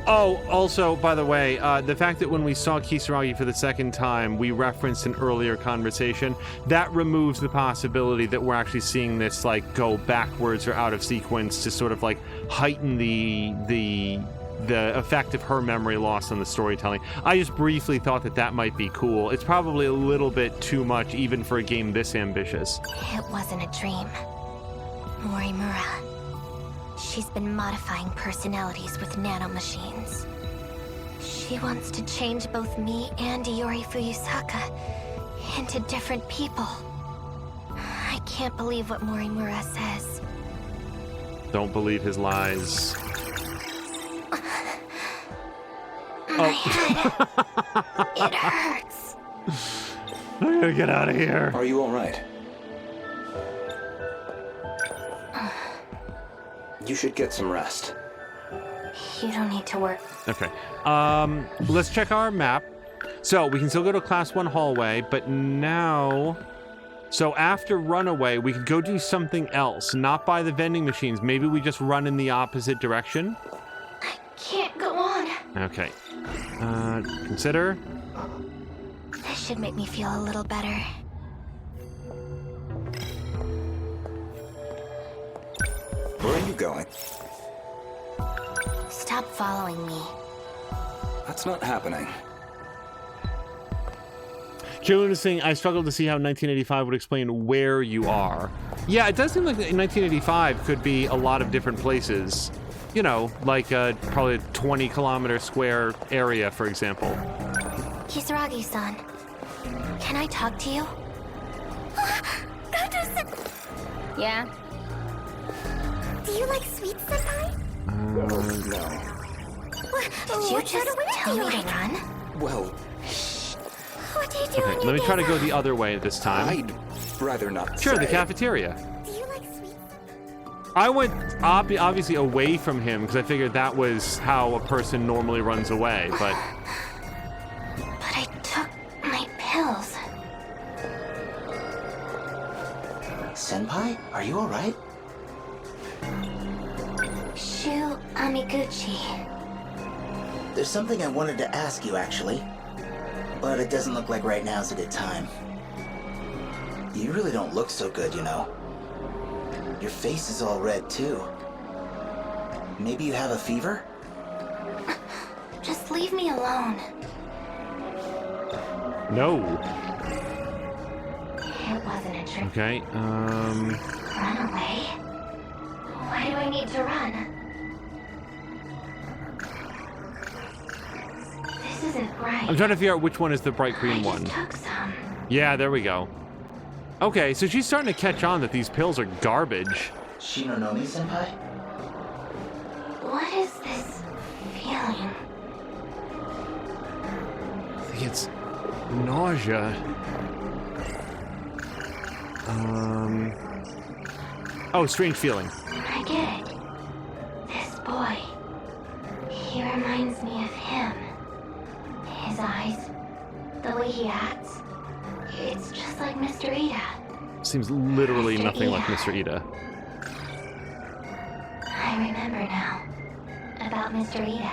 Oh, also, by the way, the fact that when we saw Kisaragi for the second time, we referenced an earlier conversation, that removes the possibility that we're actually seeing this, like, go backwards or out of sequence to sort of, like, heighten the effect of her memory loss on the storytelling. I just briefly thought that might be cool. It's probably a little bit too much even for a game this ambitious. It wasn't a dream. Morimura. She's been modifying personalities with nanomachines. She wants to change both me and Iori Fuyusaka into different people. I can't believe what Morimura says. Don't believe his lies. My head. It hurts. I'm gonna get out of here. Are you all right? You should get some rest. You don't need to work. Okay. Let's check our map. So we can still go to Class 1 hallway, but now... So after Runaway, we could go do something else, not by the vending machines. Maybe we just run in the opposite direction? I can't go on. Okay. Consider. This should make me feel a little better. Where are you going? Stop following me. That's not happening. Jillian is saying, I struggle to see how 1985 would explain where you are. Yeah, it does seem like 1985 could be a lot of different places. You know, like probably a 20-kilometer square area, for example. Kisaragi-san, can I talk to you? Yeah? Do you like sweets, Senpai? No. Did you just tell me to run? Well, What do you do? Okay, let me try to go the other way this time. I'd rather not Sure, say. the cafeteria. Do you like sweets? I went obviously away from him because I figured that was how a person normally runs away, but... But I took my pills. Senpai, are you alright? Shu Amiguchi. There's something I wanted to ask you, actually. But it doesn't look like right now's a good time. You really don't look so good, you know. Your face is all red, too. Maybe you have a fever? Just leave me alone. No. It wasn't a trick. Okay, Run away? Why do I need to run? This isn't right. I'm trying to figure out which one is the bright green one. I just took some. Yeah, there we go. Okay, so she's starting to catch on that these pills are garbage. Shinonome, Senpai? What is this feeling? I think it's nausea. Oh, strange feeling. I get it. This boy. He reminds me of him. His eyes. The way he acts. It's just like Mr. Ida. Seems literally Mr. nothing like Ida. Mr. Ida. I remember now. About Mr. Ida.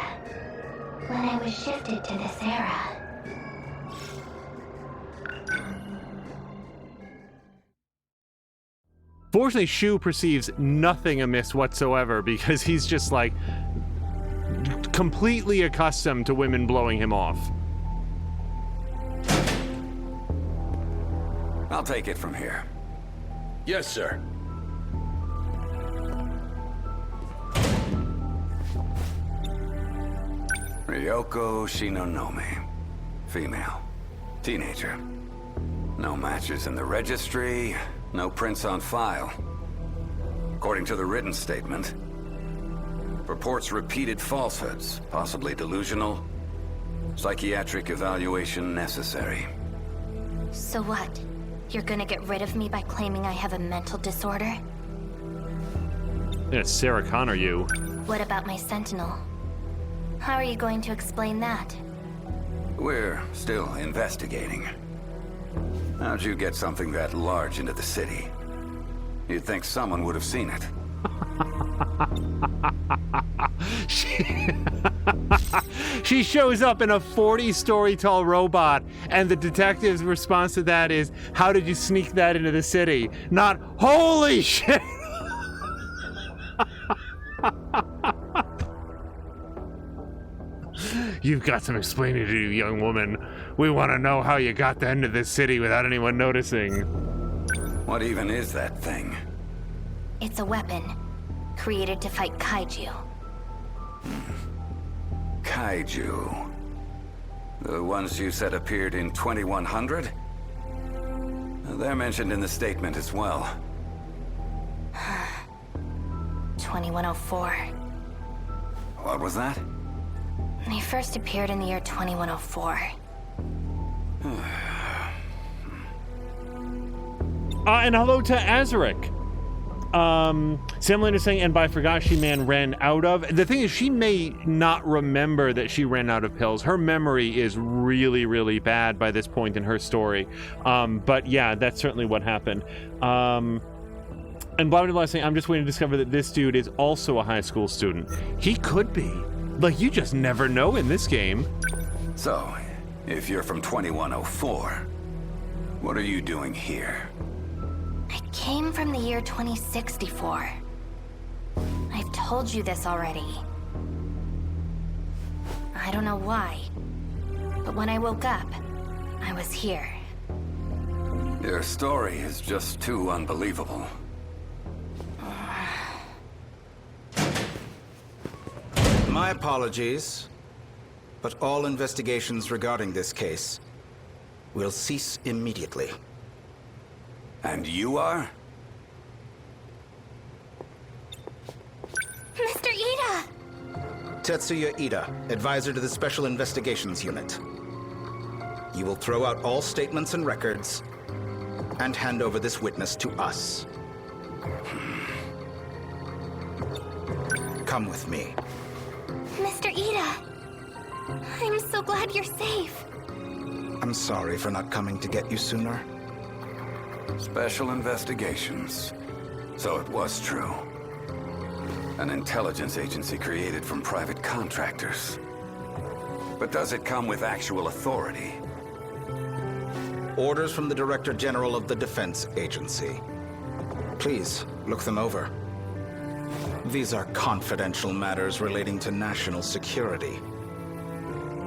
When I was shifted to this era. Fortunately, Shu perceives nothing amiss whatsoever because he's just like completely accustomed to women blowing him off. I'll take it from here. Yes, sir. Ryoko Shinonome. Female. Teenager. No matches in the registry, no prints on file. According to the written statement, reports repeated falsehoods, possibly delusional. Psychiatric evaluation necessary. So what? You're gonna get rid of me by claiming I have a mental disorder? Yeah, Sarah Connor, you. What about my Sentinel? How are you going to explain that? We're still investigating. How'd you get something that large into the city? You'd think someone would have seen it. She shows up in a 40-story tall robot, and the detective's response to that is, how did you sneak that into the city? Not, holy shit! You've got some explaining to do, young woman. We want to know how you got that into this city without anyone noticing. What even is that thing? It's a weapon. Created to fight kaiju. Kaiju. The ones you said appeared in 2100? They're mentioned in the statement as well. 2104. What was that? They first appeared in the year 2104. And hello to Azaric. Sam Linder's saying, and by forgot she ran out of. The thing is, she may not remember that she ran out of pills. Her memory is really, really bad by this point in her story. But yeah, that's certainly what happened. And blah, blah, blah saying, I'm just waiting to discover that this dude is also a high school student. He could be. Like, you just never know in this game. So, if you're from 2104, what are you doing here? I came from the year 2064. I've told you this already. I don't know why, but when I woke up, I was here. Your story is just too unbelievable. My apologies, but all investigations regarding this case will cease immediately. And you are? Mr. Ida! Tetsuya Ida, advisor to the Special Investigations Unit. You will throw out all statements and records and hand over this witness to us. Come with me. Mr. Ida! I'm so glad you're safe. I'm sorry for not coming to get you sooner. Special investigations. So it was true. An intelligence agency created from private contractors. But does it come with actual authority? Orders from the Director General of the Defense Agency. Please, look them over. These are confidential matters relating to national security.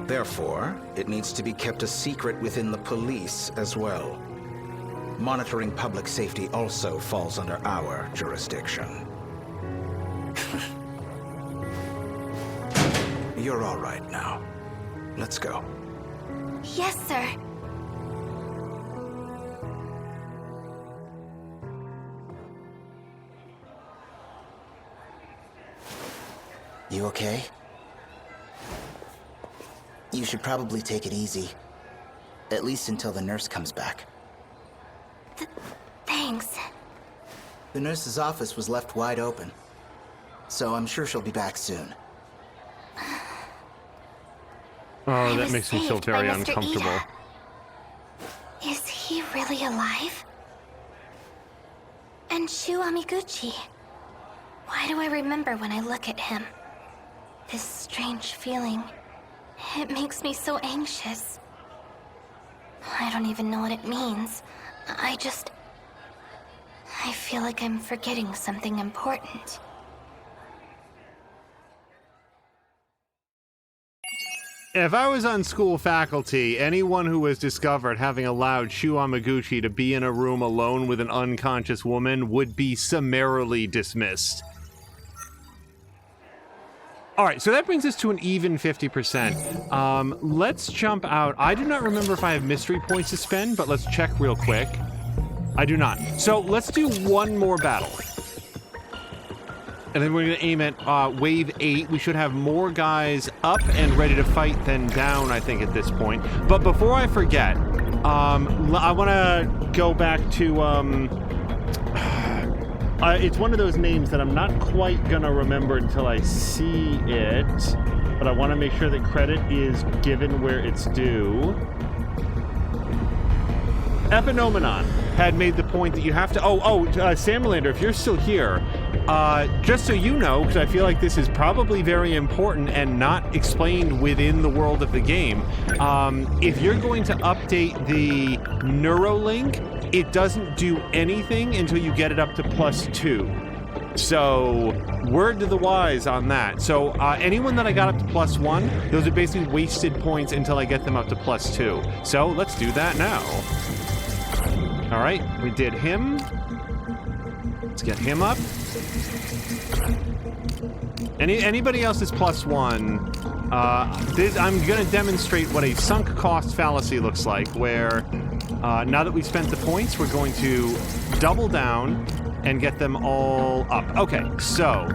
Therefore, it needs to be kept a secret within the police as well. Monitoring public safety also falls under our jurisdiction. You're all right now. Let's go. Yes, sir. You okay? You should probably take it easy. At least until the nurse comes back. Thanks. The nurse's office was left wide open, so I'm sure she'll be back soon. Oh, that makes me feel saved by very Mr. uncomfortable. Ida. Is he really alive? And Shu Amiguchi. Why do I remember when I look at him? This strange feeling. It makes me so anxious. I don't even know what it means. I feel like I'm forgetting something important. If I was on school faculty, anyone who was discovered having allowed Shu Amaguchi to be in a room alone with an unconscious woman would be summarily dismissed. All right, so that brings us to an even 50%. Let's jump out. I do not remember if I have mystery points to spend, but let's check real quick. I do not. So let's do one more battle. And then we're going to aim at wave 8. We should have more guys up and ready to fight than down, I think, at this point. But before I forget, I want to go back to... it's one of those names that I'm not quite going to remember until I see it. But I want to make sure that credit is given where it's due. Epinomenon had made the point that you have to... Sam Lander, if you're still here... just so you know, because I feel like this is probably very important and not explained within the world of the game, if you're going to update the Neuralink, it doesn't do anything until you get it up to +2. So, word to the wise on that. So, anyone that I got up to +1, those are basically wasted points until I get them up to +2. So, let's do that now. All right, we did him. Let's get him up. Anybody else is +1. I'm going to demonstrate what a sunk cost fallacy looks like, where now that we've spent the points, we're going to double down and get them all up. Okay, so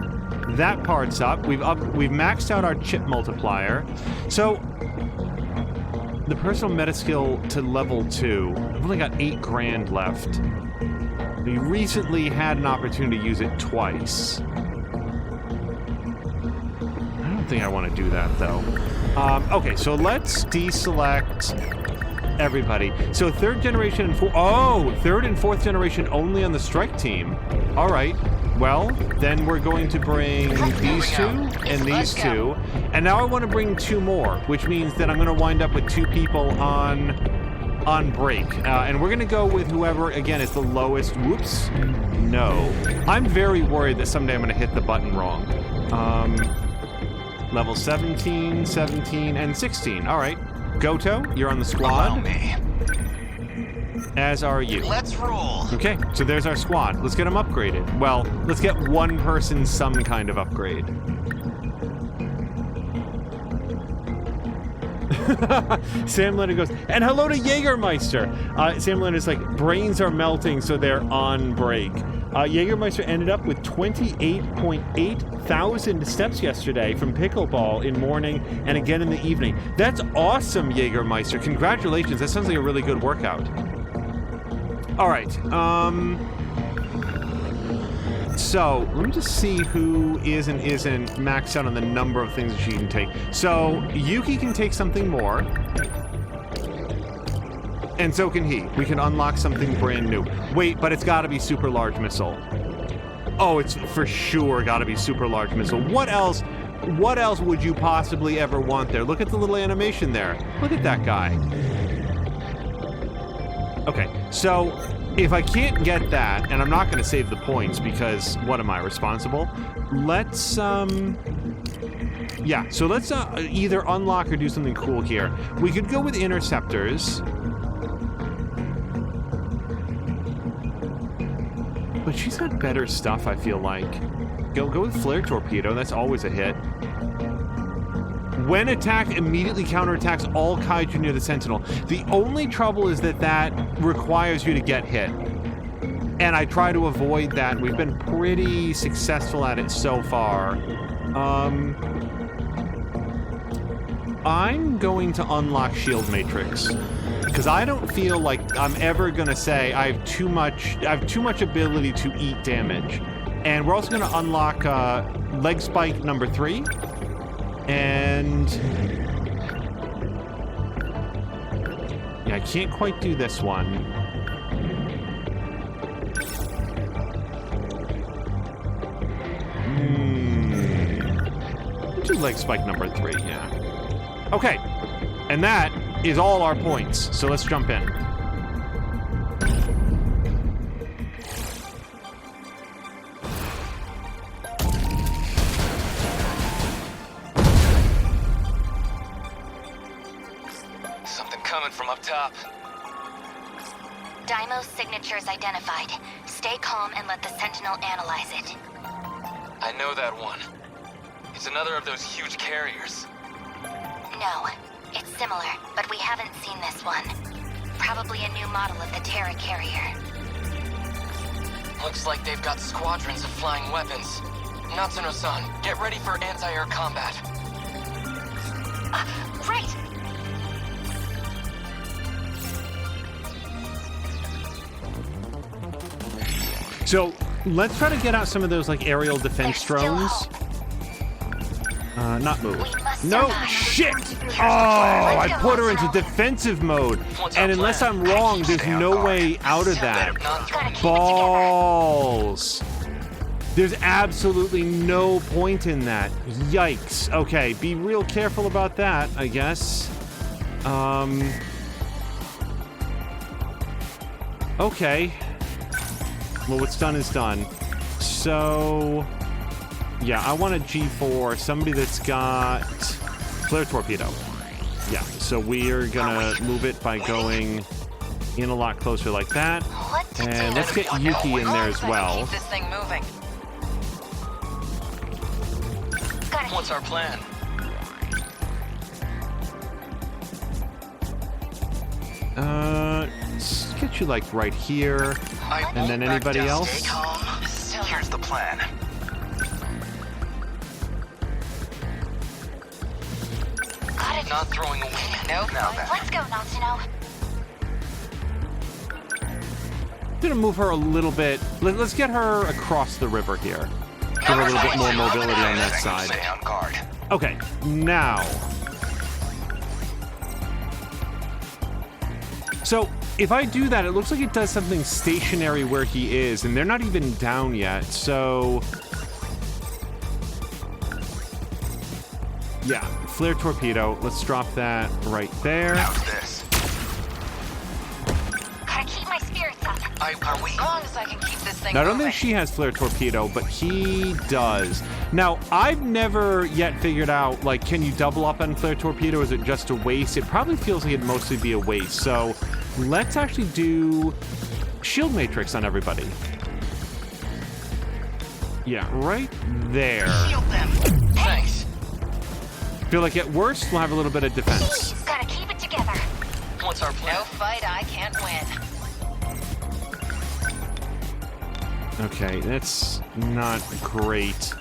that part's up. We've maxed out our chip multiplier. So the personal meta skill to level 2. I've only got 8 grand left. We recently had an opportunity to use it twice. I don't think I want to do that, though. Okay, so let's deselect everybody. So third generation and third and fourth generation only on the strike team. All right. Well, then we're going to bring these two and these two. And now I want to bring two more, which means that I'm going to wind up with two people on break. And we're going to go with whoever, again, is the lowest. Whoops. No. I'm very worried that someday I'm going to hit the button wrong. Level 17, 17, and 16. All right. Goto, you're on the squad. Allow me. As are you. Let's roll. Okay, so there's our squad. Let's get them upgraded. Well, let's get one person some kind of upgrade. Sam Leonard goes, and hello to Jägermeister. Sam Leonard's like, brains are melting, so they're on break. Jägermeister ended up with 28.8 thousand steps yesterday from pickleball in morning and again in the evening. That's awesome, Jägermeister. Congratulations. That sounds like a really good workout. All right. So let me just see who is and isn't maxed out on the number of things that she can take. So Yuki can take something more. And so can he. We can unlock something brand new. Wait, but it's got to be super large missile. Oh, it's for sure got to be super large missile. What else would you possibly ever want there? Look at the little animation there. Look at that guy. Okay, so if I can't get that, and I'm not going to save the points because what am I responsible? Let's yeah, so let's either unlock or do something cool here. We could go with interceptors. But she's had better stuff, I feel like. Go with flare torpedo. That's always a hit. When attacked, immediately counterattacks all kaiju near the Sentinel. The only trouble is that requires you to get hit. And I try to avoid that. We've been pretty successful at it so far. I'm going to unlock Shield Matrix. Because I don't feel like I'm ever going to say I have too much ability to eat damage. And we're also going to unlock Leg Spike number 3. And yeah, I can't quite do this one. Do Leg Spike number 3, yeah. Okay, and that is all our points, so let's jump in. Something coming from up top. Daimo's signature's identified. Stay calm and let the Sentinel analyze it. I know that one. It's another of those huge carriers. No, it's similar, but we haven't seen this one. Probably a new model of the Terra carrier. Looks like they've got squadrons of flying weapons. Natsuno-san, get ready for anti-air combat. Right! So let's try to get out some of those like aerial defense drones. Not move. No, shit! Oh, I put her into defensive mode. And unless I'm wrong, there's no way out of that. Balls. There's absolutely no point in that. Yikes. Okay, be real careful about that, I guess. Okay. Well, what's done is done. So... yeah, I want a G4, somebody that's got flare torpedo. Yeah, so we're gonna move it by going in a lot closer like that. And let's get Yuki in there as well. Keep this thing moving. What's our plan? Let's get you like right here. And then anybody else? Stay calm. Here's the plan. Not throwing away. Nope. Now then. Let's go, Natsuno. gonna move her a little bit. Let's get her across the river here. Give her a little bit more mobility on that side. Stay on guard. Okay, now. So if I do that, it looks like it does something stationary where he is, and they're not even down yet, so... Yeah, flare torpedo. Let's drop that right there. How's this? Gotta keep my spirits up. Are we? As long as I can keep this thing Now, I don't moving. think she has flare torpedo, but he does. Now, I've never yet figured out, like, can you double up on flare torpedo? Is it just a waste? It probably feels like it'd mostly be a waste. So let's actually do shield matrix on everybody. Yeah, right there. Shield them. Thanks. Feel like at worst, we'll have a little bit of defense. Gotta keep it together. What's our plan? No fight I can't win. Okay, that's not great.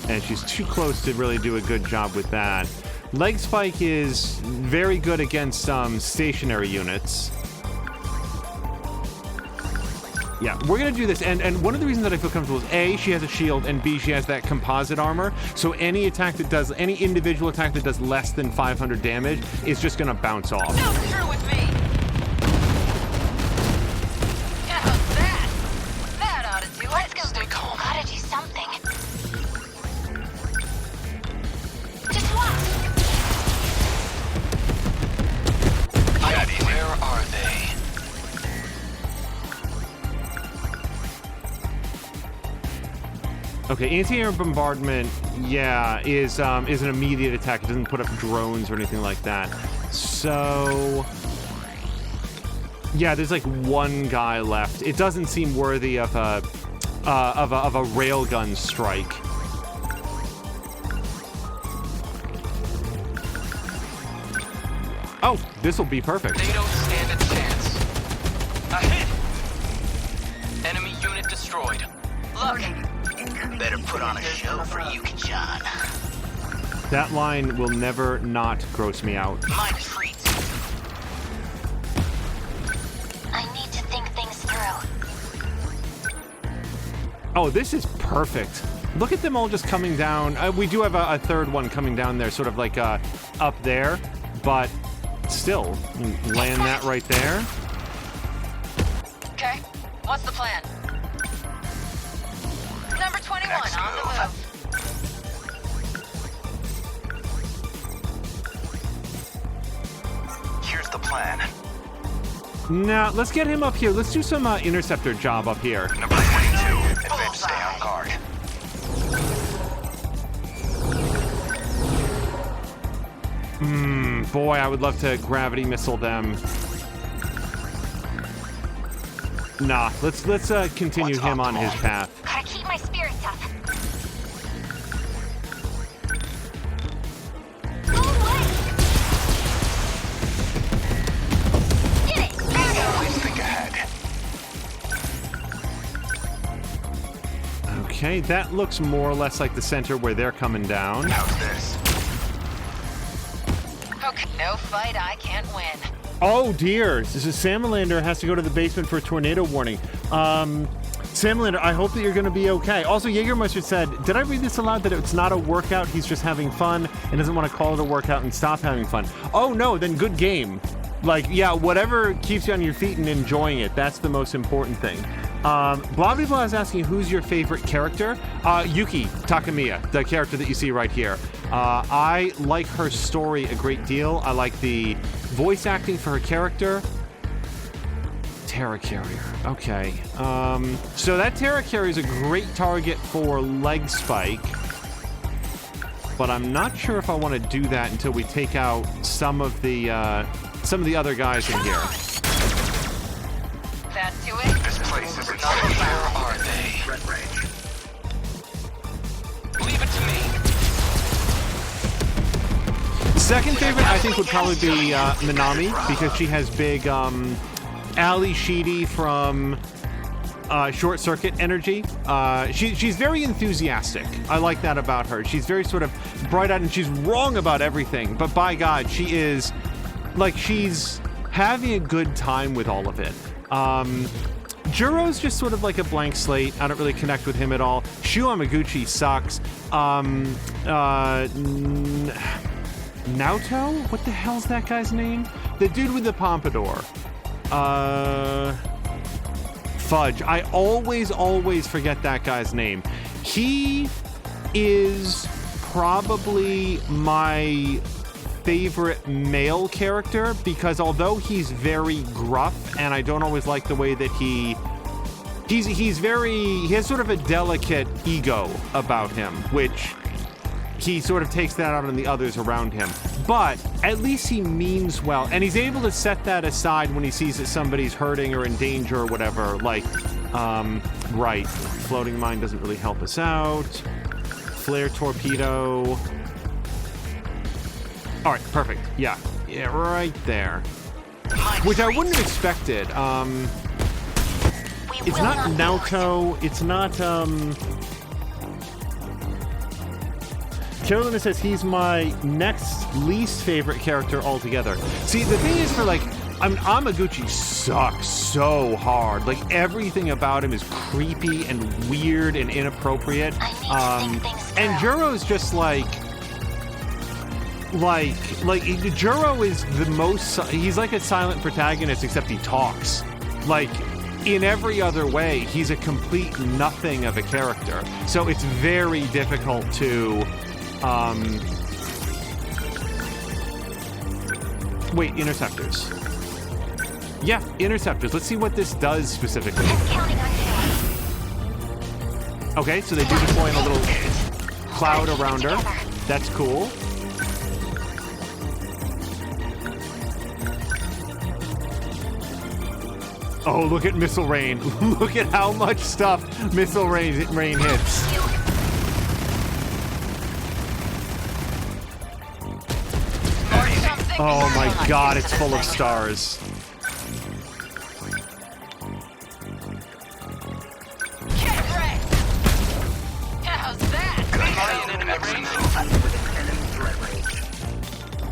And she's too close to really do a good job with that. Leg spike is very good against stationary units. Yeah, we're gonna do this, and one of the reasons that I feel comfortable is A, she has a shield, and B, she has that composite armor. So any attack that does, any individual attack that does less than 500 damage is just gonna bounce off. No, through with me. How's that? That ought to do it. Let's go. Stay calm. Gotta do something. Just watch. Where are they? Okay, anti-air bombardment, yeah, is an immediate attack. It doesn't put up drones or anything like that. So, yeah, there's like one guy left. It doesn't seem worthy of a railgun strike. Oh, this will be perfect. They don't stand a chance. A hit! Enemy unit destroyed. Look! Better put on a show for Yuki-chan. That line will never not gross me out. My treat. I need to think things through. Oh, this is perfect. Look at them all just coming down. We do have a third one coming down there, sort of like up there, but still, land that right there. Okay, what's the plan? Number 21 Next on the move. move. Here's the plan. Now, let's get him up here. Let's do some interceptor job up here. Number 22. Advance, stay on guard. Boy, I would love to gravity missile them. Nah, let's continue What's him up, on his Paul? path. Gotta keep my spirits up. Go away! Get it! Always think ahead. Okay, that looks more or less like the center where they're coming down. How's this? Okay, no fight I can't win. Oh dear, this is Salamander has to go to the basement for a tornado warning. Salamander, I hope that you're going to be okay. Also, Jägermeister said, did I read this aloud, that it's not a workout, he's just having fun and doesn't want to call it a workout and stop having fun? Oh no, then good game. Like, yeah, whatever keeps you on your feet and enjoying it, that's the most important thing. Blah Blah is asking, who's your favorite character? Yuki Takamiya, the character that you see right here. I like her story a great deal. I like the voice acting for her character. Terra Carrier. Okay. So that Terra Carrier is a great target for leg spike. But I'm not sure if I want to do that until we take out some of the other guys in here. That do it? This place is not. Where are they? Red range. Leave it to me. Second favorite, I think, would probably be Minami, because she has big Ali Sheedy from Short Circuit energy. She's very enthusiastic. I like that about her. She's very sort of bright-eyed, and she's wrong about everything. But by God, she is, like, she's having a good time with all of it. Juro's just sort of like a blank slate. I don't really connect with him at all. Shu Amaguchi sucks. Naoto? What the hell's that guy's name? The dude with the pompadour. Fudge. I always forget that guy's name. He is probably my favorite male character because although he's very gruff and I don't always like the way that he has sort of a delicate ego about him, which he sort of takes that out on the others around him. But at least he means well, and he's able to set that aside when he sees that somebody's hurting or in danger or whatever. Like, right, floating mine doesn't really help us out. Flare torpedo. All right, perfect. Yeah, right there. Which I wouldn't have expected. It's not Naoto. It's not. Carolina says he's my next least favorite character altogether. See, the thing is, for like, Amaguchi sucks so hard. Like, everything about him is creepy and weird and inappropriate. And Juro's just like Juro is the most. He's like a silent protagonist, except he talks. Like, in every other way, he's a complete nothing of a character. So it's very difficult to. Wait, interceptors. Yeah, interceptors. Let's see what this does specifically. Okay, so they do deploy in a little cloud around her. That's cool. Oh, look at Missile Rain. Look at how much stuff Missile Rain hits. Oh my god, it's full of stars.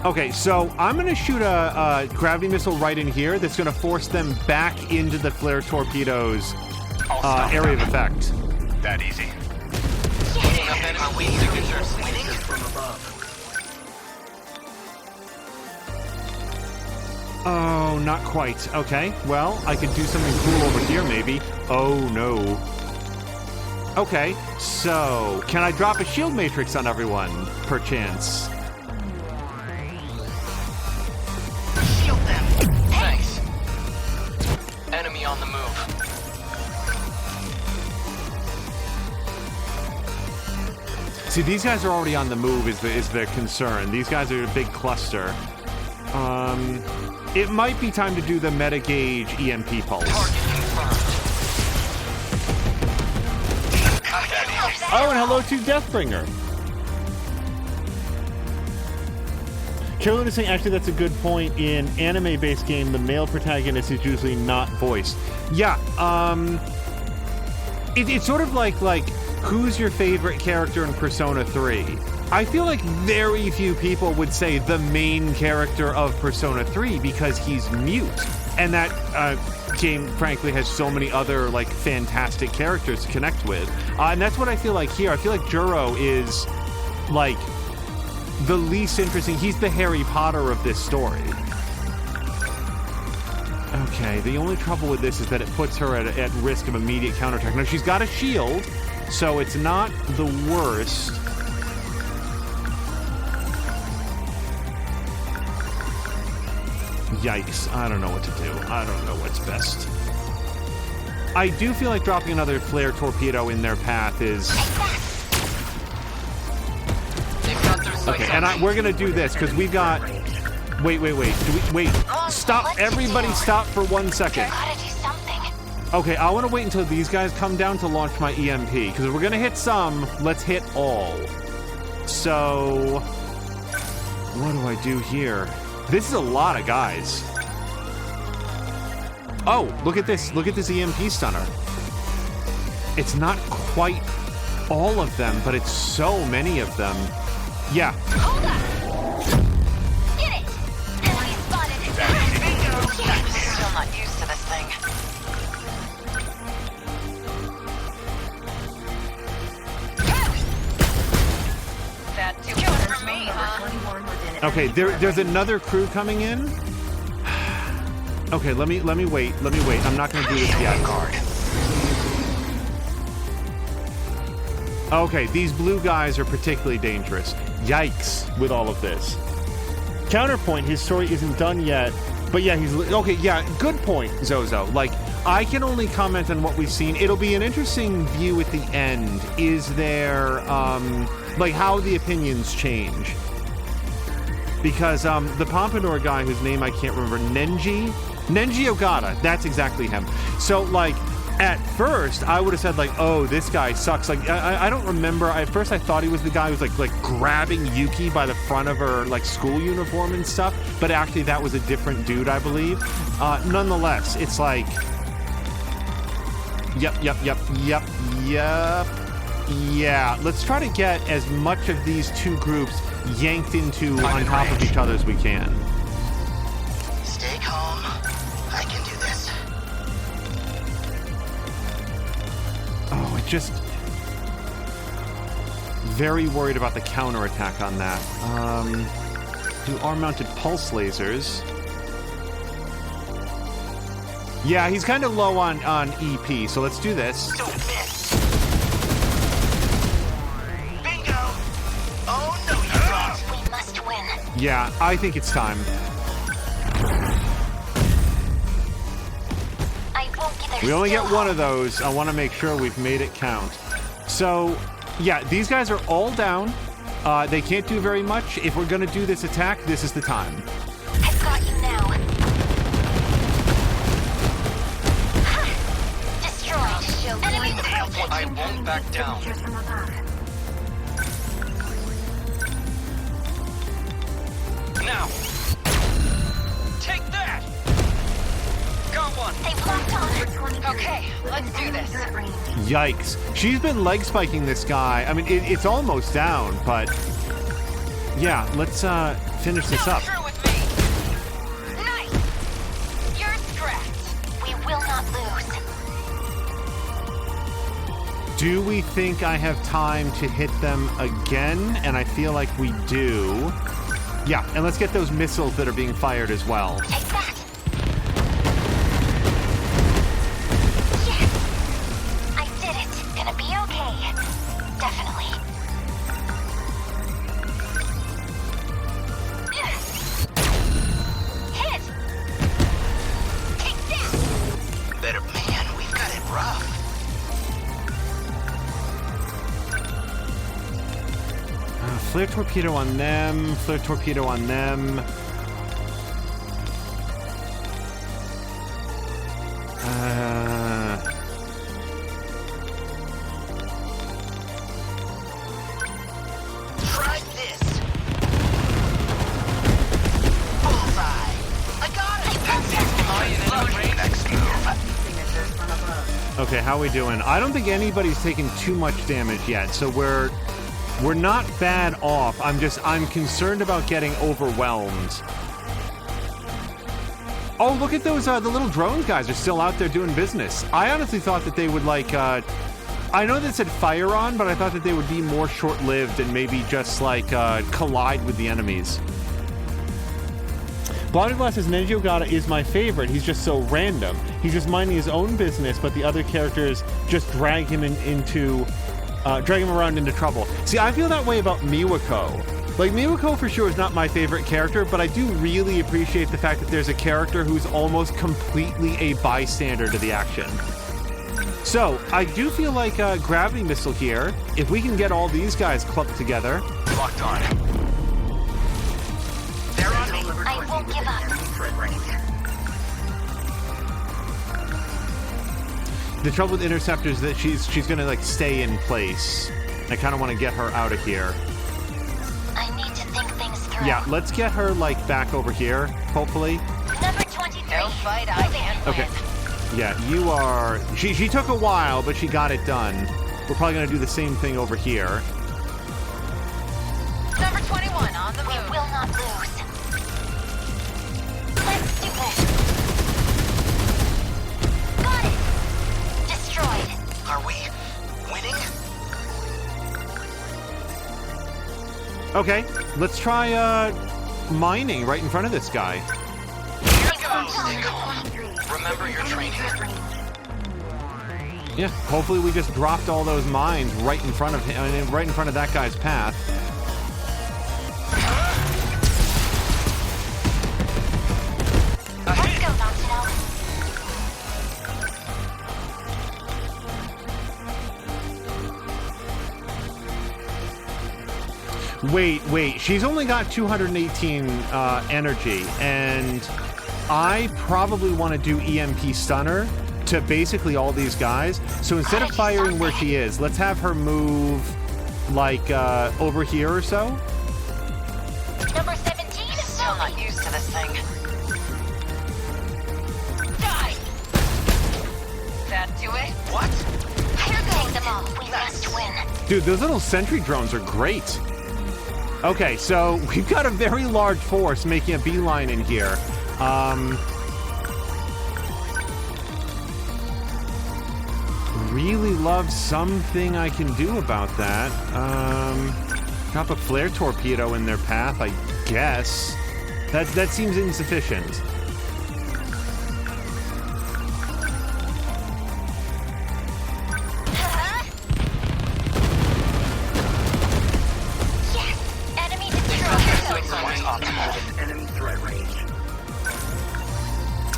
Okay, so I'm going to shoot a gravity missile right in here that's going to force them back into the flare torpedoes area of effect. That easy. Oh, not quite. Okay, well, I could do something cool over here, maybe. Oh, no. Okay, so can I drop a shield matrix on everyone, perchance? Shield them. Thanks. Enemy on the move. See, these guys are already on the move is the concern. These guys are a big cluster. It might be time to do the meta gauge EMP pulse. Oh, and hello to Deathbringer. Carolyn is saying, actually, that's a good point. In anime-based game, the male protagonist is usually not voiced. Yeah, it's sort of like who's your favorite character in Persona 3? I feel like very few people would say the main character of Persona 3 because he's mute. And that game, frankly, has so many other, like, fantastic characters to connect with. And that's what I feel like here. I feel like Juro is, like, the least interesting. He's the Harry Potter of this story. Okay, the only trouble with this is that it puts her at risk of immediate counterattack. Now, she's got a shield, so it's not the worst. Yikes, I don't know what to do. I don't know what's best. I do feel like dropping another flare torpedo in their path is... Okay, and we're gonna do this, because we've got... Wait. Wait. Stop, everybody stop for 1 second. Okay, I want to wait until these guys come down to launch my EMP, because if we're gonna hit some, let's hit all. So... what do I do here? This is a lot of guys. Oh, look at this. Look at this EMP stunner. It's not quite all of them, but it's so many of them. Yeah. Hold up! Get it! Enemy spotted! Still not used to this thing. Okay, there's another crew coming in. Okay, let me wait. I'm not going to do this yet. Okay, these blue guys are particularly dangerous. Yikes with all of this. Counterpoint, his story isn't done yet. But yeah, okay, yeah, good point, Zozo. Like, I can only comment on what we've seen. It'll be an interesting view at the end. Is there, like, how the opinions change. Because the Pompadour guy, whose name I can't remember, Nenji Ogata, that's exactly him. So, like, at first, I would have said, like, oh, this guy sucks. Like, I don't remember. At first, I thought he was the guy who was, like grabbing Yuki by the front of her, like, school uniform and stuff. But actually, that was a different dude, I believe. Nonetheless, it's like... Yep. Yeah, let's try to get as much of these two groups yanked into on top of each other as we can. Stay calm. I can do this. Oh, it just... Very worried about the counterattack on that. Do arm-mounted pulse lasers. Yeah, he's kind of low on EP, so let's do this. Don't miss. Bingo! Oh, no, you don't. We must win. Yeah, I think it's time. We only get one of those. I want to make sure we've made it count. So, yeah, these guys are all down. They can't do very much. If we're going to do this attack, this is the time. I've got you now. Destroyed. Enemy detected. I won't back down. Now! Take that! Got one! They've locked on. Okay, let's do this. Yikes. She's been leg spiking this guy. I mean, it's almost down, but... Yeah, let's finish this up. Through with me. Nice. You're scrapped. We will not lose. Do we think I have time to hit them again? And I feel like we do. Yeah, and let's get those missiles that are being fired as well. Take that. Yes. I did it. Gonna be okay. Definitely. Hit. Take that. Better, man, we've got it rough. Flare torpedo on them. Flare torpedo on them. Try this. Bullseye. I got it. Next move. Okay, how are we doing? I don't think anybody's taken too much damage yet, so we're not bad off. I'm concerned about getting overwhelmed. Oh, look at those, the little drone guys are still out there doing business. I honestly thought that they would, like, I know that said fire on, but I thought that they would be more short-lived and maybe just, like, collide with the enemies. Blondiglass says Nenji Ogata is my favorite. He's just so random. He's just minding his own business, but the other characters just drag him drag him around into trouble. See, I feel that way about Miwako. Like, Miwako for sure is not my favorite character, but I do really appreciate the fact that there's a character who's almost completely a bystander to the action. So, I do feel like gravity missile here. If we can get all these guys clubbed together. Locked on. They're on me. I won't give up. The trouble with Interceptor is that she's gonna, like, stay in place. I kind of want to get her out of here. I need to think things through. Yeah, let's get her, like, back over here, hopefully. Number 23. No fight I can't win. Okay. Yeah, you are... She took a while, but she got it done. We're probably going to do the same thing over here. Number 21 on the move. We will not lose. Let's do this. Got it. Destroyed. Are we winning? Okay, let's try, mining right in front of this guy. Here goes. Remember your training. Yeah, hopefully we just dropped all those mines right in front of him, right in front of that guy's path. Let's go, Sentinel. Wait, she's only got 218 energy, and I probably want to do EMP stunner to basically all these guys. So instead of firing where she is, let's have her move like over here or so. Number 17 is Still not used to this thing. die. That do it? What? Here goes them all. We must win. Dude, those little sentry drones are great. Okay, so we've got a very large force making a beeline in here. Really love something I can do about that. Drop a flare torpedo in their path, I guess. That seems insufficient.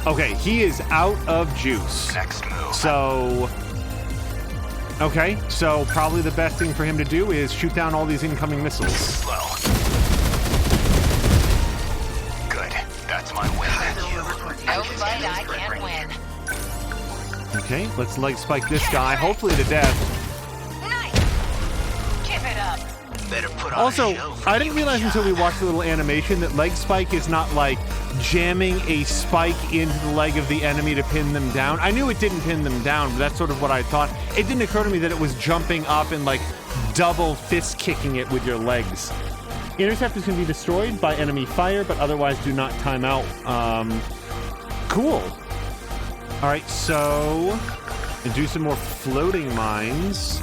Okay, he is out of juice. Next move. So, okay, so probably the best thing for him to do is shoot down all these incoming missiles. Slow. Good. That's my win. No fight I can't win. Okay, let's leg spike this guy, hopefully to death. Nice. Give it up. Better put on Also, a show for I didn't realize until we watched the little animation that leg spike is not like jamming a spike into the leg of the enemy to pin them down. I knew it didn't pin them down, but that's sort of what I thought. It didn't occur to me that it was jumping up and like double fist kicking it with your legs. Interceptors can be destroyed by enemy fire, but otherwise do not time out. Cool. All right, so do some more floating mines.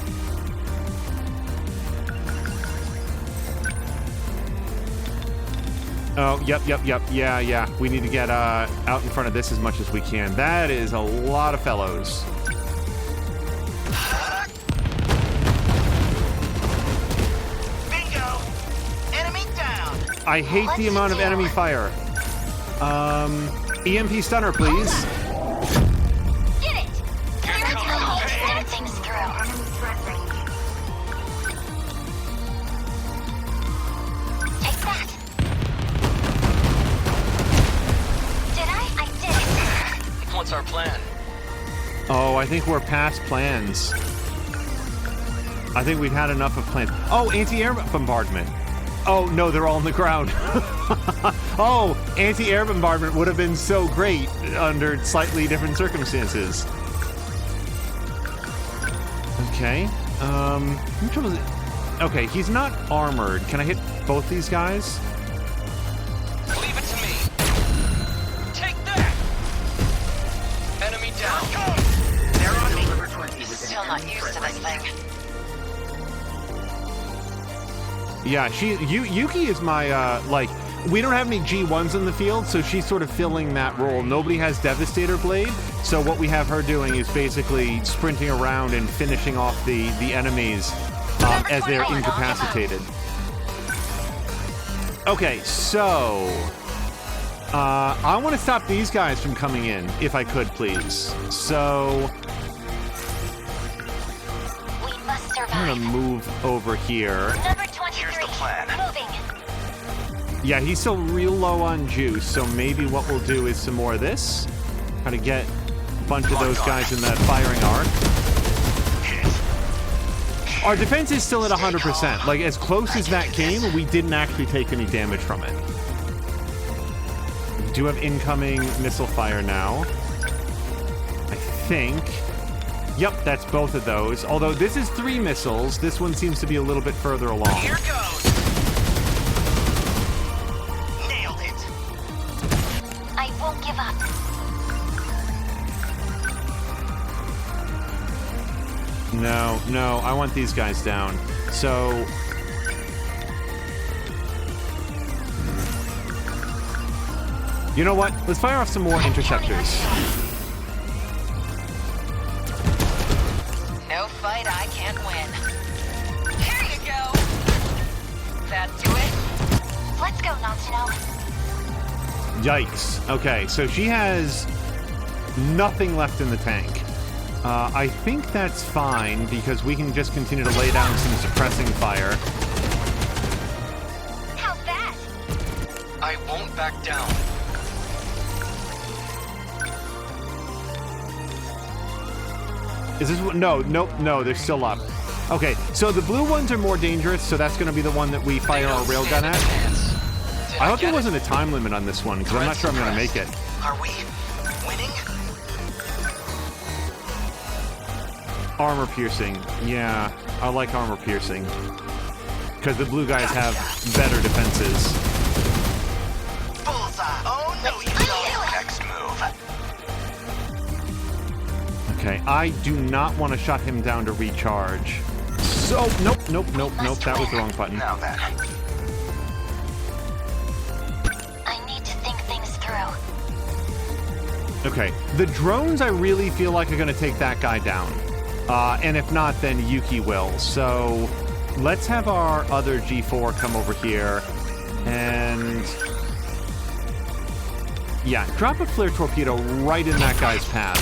Oh, yep. Yeah. We need to get out in front of this as much as we can. That is a lot of fellows. Bingo! Enemy down! I hate the amount of enemy fire. EMP stunner, please. Get it! Slam things through. Take that. Did I did it. What's our plan? Oh, I think we're past plans. I think we've had enough of plans. Oh, anti-air bombardment. Oh, no, they're all on the ground. Oh, anti-air bombardment would have been so great under slightly different circumstances. Okay. Which one was it? Okay, he's not armored. Can I hit both these guys? Leave it to me. Take that! Enemy down. They're on me. Still not used to this thing. Yeah, Yuki is my, like, we don't have any G1s in the field, so she's sort of filling that role. Nobody has Devastator Blade, so what we have her doing is basically sprinting around and finishing off the enemies as they're incapacitated. Okay, so I want to stop these guys from coming in, if I could, please. So We must survive. I'm gonna move over here. Number 23. Here's the plan. Moving. Yeah, he's still real low on juice, so maybe what we'll do is some more of this. Try to get a bunch of those guys in that firing arc. Our defense is still at 100%. Like, as close as that came, we didn't actually take any damage from it. We do have incoming missile fire now. I think. Yep, that's both of those. Although this is 3 missiles, this one seems to be a little bit further along. Here goes. Nailed it. I won't give up. No, I want these guys down. So You know what? Let's fire off some more interceptors. No fight I can't win. Here you go. That do it? Let's go, Natsuno. Yikes. Okay, so she has nothing left in the tank. I think that's fine, because we can just continue to lay down some suppressing fire. How's that? I won't back down. Is this one? No, they're still up. Okay, so the blue ones are more dangerous, so that's going to be the one that we fire our railgun at. I hope there wasn't a time limit on this one, because I'm not sure I'm going to make it. Are we winning? Armor piercing. Yeah, I like armor piercing. Because the blue guys have better defenses. Bullseye. Oh, no, you don't. Next move. Okay, I do not want to shut him down to recharge. So, nope. That was the wrong button. Now then. I need to think things through. Okay, the drones I really feel like are going to take that guy down. And if not, then Yuki will. So let's have our other G4 come over here. And yeah, drop a flare torpedo right in that guy's path.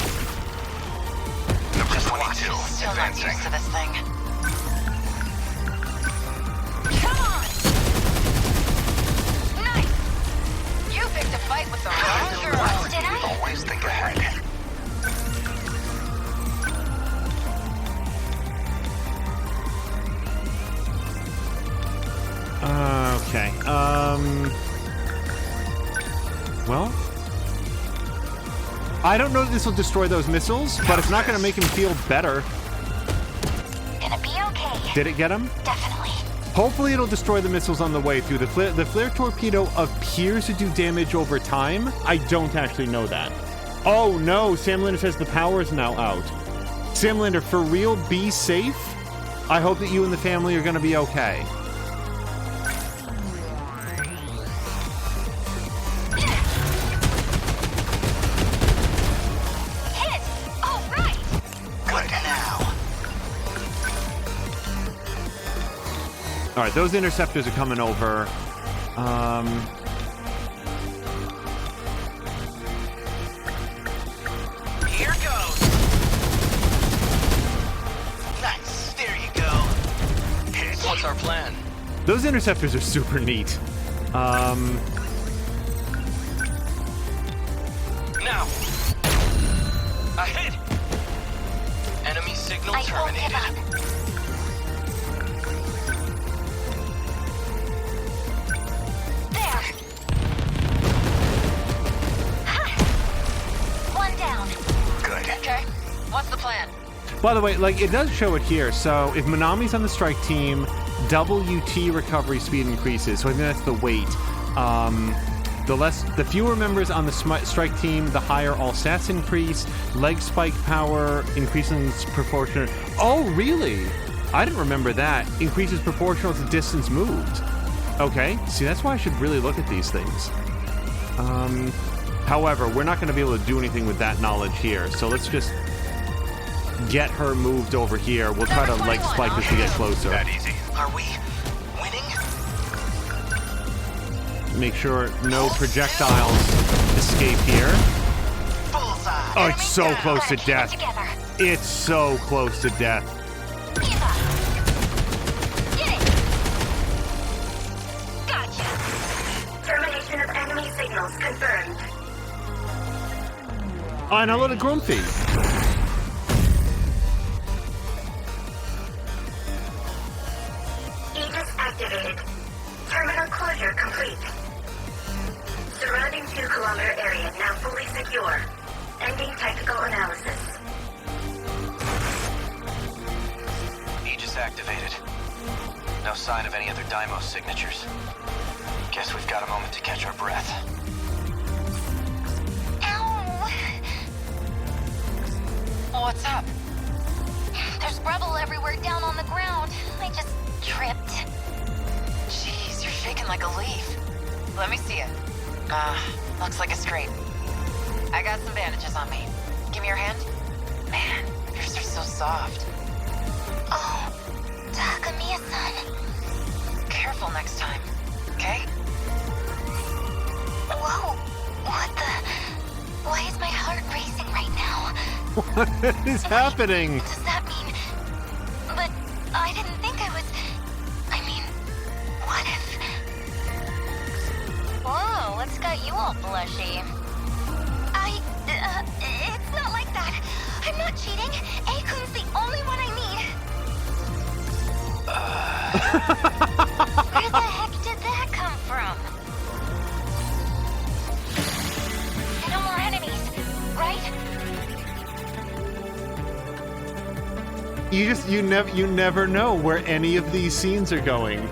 Number 22. Still not Advancing. used to this thing. Come on! Nice! You picked a fight with the wrong girl. Did I? Always think ahead. Okay. Well, I don't know that this will destroy those missiles, but it's not going to make him feel better. Gonna be okay. Did it get him? Definitely. Hopefully it'll destroy the missiles on the way through. The flare torpedo appears to do damage over time. I don't actually know that. Oh no, Sam Linder says the power is now out. Sam Linder, for real, be safe. I hope that you and the family are going to be okay. Hit! All right! Good now. All right, those interceptors are coming over. Here goes. Nice. There you go. What's our plan? Those interceptors are super neat. Now. A hit. Enemy signal I won't give terminated. up. There. Ha! One down. Good. Okay, what's the plan? By the way, like, it does show it here. So if Minami's on the strike team, double UT recovery speed increases. So I think that's the weight. The fewer members on the strike team, the higher all stats increase. Leg spike power increases proportional. Oh, really? I didn't remember that. Increases proportional to distance moved. Okay, see, that's why I should really look at these things. However, we're not going to be able to do anything with that knowledge here. So let's just get her moved over here. We'll try to leg spike as we get closer. That easy. Are we winning? Make sure no projectiles escape here. Bullseye. Oh, it's so close to Keep it death. together. It's so close to death. Give up. Get it. Gotcha. Termination of enemy signals confirmed. Oh, and a little grumpy. Aegis activated. Terminal closure complete. Surrounding 2-kilometer area now fully secure. Ending technical analysis. Aegis activated. No sign of any other Deimos signatures. Guess we've got a moment to catch our breath. Ow! What's up? There's rubble everywhere down on the ground. I just tripped. Jeez, you're shaking like a leaf. Let me see it. Looks like a street. I got some bandages on me. Give me your hand. Man, yours are so soft. Oh, Takamiya-san. Careful next time, okay? Whoa, what the? Why is my heart racing right now? What is happening? Does that mean... But I didn't think I was... I mean, what if... Whoa, what's got you all blushy? It's not like that. I'm not cheating. A-kun's the only one I need. Where the heck did that come from? No more enemies, right? You never know where any of these scenes are going.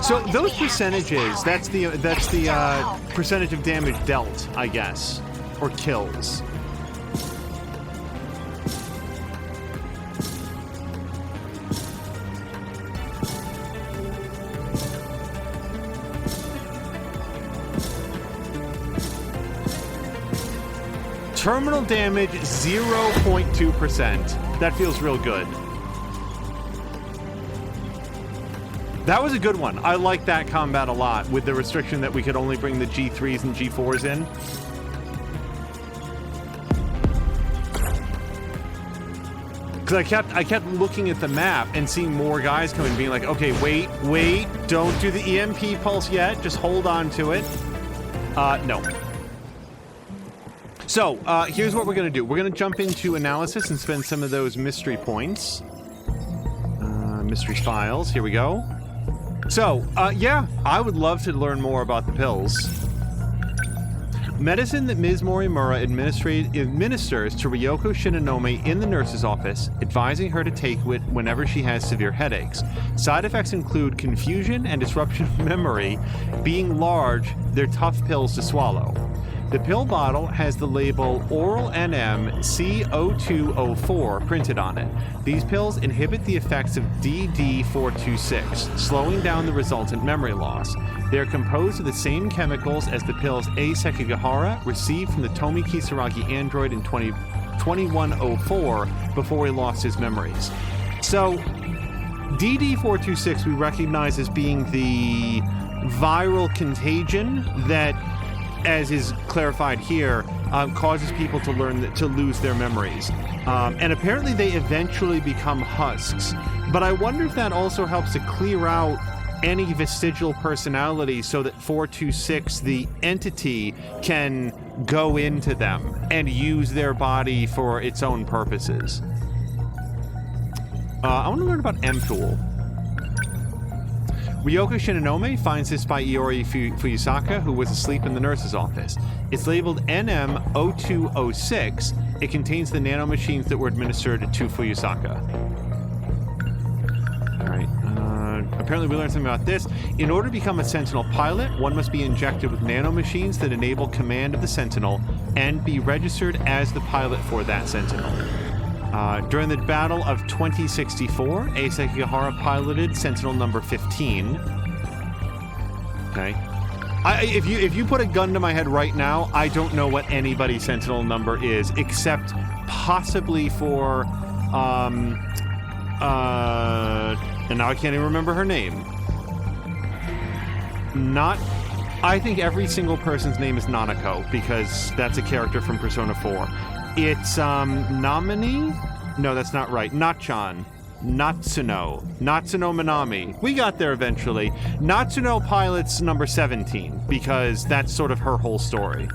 So those percentages, that's the percentage of damage dealt, I guess, or kills. Terminal damage 0.2%. That feels real good. That was a good one. I like that combat a lot, with the restriction that we could only bring the G3s and G4s in. Because I kept looking at the map and seeing more guys coming, being like, okay, wait, don't do the EMP pulse yet. Just hold on to it. No. So, here's what we're going to do. We're going to jump into analysis and spend some of those mystery points. Mystery files. Here we go. So, yeah, I would love to learn more about the pills. Medicine that Ms. Morimura administers to Ryoko Shinonome in the nurse's office, advising her to take it whenever she has severe headaches. Side effects include confusion and disruption of memory. Being large, they're tough pills to swallow. The pill bottle has the label Oral NM C0204 printed on it. These pills inhibit the effects of DD426, slowing down the resultant memory loss. They are composed of the same chemicals as the pills A. Sekigahara received from the Tomi Kisaragi android in 2104 before he lost his memories. So, DD426 we recognize as being the viral contagion that, as is clarified here, causes people to lose their memories. And apparently they eventually become husks. But I wonder if that also helps to clear out any vestigial personality so that 426, the entity, can go into them and use their body for its own purposes. I want to learn about M-Tool. Ryoko Shinonome finds this by Iori Fuyusaka, who was asleep in the nurse's office. It's labeled NM0206. It contains the nanomachines that were administered to Fuyusaka. Alright, apparently we learned something about this. In order to become a Sentinel pilot, one must be injected with nanomachines that enable command of the Sentinel and be registered as the pilot for that Sentinel. During the Battle of 2064, A. Sekigahara piloted Sentinel number 15. Okay. If you put a gun to my head right now, I don't know what anybody's Sentinel number is, except possibly for, and now I can't even remember her name. I think every single person's name is Nanako, because that's a character from Persona 4. It's, Namini? No, that's not right. Nachan. Natsuno Minami. We got there eventually. Natsuno pilots number 17, because that's sort of her whole story.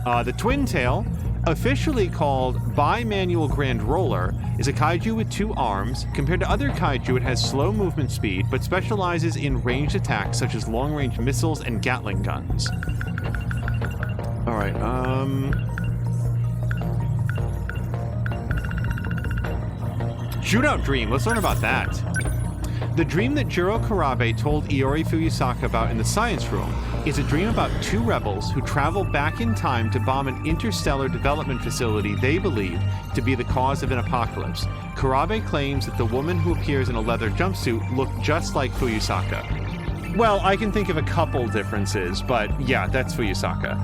The Twin Tail, officially called Bimanual Grand Roller, is a kaiju with 2 arms. Compared to other kaiju, it has slow movement speed, but specializes in ranged attacks such as long-range missiles and Gatling guns. Alright, Shootout Dream, let's learn about that. The dream that Jiro Karabe told Iori Fuyusaka about in the science room is a dream about two rebels who travel back in time to bomb an interstellar development facility they believe to be the cause of an apocalypse. Karabe claims that the woman who appears in a leather jumpsuit looked just like Fuyusaka. Well, I can think of a couple differences, but yeah, that's Fuyusaka.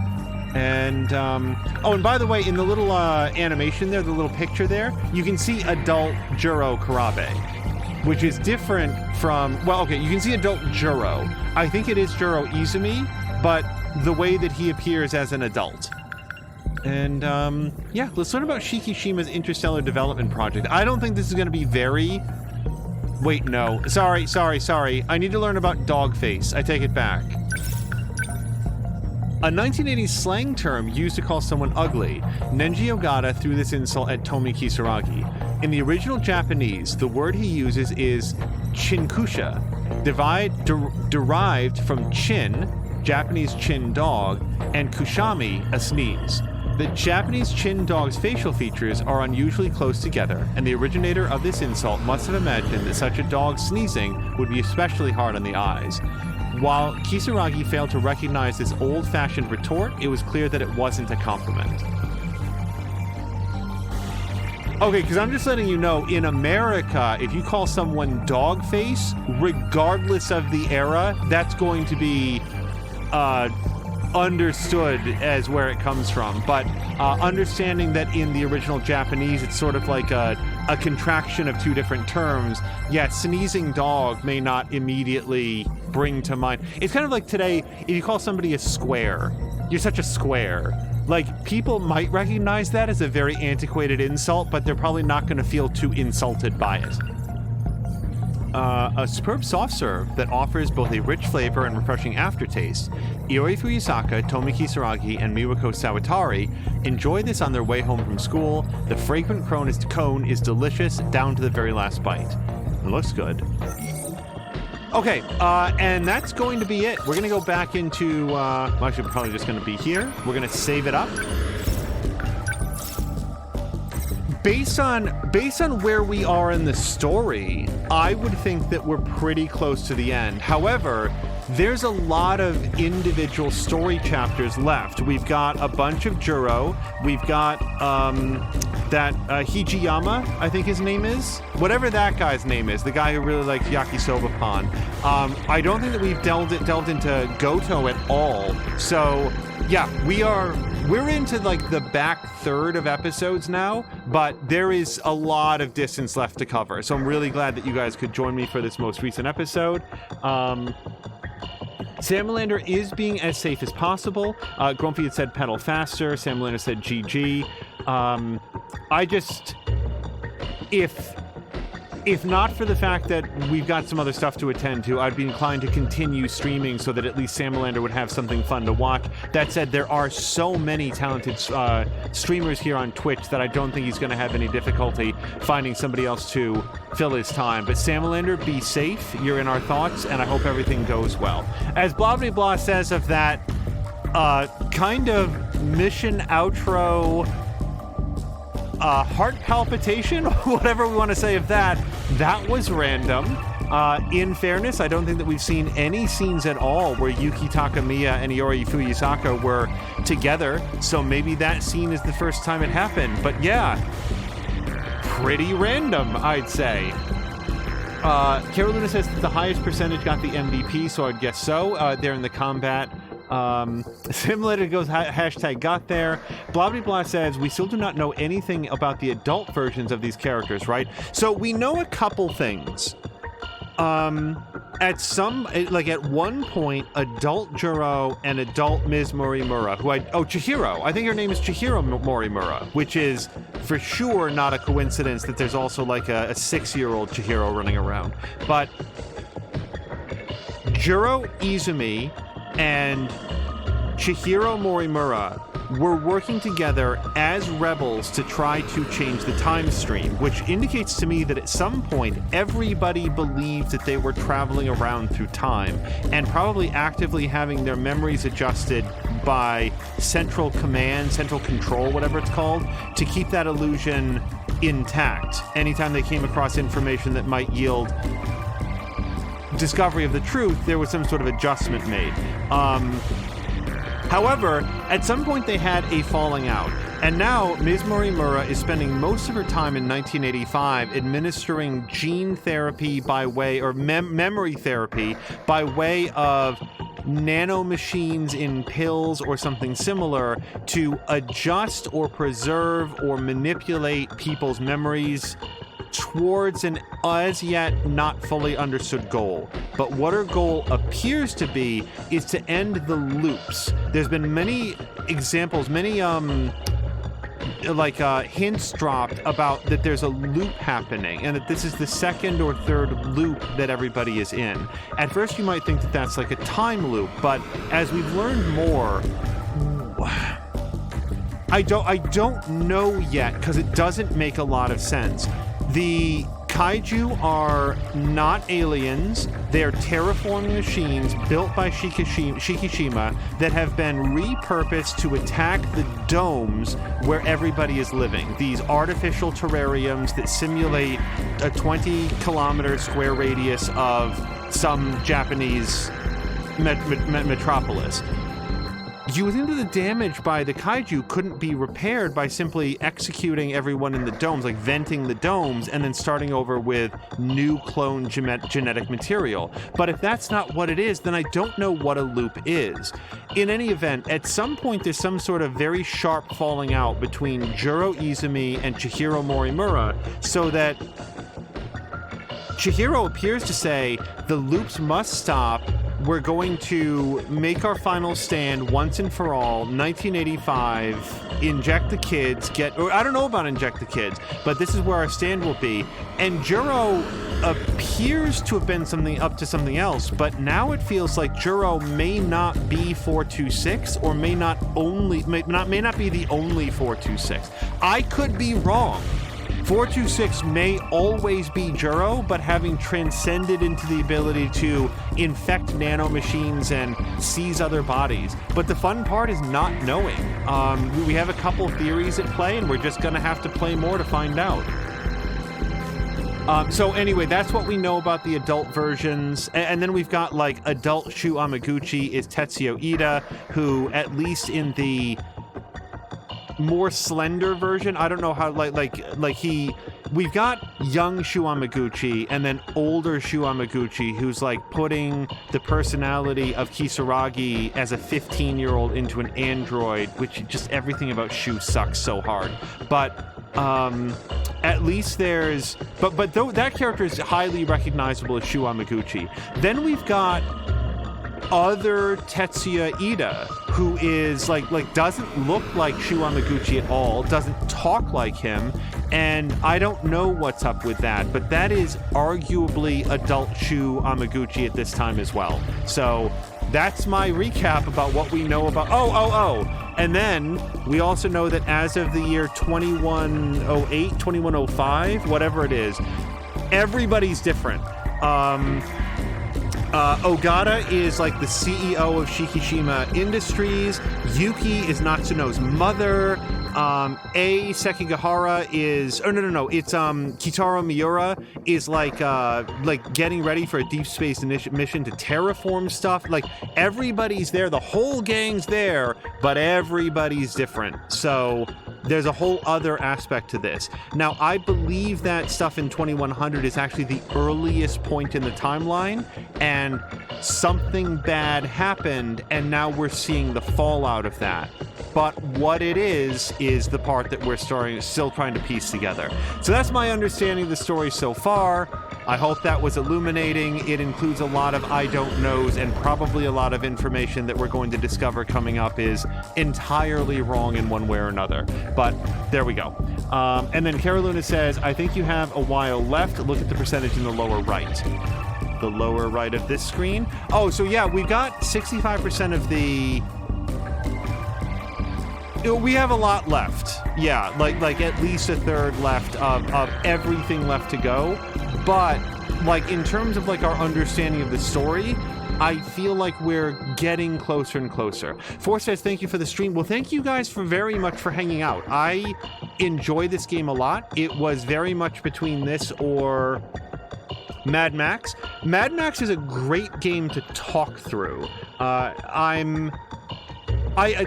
And, oh, and by the way, in the little animation there, the little picture there, you can see adult Jiro Karabe, which is different from, well, okay, you can see adult Jiro. I think it is Jiro Izumi, but the way that he appears as an adult. And, yeah, let's learn about Shikishima's interstellar development project. I don't think this is going to be very... Wait, no. Sorry. I need to learn about Dogface. I take it back. A 1980s slang term used to call someone ugly. Nenji Ogata threw this insult at Tomi Kisaragi. In the original Japanese, the word he uses is chinkusha, derived from chin, Japanese chin dog, and kushami, a sneeze. The Japanese chin dog's facial features are unusually close together, and the originator of this insult must have imagined that such a dog sneezing would be especially hard on the eyes. While Kisaragi failed to recognize this old-fashioned retort, it was clear that it wasn't a compliment. Okay, because I'm just letting you know, in America, if you call someone dog face, regardless of the era, that's going to be understood as where it comes from. But understanding that in the original Japanese, it's sort of like a contraction of two different terms. Yeah, sneezing dog may not immediately bring to mind. It's kind of like today, if you call somebody a square, you're such a square. Like, people might recognize that as a very antiquated insult, but they're probably not going to feel too insulted by it. A superb soft serve that offers both a rich flavor and refreshing aftertaste. Iori Fuyusaka, Tomi Kisaragi, and Miwako Sawatari enjoy this on their way home from school. The fragrant cone is delicious down to the very last bite. It looks good. Okay, and that's going to be it. We're going to go back into, well, actually, we're probably just going to be here. We're going to save it up. Based on where we are in the story, I would think that we're pretty close to the end. However, there's a lot of individual story chapters left. We've got a bunch of Juro. We've got that Hijiyama, I think his name is. Whatever that guy's name is, the guy who really likes yakisoba pan. I don't think that we've delved into Goto at all. So, yeah, we're into like the back third of episodes now, but there is a lot of distance left to cover. So I'm really glad that you guys could join me for this most recent episode. Salamander is being as safe as possible. Grumpy had said pedal faster. Salamander said GG. If not for the fact that we've got some other stuff to attend to, I'd be inclined to continue streaming so that at least Salamander would have something fun to watch. That said, there are so many talented streamers here on Twitch that I don't think he's going to have any difficulty finding somebody else to fill his time. But Salamander, be safe. You're in our thoughts, and I hope everything goes well. As blah blah blah says of that kind of mission outro heart palpitation, whatever we want to say of that was random. In fairness, I don't think that we've seen any scenes at all where Yuki Takamiya and Iori Fuyusaka were together, so maybe that scene is the first time it happened. But yeah, pretty random, I'd say. Carolina says that the highest percentage got the MVP, so I'd guess so. They're in the combat. Simulator goes hashtag got there. Blah blah blah says we still do not know anything about the adult versions of these characters, right? So we know a couple things. At one point, adult Juro and adult Ms. Morimura, Chihiro. I think her name is Chihiro Morimura, which is for sure not a coincidence that there's also like a 6-year-old Chihiro running around. But Juro Izumi and Chihiro Morimura were working together as rebels to try to change the time stream, which indicates to me that at some point everybody believed that they were traveling around through time and probably actively having their memories adjusted by central command, central control, whatever it's called, to keep that illusion intact anytime they came across information that might yield discovery of the truth, there was some sort of adjustment made. However, at some point they had a falling out, and now Ms. Morimura is spending most of her time in 1985 administering gene therapy by way, or memory therapy by way of nanomachines in pills or something similar to adjust or preserve or manipulate people's memories towards an as yet not fully understood goal. But what her goal appears to be is to end the loops. There's been many examples, many hints dropped about that there's a loop happening and that this is the second or third loop that everybody is in. At first you might think that that's like a time loop, but as we've learned more, I don't know yet because it doesn't make a lot of sense. The kaiju are not aliens. They're terraforming machines built by Shikishima that have been repurposed to attack the domes where everybody is living. These artificial terrariums that simulate a 20-kilometer square radius of some Japanese metropolis. You would think that the damage by the kaiju couldn't be repaired by simply executing everyone in the domes, like venting the domes and then starting over with new clone genetic material. But if that's not what it is, then I don't know what a loop is. In any event, at some point there's some sort of very sharp falling out between Juro Izumi and Chihiro Morimura, so that Chihiro appears to say the loops must stop. We're going to make our final stand once and for all. 1985, inject the kids, or I don't know about inject the kids, but this is where our stand will be. And Juro appears to have been up to something else, but now it feels like Juro may not be 426, or may not be the only 426. I could be wrong. 426 may always be Juro, but having transcended into the ability to infect nanomachines and seize other bodies. But the fun part is not knowing. We have a couple theories at play, and we're just going to have to play more to find out. So anyway, that's what we know about the adult versions. And then we've got, like, adult Shu Amaguchi is Tetsuyo Ida, who, at least in the more slender version, I don't know how, we've got young Shu Amaguchi and then older Shu Amaguchi who's like putting the personality of Kisaragi as a 15-year-old into an android, which just everything about Shu sucks so hard. But at least there's but though that character is highly recognizable as Shu Amaguchi. Then we've got other Tetsuya Ida, who is like doesn't look like Shu Amaguchi at all, doesn't talk like him, and I don't know what's up with that, but that is arguably adult Shu Amaguchi at this time as well. So that's my recap about what we know about and then we also know that as of the year 2108, 2105, whatever it is, everybody's different. Ogata is like the CEO of Shikishima Industries. Yuki is Natsuno's mother. Sekigahara is... Oh, no. It's Kitaro Miura is like getting ready for a deep space mission to terraform stuff. Like, everybody's there. The whole gang's there, but everybody's different. So there's a whole other aspect to this. Now, I believe that stuff in 2100 is actually the earliest point in the timeline, and something bad happened, and now we're seeing the fallout of that. But what it is the part that we're still trying to piece together. So that's my understanding of the story so far. I hope that was illuminating. It includes a lot of I don't knows, and probably a lot of information that we're going to discover coming up is entirely wrong in one way or another. But there we go. And then Carolina says, I think you have a while left. Look at the percentage in the lower right. The lower right of this screen. Oh, so yeah, we've got 65% of the... We have a lot left. Yeah, like at least a third left of everything left to go. But like in terms of like our understanding of the story, I feel like we're getting closer and closer. Force says, thank you for the stream. Well, thank you guys very much for hanging out. I enjoy this game a lot. It was very much between this or Mad Max. Mad Max is a great game to talk through. I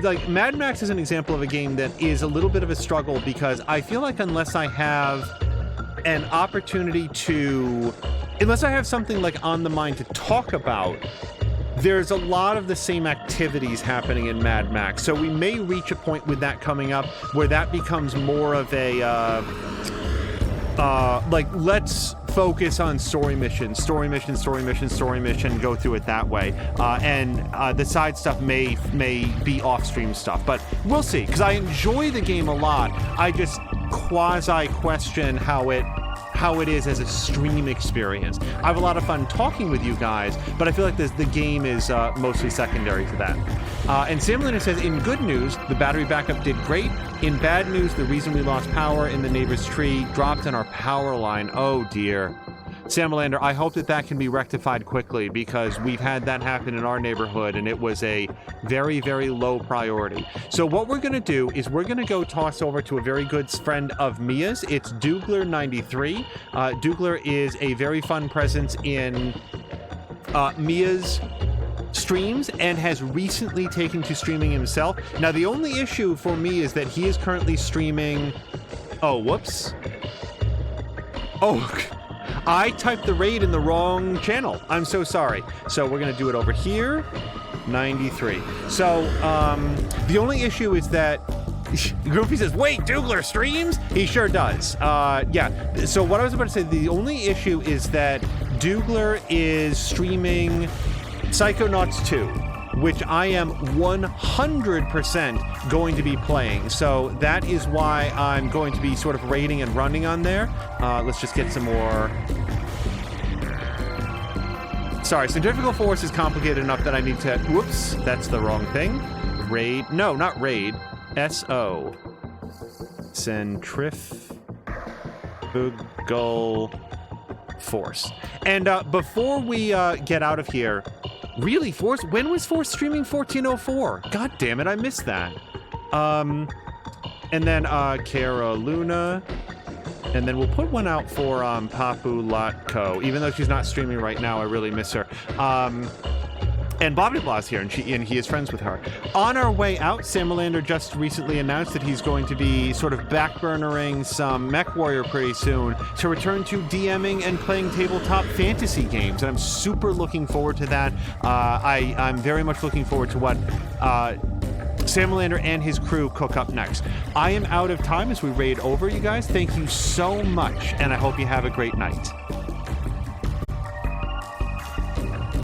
like Mad Max is an example of a game that is a little bit of a struggle because I feel like unless I have an opportunity to, unless I have something like on the mind to talk about, there's a lot of the same activities happening in Mad Max. So we may reach a point with that coming up where that becomes more of a, like, let's focus on story mission, go through it that way. And the side stuff may be off-stream stuff, but we'll see, because I enjoy the game a lot. I just quasi-question how it is as a stream experience. I have a lot of fun talking with you guys, but I feel like the game is mostly secondary to that. And Samlander says, in good news, the battery backup did great. In bad news, the reason we lost power in the neighbor's tree dropped in our power line. Oh dear. Samlander, I hope that can be rectified quickly, because we've had that happen in our neighborhood and it was a very, very low priority. So what we're going to do is we're going to go toss over to a very good friend of Mia's. It's Dougler93. Dougler is a very fun presence in Mia's streams and has recently taken to streaming himself. Now, the only issue for me is that he is currently streaming... Oh, whoops. Oh, I typed the raid in the wrong channel. I'm so sorry. So we're going to do it over here. 93. So, the only issue is that Goofy says, wait, Dougler streams? He sure does. Yeah. So what I was about to say, the only issue is that Dougler is streaming Psychonauts 2, which I am 100% going to be playing. So that is why I'm going to be sort of raiding and running on there. Let's just get some more. Sorry, Centrifugal Force is complicated enough that I need to... Whoops, that's the wrong thing. Raid. No, not raid. SO. Centrifugal Force. And before we get out of here... Really, Force? When was Force streaming 1404? God damn it, I missed that. And then Cara Luna. And then we'll put one out for Papu Latko. Even though she's not streaming right now, I really miss her. And Bobby Blah's here, and he is friends with her. On our way out, Samlander just recently announced that he's going to be sort of backburnering some MechWarrior pretty soon to return to DMing and playing tabletop fantasy games. And I'm super looking forward to that. I'm very much looking forward to what Samlander and his crew cook up next. I am out of time as we raid over, you guys. Thank you so much, and I hope you have a great night.